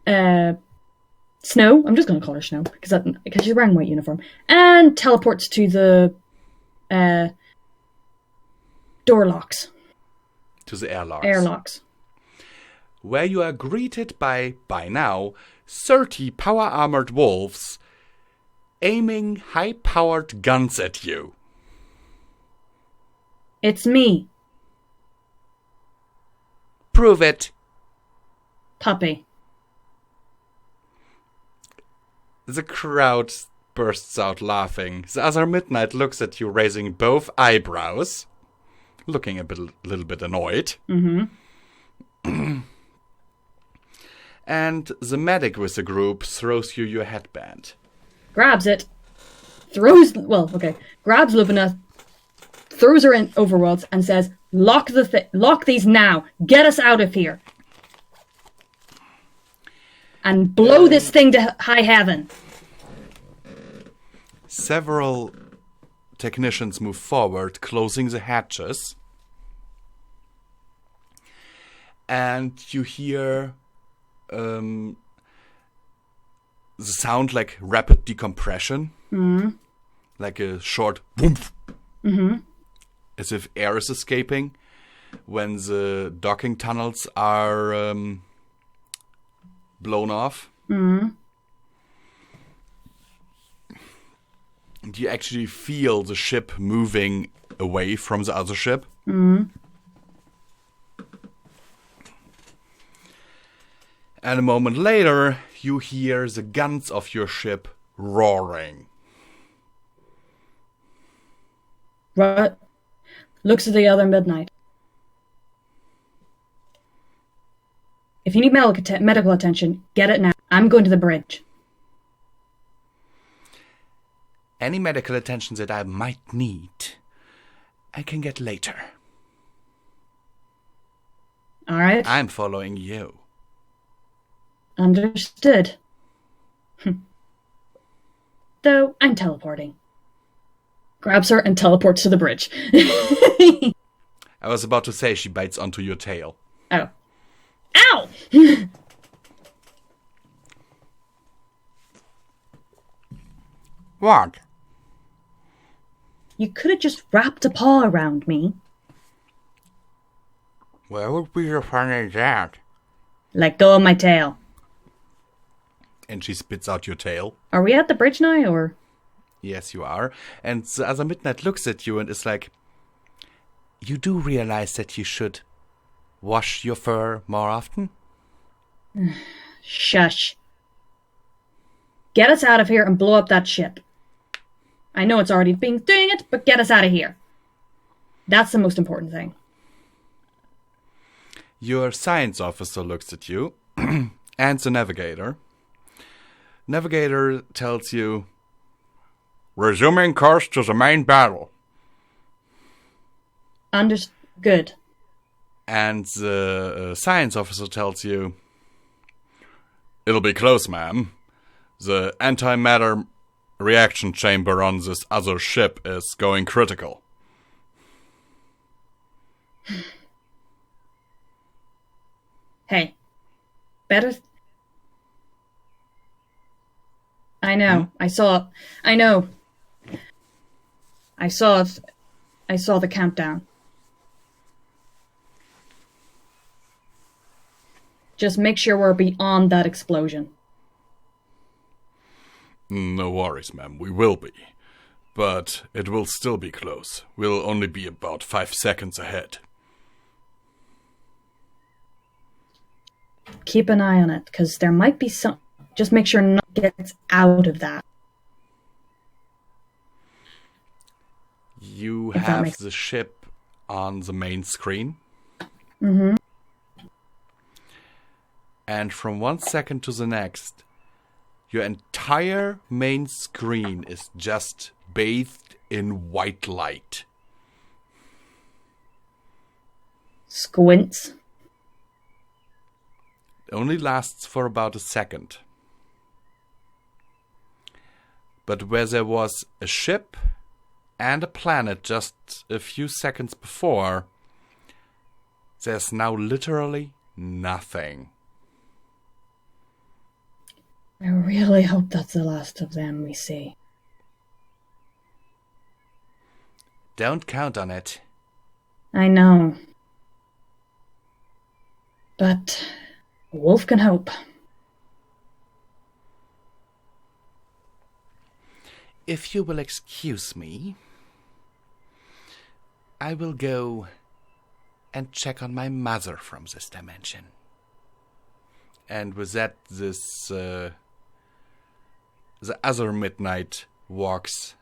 Snow. I'm just going to call her Snow because she's wearing a white uniform, and teleports to the door locks. To the airlocks. Airlocks. Where you are greeted by now, 30 power-armored wolves aiming high-powered guns at you. It's me. Prove it. Puppy. The crowd bursts out laughing. The other Midnight looks at you, raising both eyebrows, looking a little bit annoyed. Mm-hmm. And the medic with the group throws you your headband. Grabs it. Grabs Lupina, throws her in overworlds, and says, lock these now. Get us out of here. And blow this thing to high heaven. Several technicians move forward, closing the hatches. And you hear the sound like rapid decompression. Mm-hmm. Like a short boom. Mm-hmm. As if air is escaping when the docking tunnels are blown off. Mm-hmm. And you actually feel the ship moving away from the other ship. Mm-hmm. And a moment later, you hear the guns of your ship roaring. Right. Looks at the other Midnight. If you need medical attention, get it now. I'm going to the bridge. Any medical attention that I might need, I can get later. All right. I'm following you. Understood. Though I'm teleporting. Grabs her and teleports to the bridge. I was about to say she bites onto your tail. Oh. Ow! What? You could have just wrapped a paw around me. Where would be the fun in that? Let go of my tail. And she spits out your tail. Are we at the bridge now, or? Yes, you are. And the other Midnight looks at you and is like, you do realize that you should wash your fur more often? Shush. Get us out of here and blow up that ship. I know it's already been doing it, but get us out of here. That's the most important thing. Your science officer looks at you, and the navigator. Navigator tells you, resuming course to the main battle. Good. And the science officer tells you, it'll be close, ma'am. The antimatter reaction chamber on this other ship is going critical. Hey. Better... I know. I saw the countdown. Just make sure we're beyond that explosion. No worries, ma'am. We will be. But it will still be close. We'll only be about 5 seconds ahead. Keep an eye on it, because there might be some... Just make sure nothing gets out of that. You have the ship on the main screen. Mm-hmm. And from 1 second to the next, your entire main screen is just bathed in white light. Squints. It only lasts for about a second. But where there was a ship and a planet just a few seconds before, there's now literally nothing. I really hope that's the last of them we see. Don't count on it. I know. But Wolf can hope. If you will excuse me, I will go and check on my mother from this dimension. And with that, the other Midnight walks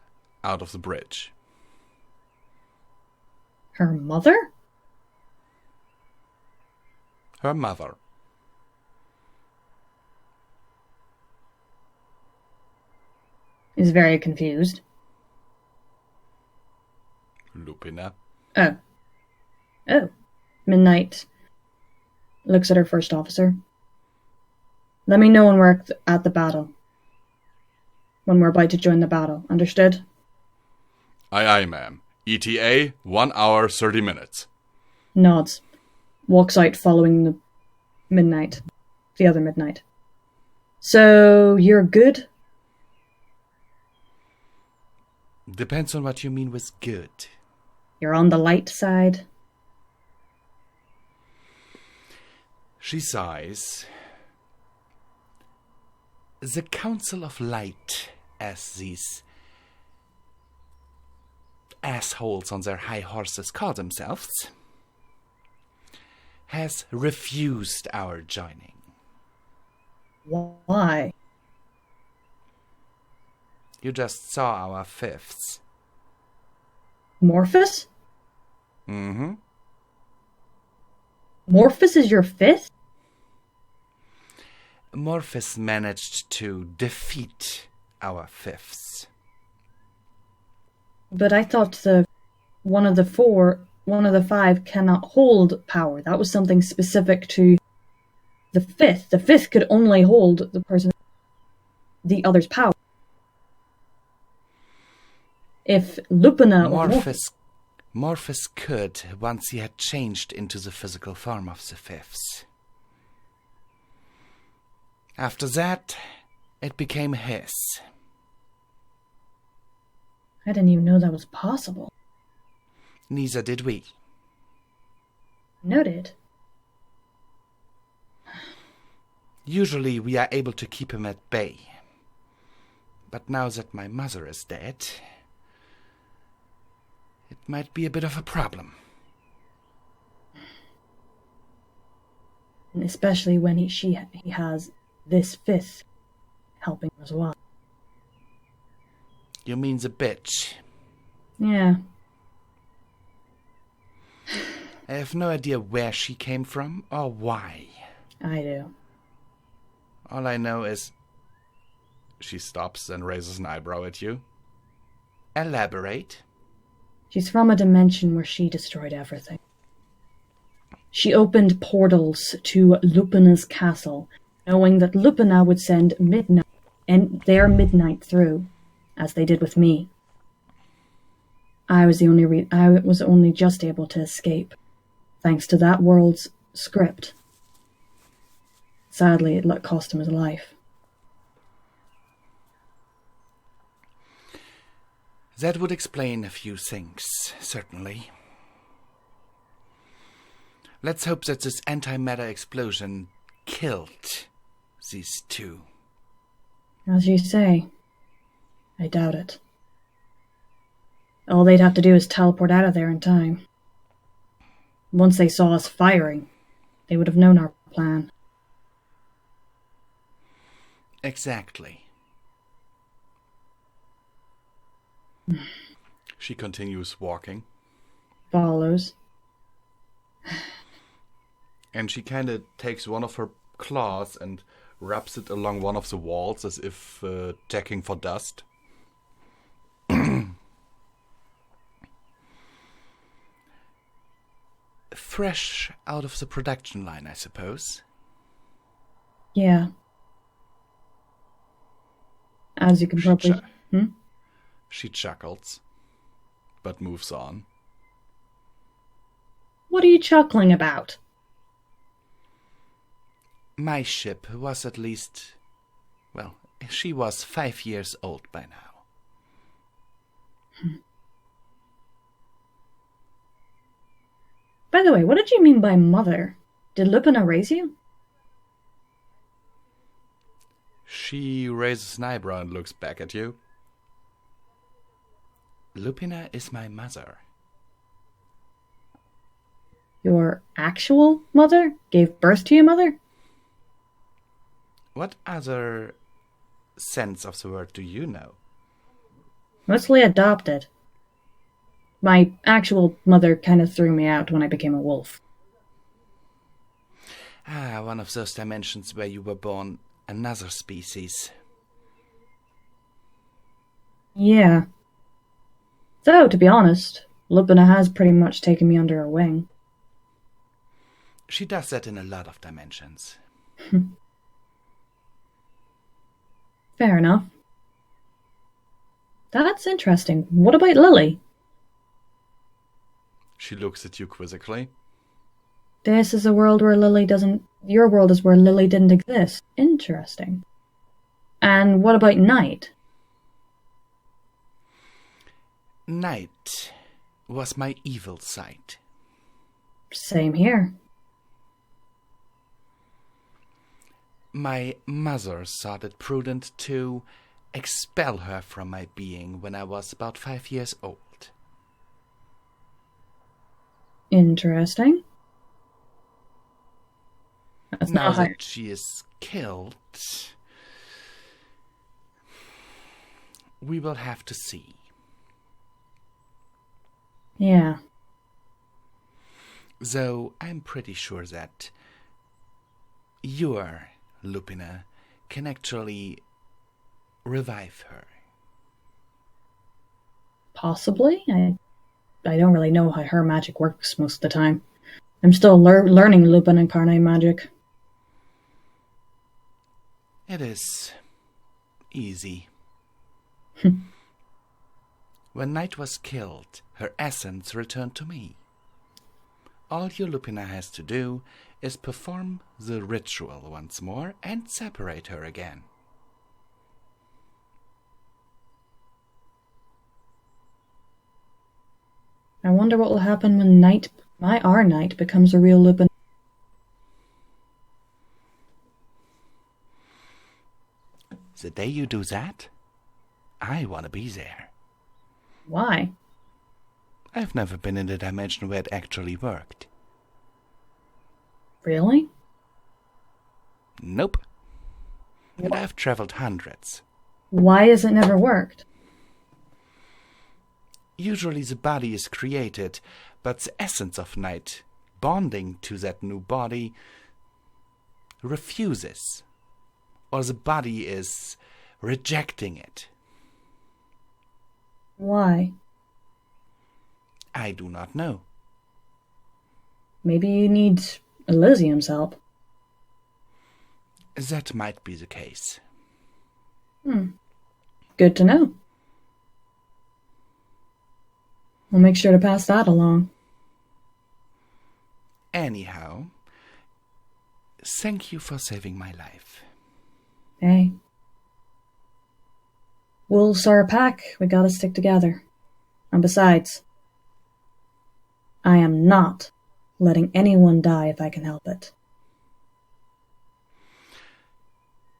out of the bridge. Her mother? Her mother. Is very confused. Lupina. Oh. Midnight looks at her first officer. Let me know when we're at the battle. When we're about to join the battle. Understood? Aye, ma'am. ETA, 1 hour, 30 minutes. Nods. Walks out following the Midnight. The other Midnight. So, you're good? Depends on what you mean with good. You're on the light side? She sighs. The Council of Light, as these assholes on their high horses call themselves, has refused our joining. Why? You just saw our fifths. Morphus? Mm-hmm. Morphus is your fifth? Morphus managed to defeat our fifths. But I thought one of the five cannot hold power. That was something specific to the fifth. The fifth could only hold the other's power. If Lupina or Morphus could once he had changed into the physical form of the fifths. After that, it became his. I didn't even know that was possible. Neither did we. Noted. Usually we are able to keep him at bay. But now that my mother is dead, it might be a bit of a problem. And especially when he has this fifth helping as well. You mean the bitch? Yeah. I have no idea where she came from or why. I do. All I know is... She stops and raises an eyebrow at you. Elaborate. She's from a dimension where she destroyed everything. She opened portals to Lupina's castle, knowing that Lupina would send their midnight through, as they did with me. I was only just able to escape, thanks to that world's script. Sadly, it cost him his life. That would explain a few things, certainly. Let's hope that this antimatter explosion killed these two. As you say, I doubt it. All they'd have to do is teleport out of there in time. Once they saw us firing, they would have known our plan. Exactly. She continues walking. Follows. And she kind of takes one of her claws and rubs it along one of the walls as if checking for dust. Fresh out of the production line, I suppose. Yeah. As you can probably... She chuckles, but moves on. What are you chuckling about? My ship was at least... Well, she was 5 years old by now. By the way, what did you mean by mother? Did Lupina raise you? She raises an eyebrow and looks back at you. Lupina is my mother. Your actual mother gave birth to your mother? What other sense of the word do you know? Mostly adopted. My actual mother kind of threw me out when I became a wolf. Ah, one of those dimensions where you were born another species. Yeah. Though, to be honest, Lupina has pretty much taken me under her wing. She does that in a lot of dimensions. Fair enough. That's interesting. What about Lily? She looks at you quizzically. This is a world where Lily doesn't... Your world is where Lily didn't exist. Interesting. And what about Night? Night was my evil side. Same here. My mother thought it prudent to expel her from my being when I was about 5 years old. Interesting. That's Now not how... that she is killed, we will have to see. Yeah. Though I'm pretty sure that your Lupina can actually revive her. Possibly. I don't really know how her magic works most of the time. I'm still learning Lupin Incarnate magic. It is easy. When Night was killed, her essence returned to me. All your Lupina has to do is perform the ritual once more and separate her again. I wonder what will happen when our Night becomes a real Lupin. The day you do that, I want to be there. Why? I've never been in a dimension where it actually worked. Really? Nope. And I've traveled hundreds. Why has it never worked? Usually the body is created, but the essence of Night, bonding to that new body, refuses. Or the body is rejecting it. Why? I do not know. Maybe you need Elysium's help. That might be the case. Good to know. We'll make sure to pass that along. Anyhow, thank you for saving my life. Hey. Wolves are a pack. We gotta stick together. And besides, I am not letting anyone die if I can help it.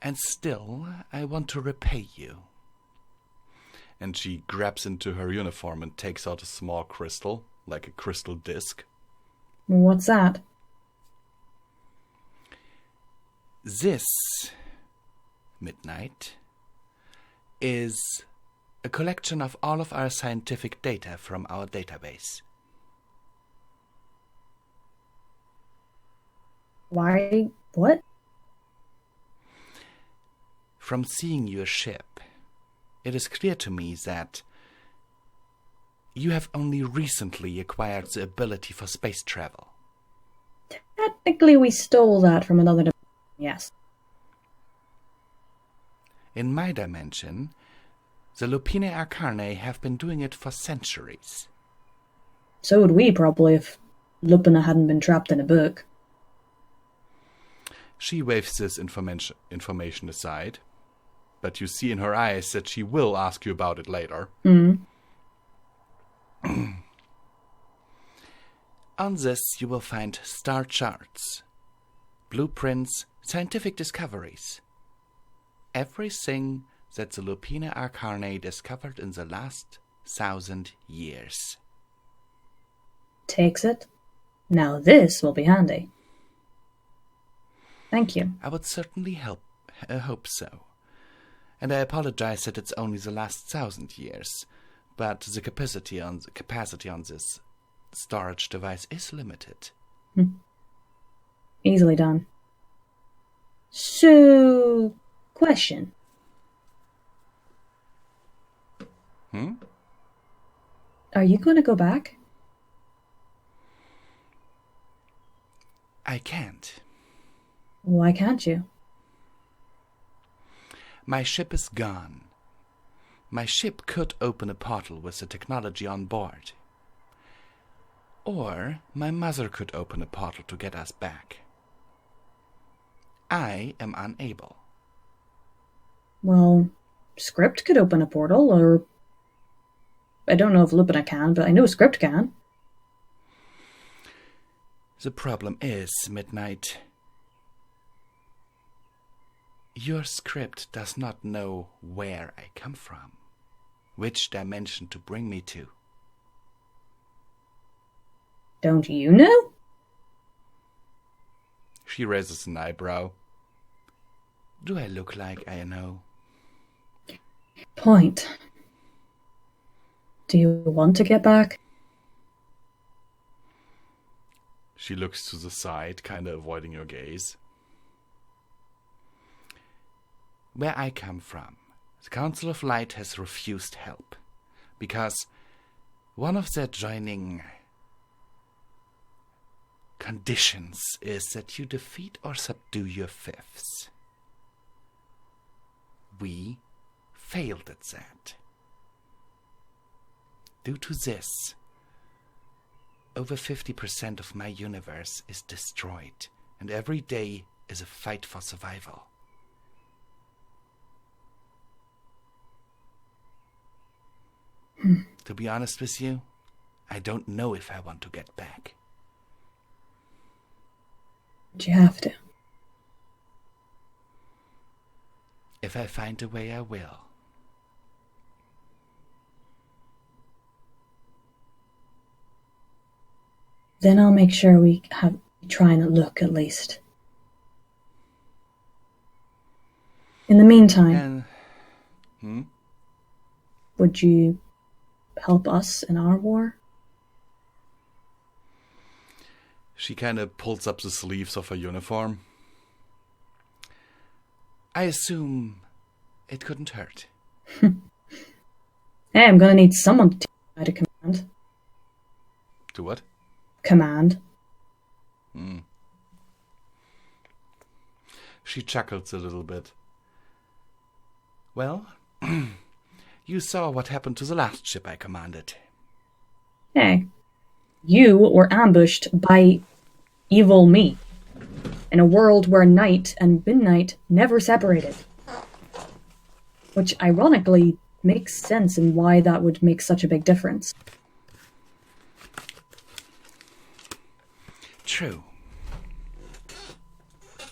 And still, I want to repay you. And she grabs into her uniform and takes out a small crystal, like a crystal disc. What's that? This, Midnight, is a collection of all of our scientific data from our database. Why? What? From seeing your ship, it is clear to me that you have only recently acquired the ability for space travel. Technically, we stole that from another dimension, yes. In my dimension, the Lupine Arcane have been doing it for centuries. So would we, probably, if Lupina hadn't been trapped in a book. She waves this information aside, but you see in her eyes that she will ask you about it later. On this, you will find star charts, blueprints, scientific discoveries. Everything that the Lupine Arcane discovered in the last 1,000 years. Takes it. Now this will be handy. Thank you. I would certainly hope so. And I apologize that it's only the last 1,000 years, but the capacity on this storage device is limited. Easily done. So, question. Are you going to go back? I can't. Why can't you? My ship is gone. My ship could open a portal with the technology on board. Or my mother could open a portal to get us back. I am unable. Well, Script could open a portal, or... I don't know if Lupina can, but I know Script can. The problem is, Midnight, your Script does not know where I come from, which dimension to bring me to. Don't you know? She raises an eyebrow. Do I look like I know? Point. Do you want to get back? She looks to the side, kind of avoiding your gaze. Where I come from, the Council of Light has refused help, because one of their joining conditions is that you defeat or subdue your fifths. We failed at that. Due to this, over 50% of my universe is destroyed, and every day is a fight for survival. To be honest with you, I don't know if I want to get back. But you have to. If I find a way, I will. Then I'll make sure we try and look at least. In the meantime, would you help us in our war? She kind of pulls up the sleeves of her uniform. I assume it couldn't hurt. Hey, I'm gonna need someone to teach me how to command. To what? Command. She chuckles a little bit. Well, you saw what happened to the last ship I commanded. Hey, you were ambushed by evil me in a world where night and midnight never separated. Which ironically makes sense in why that would make such a big difference. True.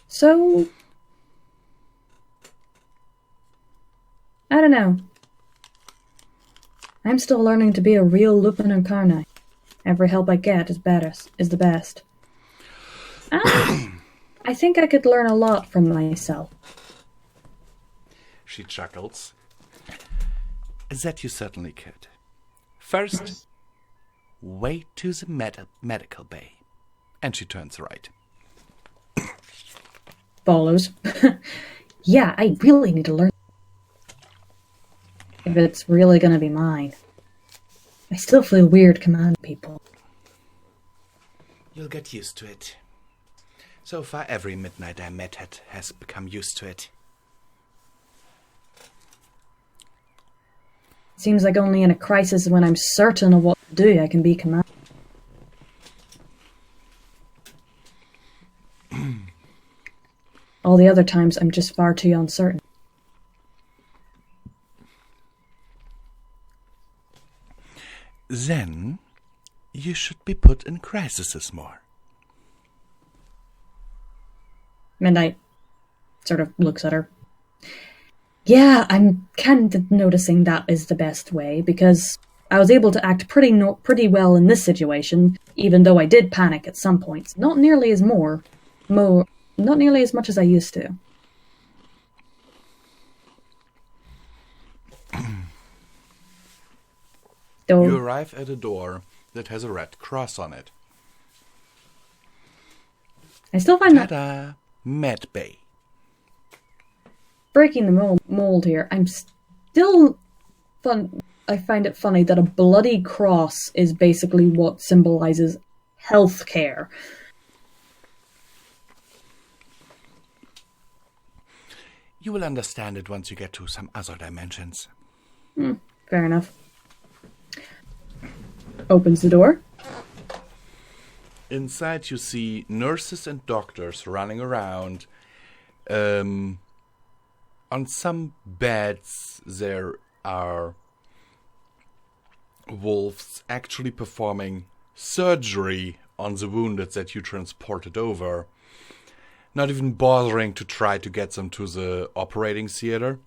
So, I don't know. I'm still learning to be a real Lupin incarnate. Every help I get is the best. And I think I could learn a lot from myself. She chuckles. That you certainly could. First, wait to the medical bay. And she turns right. Follows. Yeah, I really need to learn. If it's really gonna be mine. I still feel weird commanding people. You'll get used to it. So far, every midnight I met has become used to it. Seems like only in a crisis when I'm certain of what to do I can be commanded. All the other times I'm just far too uncertain. Then, you should be put in crises more. Midnight sort of looks at her. Yeah, I'm kind of noticing that is the best way, because I was able to act pretty well in this situation, even though I did panic at some points. Not nearly as not nearly as much as I used to. You arrive at a door that has a red cross on it. I still find that Ta-da! Med Bay. breaking the mold here. I find it funny that a bloody cross is basically what symbolizes healthcare. You will understand it once you get to some other dimensions. Fair enough. Opens the door. Inside you see nurses and doctors running around. On some beds there are wolves actually performing surgery on the wounded that you transported over. Not even bothering to try to get them to the operating theater.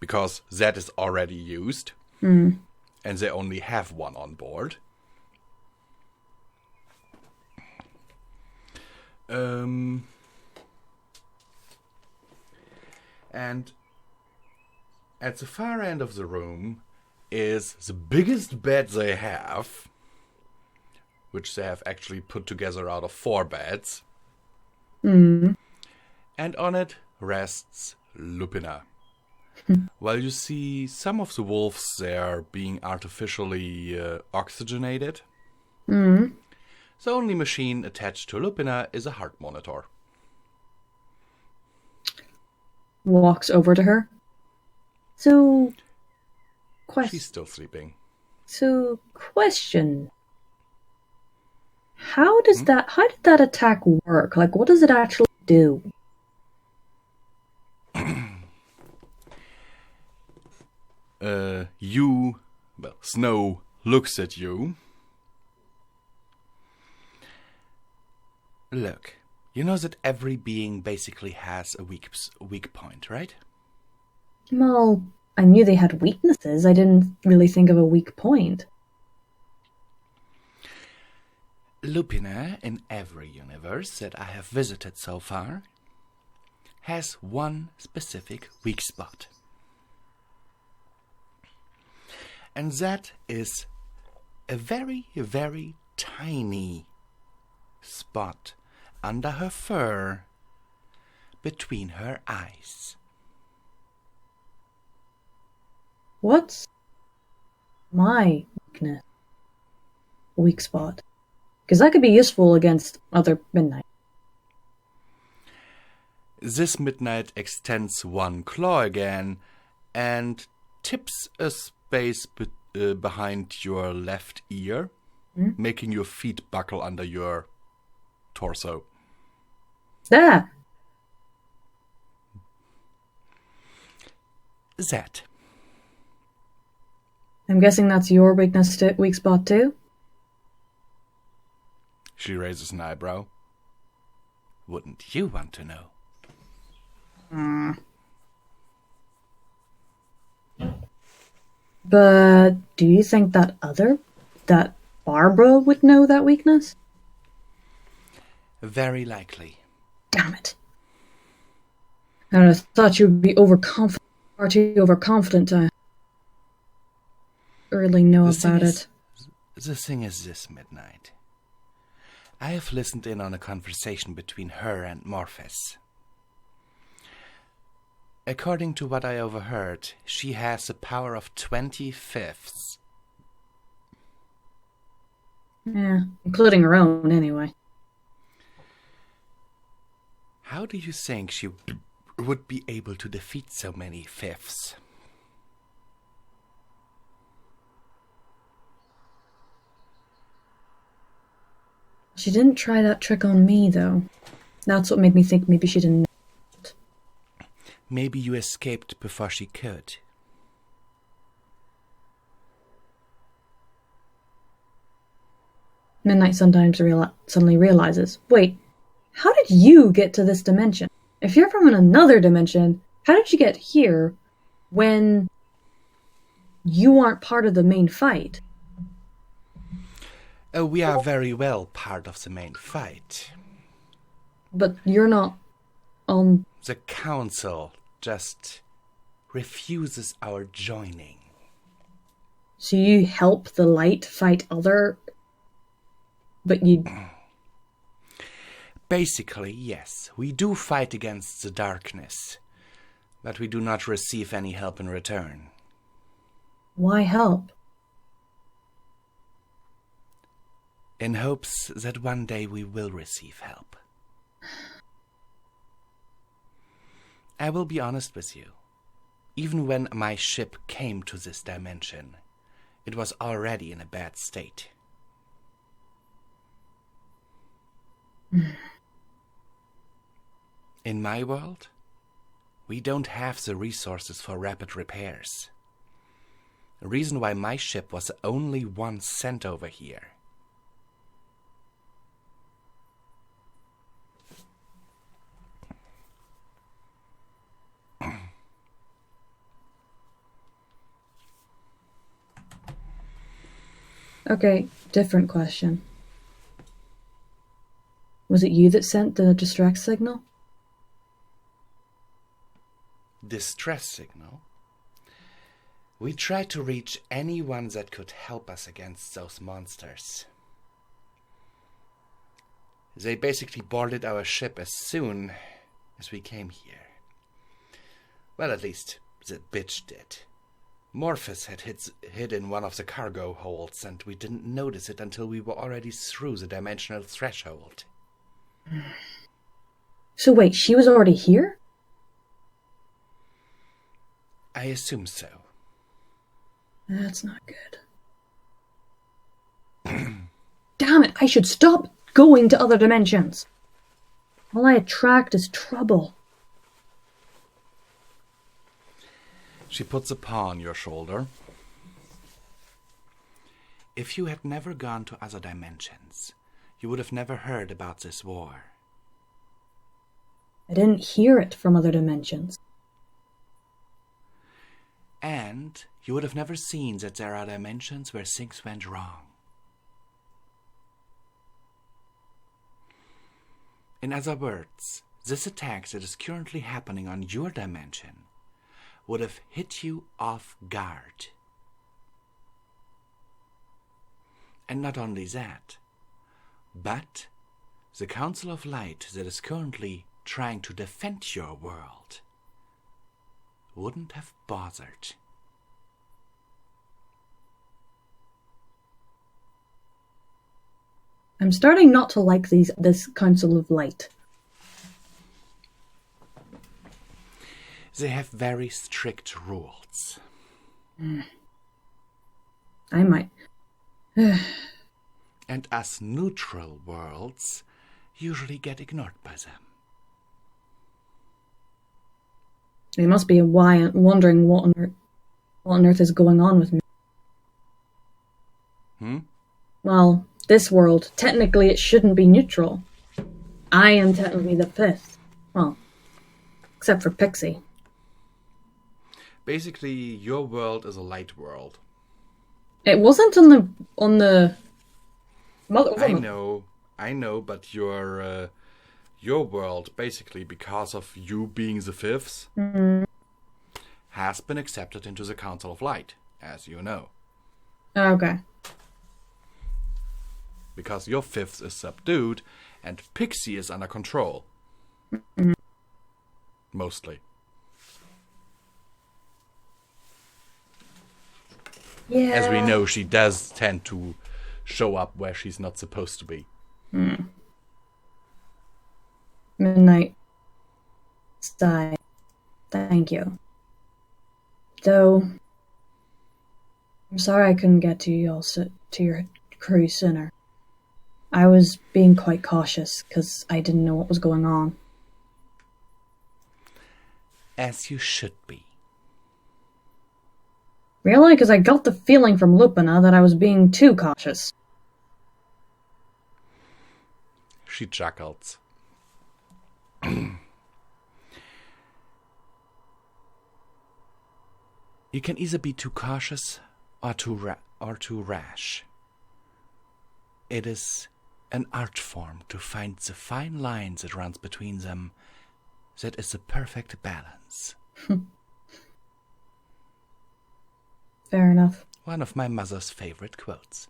Because that is already used. And they only have one on board. And at the far end of the room is the biggest bed they have, which they have actually put together out of 4 beds. And on it rests Lupina. While you see some of the wolves there being artificially oxygenated, the only machine attached to Lupina is a heart monitor. Walks over to her. So, She's still sleeping. So, question. How did that attack work? Like, what does it actually do? Snow looks at you. Look, you know that every being basically has a weak point, right? Well, I knew they had weaknesses. I didn't really think of a weak point. Lupina, in every universe that I have visited so far, has one specific weak spot. And that is a very, very tiny spot under her fur, between her eyes. What's my weakness? Weak spot? Because that could be useful against other midnight. This midnight extends one claw again and tips a space behind your left ear, making your feet buckle under your torso. There! That. I'm guessing that's your weak spot too? She raises an eyebrow. Wouldn't you want to know? But do you think that Barbara would know that weakness? Very likely. Damn it. I thought you would be far too overconfident to really know about it. The thing is this, Midnight. I have listened in on a conversation between her and Morphus. According to what I overheard, she has a power of 20/5. Yeah, including her own, anyway. How do you think she would be able to defeat so many fifths? She didn't try that trick on me, though. That's what made me think maybe she didn't know it. Maybe you escaped before she could. Midnight sometimes suddenly realizes, wait, how did you get to this dimension? If you're from another dimension, how did you get here when you aren't part of the main fight? We are very well part of the main fight. But you're not on... The council just refuses our joining. So you help the light fight other... But you... Basically, yes. We do fight against the darkness, but we do not receive any help in return. Why help? In hopes that one day we will receive help. I will be honest with you. Even when my ship came to this dimension, it was already in a bad state. In my world, we don't have the resources for rapid repairs. The reason why my ship was the only one sent over here. Okay, different question. Was it you that sent the distress signal? Distress signal? We tried to reach anyone that could help us against those monsters. They basically boarded our ship as soon as we came here. Well, at least the bitch did. Morphus had hid in one of the cargo holds, and we didn't notice it until we were already through the dimensional threshold. So wait, she was already here? I assume so. That's not good. Damn it, I should stop going to other dimensions. All I attract is trouble. She puts a paw on your shoulder. If you had never gone to other dimensions, you would have never heard about this war. I didn't hear it from other dimensions. And you would have never seen that there are dimensions where things went wrong. In other words, this attack that is currently happening on your dimension would have hit you off guard. And not only that, but the Council of Light that is currently trying to defend your world wouldn't have bothered. I'm starting not to like this Council of Light. They have very strict rules. I might. And us neutral worlds usually get ignored by them. They must be wondering what on earth is going on with me. Well, this world, technically it shouldn't be neutral. I am technically the fifth. Well, except for Pixie. Basically, your world is a light world. It wasn't on the mother. I know, but your world, basically, because of you being the fifth, has been accepted into the Council of Light, as you know. Okay. Because your fifth is subdued, and Pixie is under control. Mostly. Yeah. As we know, she does tend to show up where she's not supposed to be. Midnight. Sigh. Thank you. Though, I'm sorry I couldn't get to you all to your crew sooner. I was being quite cautious because I didn't know what was going on. As you should be. Really? Because I got the feeling from Lupina that I was being too cautious. She chuckles. You can either be too cautious or too rash. It is an art form to find the fine lines that runs between them. That is the perfect balance. Fair enough. One of my mother's favorite quotes.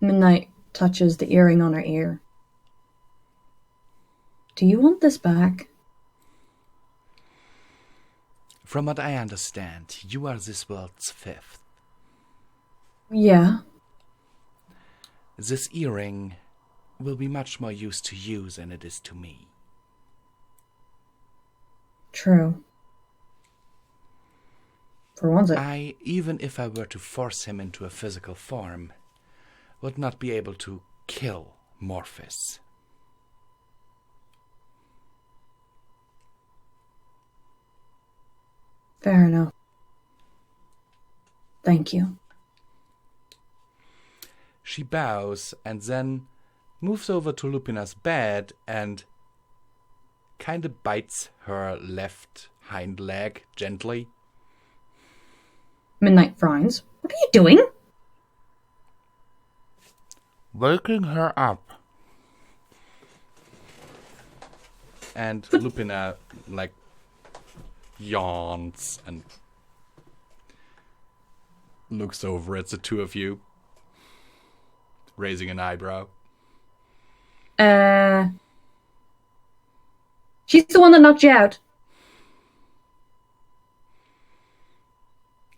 Midnight touches the earring on her ear. Do you want this back? From what I understand, you are this world's fifth. Yeah. This earring will be much more use to you than it is to me. True. For once, Even if I were to force him into a physical form, would not be able to kill Morphus. Fair enough. Thank you. She bows and then moves over to Lupina's bed and kind of bites her left hind leg gently. Midnight frowns. What are you doing? Waking her up. And Lupina, yawns and looks over at the two of you, raising an eyebrow. She's the one that knocked you out.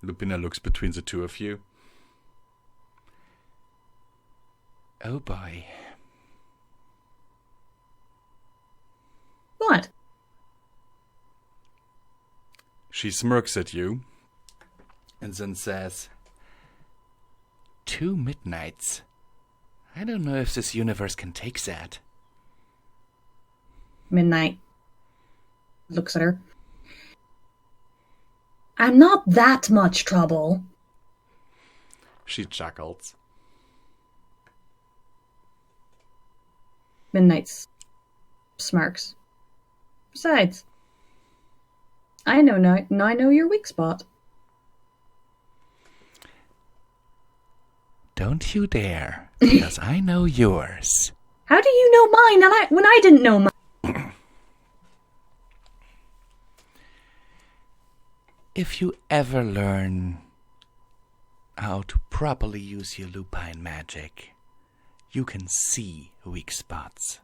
Lupina looks between the two of you. Oh boy. What? She smirks at you and then says, 2 midnights. I don't know if this universe can take that. Midnight looks at her. I'm not that much trouble. She chuckles. Midnight smirks. Besides, I know your weak spot. Don't you dare, because I know yours. How do you know mine when I didn't know mine? If you ever learn how to properly use your lupine magic, you can see weak spots.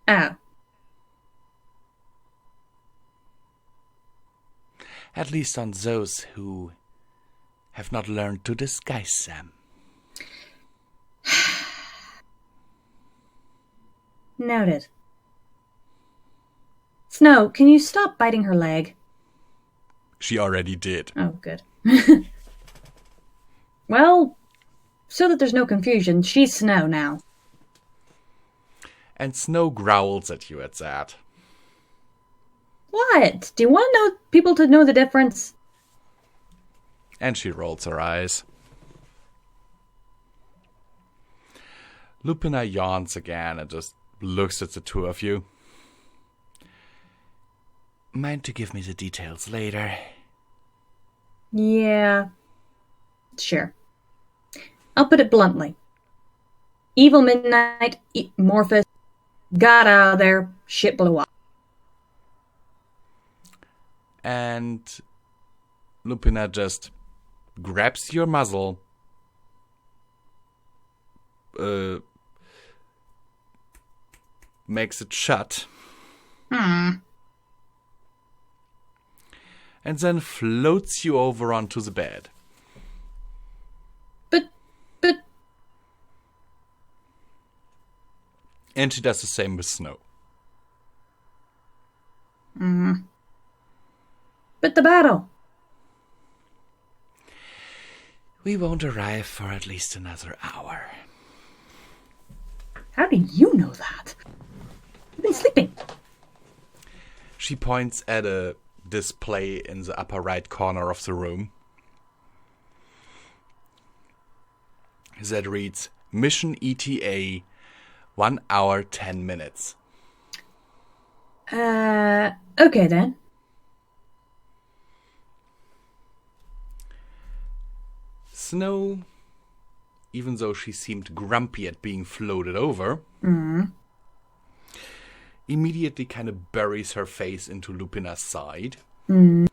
Oh. At least on those who have not learned to disguise them. Noted. Snow, can you stop biting her leg? She already did. Oh, good. Well, so that there's no confusion, she's Snow now. And Snow growls at you at that. What? Do you want people to know the difference? And she rolls her eyes. Lupina yawns again and just looks at the two of you. Mind to give me the details later? Yeah. Sure. I'll put it bluntly. Evil Midnight, Morphus, got out of there, shit blew up. And Lupina just grabs your muzzle, makes it shut, and then floats you over onto the bed. But... And she does the same with Snow. But the battle. We won't arrive for at least another hour. How do you know that? You've been sleeping. She points at a display in the upper right corner of the room that reads, Mission ETA, 1 hour, 10 minutes. Okay then. Snow, even though she seemed grumpy at being floated over, immediately kind of buries her face into Lupina's side. And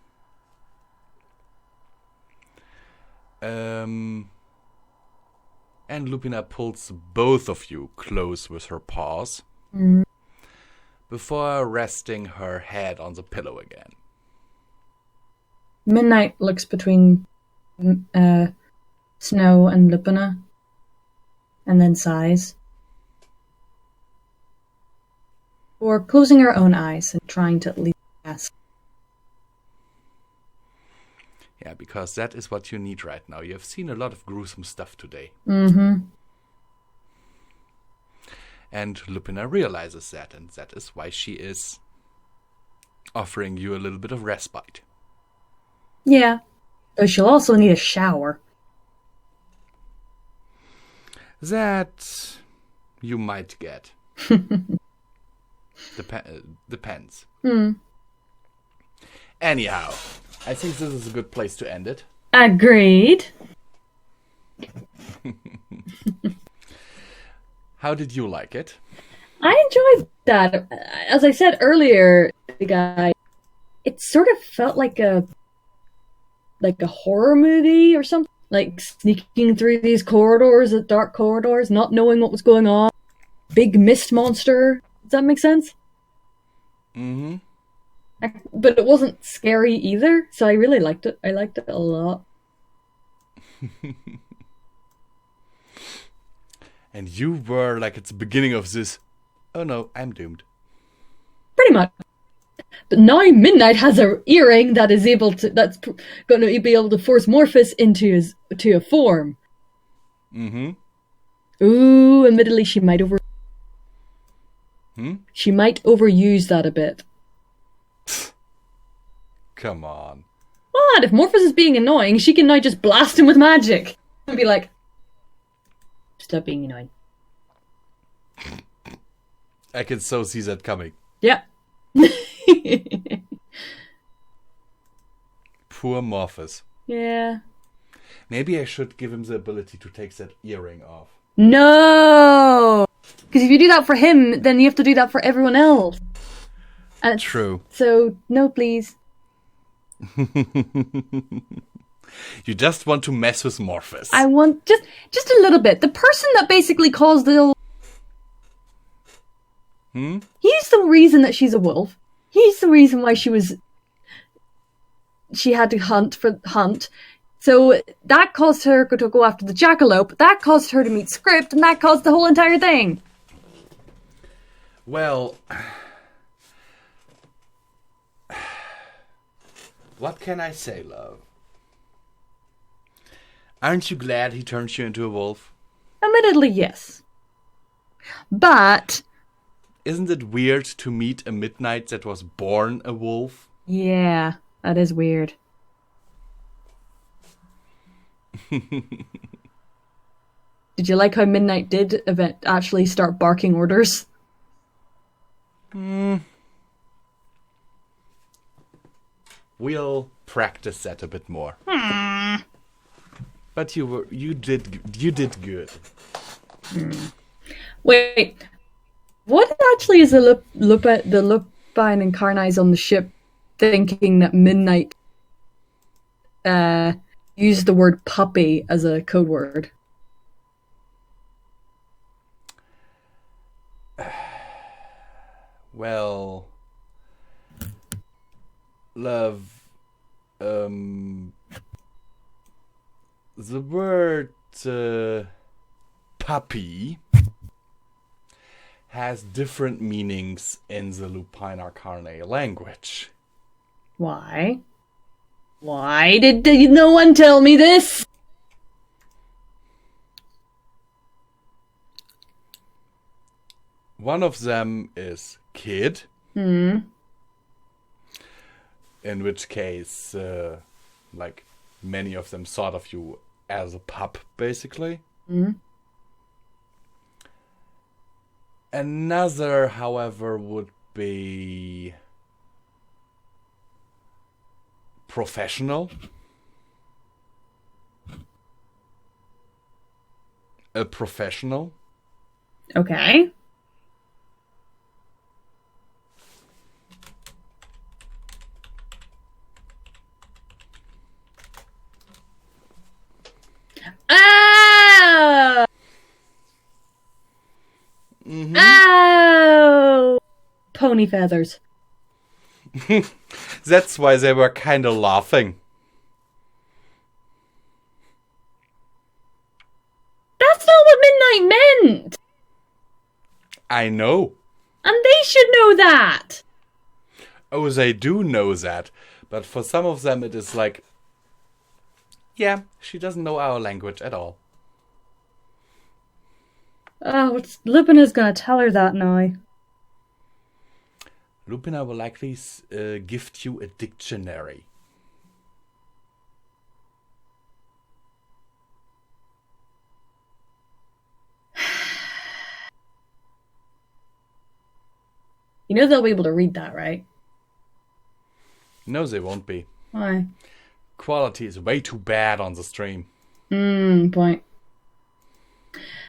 Lupina pulls both of you close with her paws before resting her head on the pillow again. Midnight looks between Snow and Lupina, and then sighs. Or closing her own eyes and trying to at least guess. Yeah, because that is what you need right now. You have seen a lot of gruesome stuff today. Mm-hmm. And Lupina realizes that, and that is why she is offering you a little bit of respite. Yeah. Though she'll also need a shower. That you might get. Depends. Anyhow, I think this is a good place to end it. Agreed. How did you like it? I enjoyed that. As I said earlier, the guy, it sort of felt like a horror movie or something. Like sneaking through these corridors, dark corridors, not knowing what was going on. Big mist monster. Does that make sense? Mm-hmm. But it wasn't scary either, so I really liked it. I liked it a lot. And you were like at the beginning of this, oh no, I'm doomed. Pretty much. But now Midnight has an earring that's going to be able to force Morphus into a form. Mm-hmm. Ooh, admittedly she might She might overuse that a bit. Come on. What? If Morphus is being annoying, she can now just blast him with magic. And be like, stop being annoying. I can so see that coming. Yep. Poor Morphus. Yeah. Maybe I should give him the ability to take that earring off. No! Because if you do that for him, then you have to do that for everyone else. And true. So, no, please. You just want to mess with Morphus. I want just a little bit. The person that basically caused the... He's the reason that she's a wolf. He's the reason why she had to hunt. So that caused her to go after the jackalope. That caused her to meet Script, and that caused the whole entire thing. Well, what can I say, love? Aren't you glad he turned you into a wolf? Admittedly, yes. But... Isn't it weird to meet a Midnight that was born a wolf? Yeah, that is weird. Did you like how Midnight did actually start barking orders? We'll practice that a bit more. But you did good. Wait, what actually is the Lupine and Carnise on the ship thinking that Midnight used the word puppy as a code word? Well, love, the word puppy has different meanings in the Lupine Arcane language. Why? Why did no one tell me this? One of them is kid. In which case, like, many of them thought of you as a pup, basically. Another, however, would be professional. A professional. Okay. Oh! Oh! Pony feathers. That's why they were kind of laughing. That's not what Midnight meant! I know. And they should know that! Oh, they do know that. But for some of them it is like, yeah, she doesn't know our language at all. Oh, Lupina's gonna tell her that now. Lupina will likely gift you a dictionary. You know they'll be able to read that, right? No, they won't be. Why? Quality is way too bad on the stream. Point.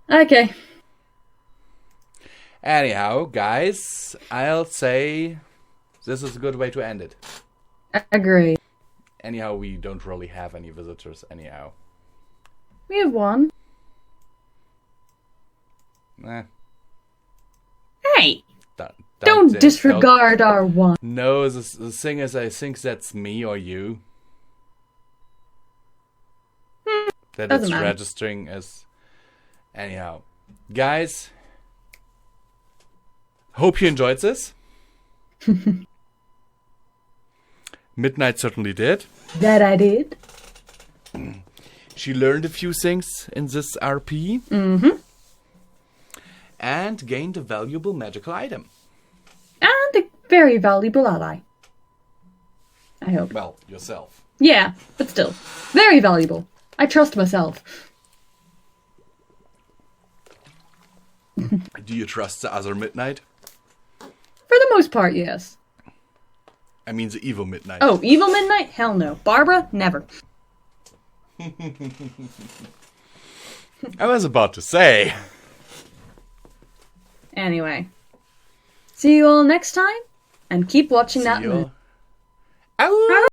Okay. Anyhow, guys, I'll say this is a good way to end it. Agree. Anyhow, we don't really have any visitors anyhow. We have one. Hey! Don't disregard our one. No, the thing is, I think that's me or you. That Doesn't it's matter. registering as... Anyhow. Guys, hope you enjoyed this. Midnight certainly did. That I did. She learned a few things in this RP. And gained a valuable magical item. And a very valuable ally. I hope. Well, yourself. Yeah, but still. Very valuable. I trust myself. Do you trust the other Midnight? For the most part, yes. I mean the evil Midnight. Oh, evil Midnight? Hell no. Barbara? Never. I was about to say. Anyway. See you all next time, and keep watching that moon. Ow!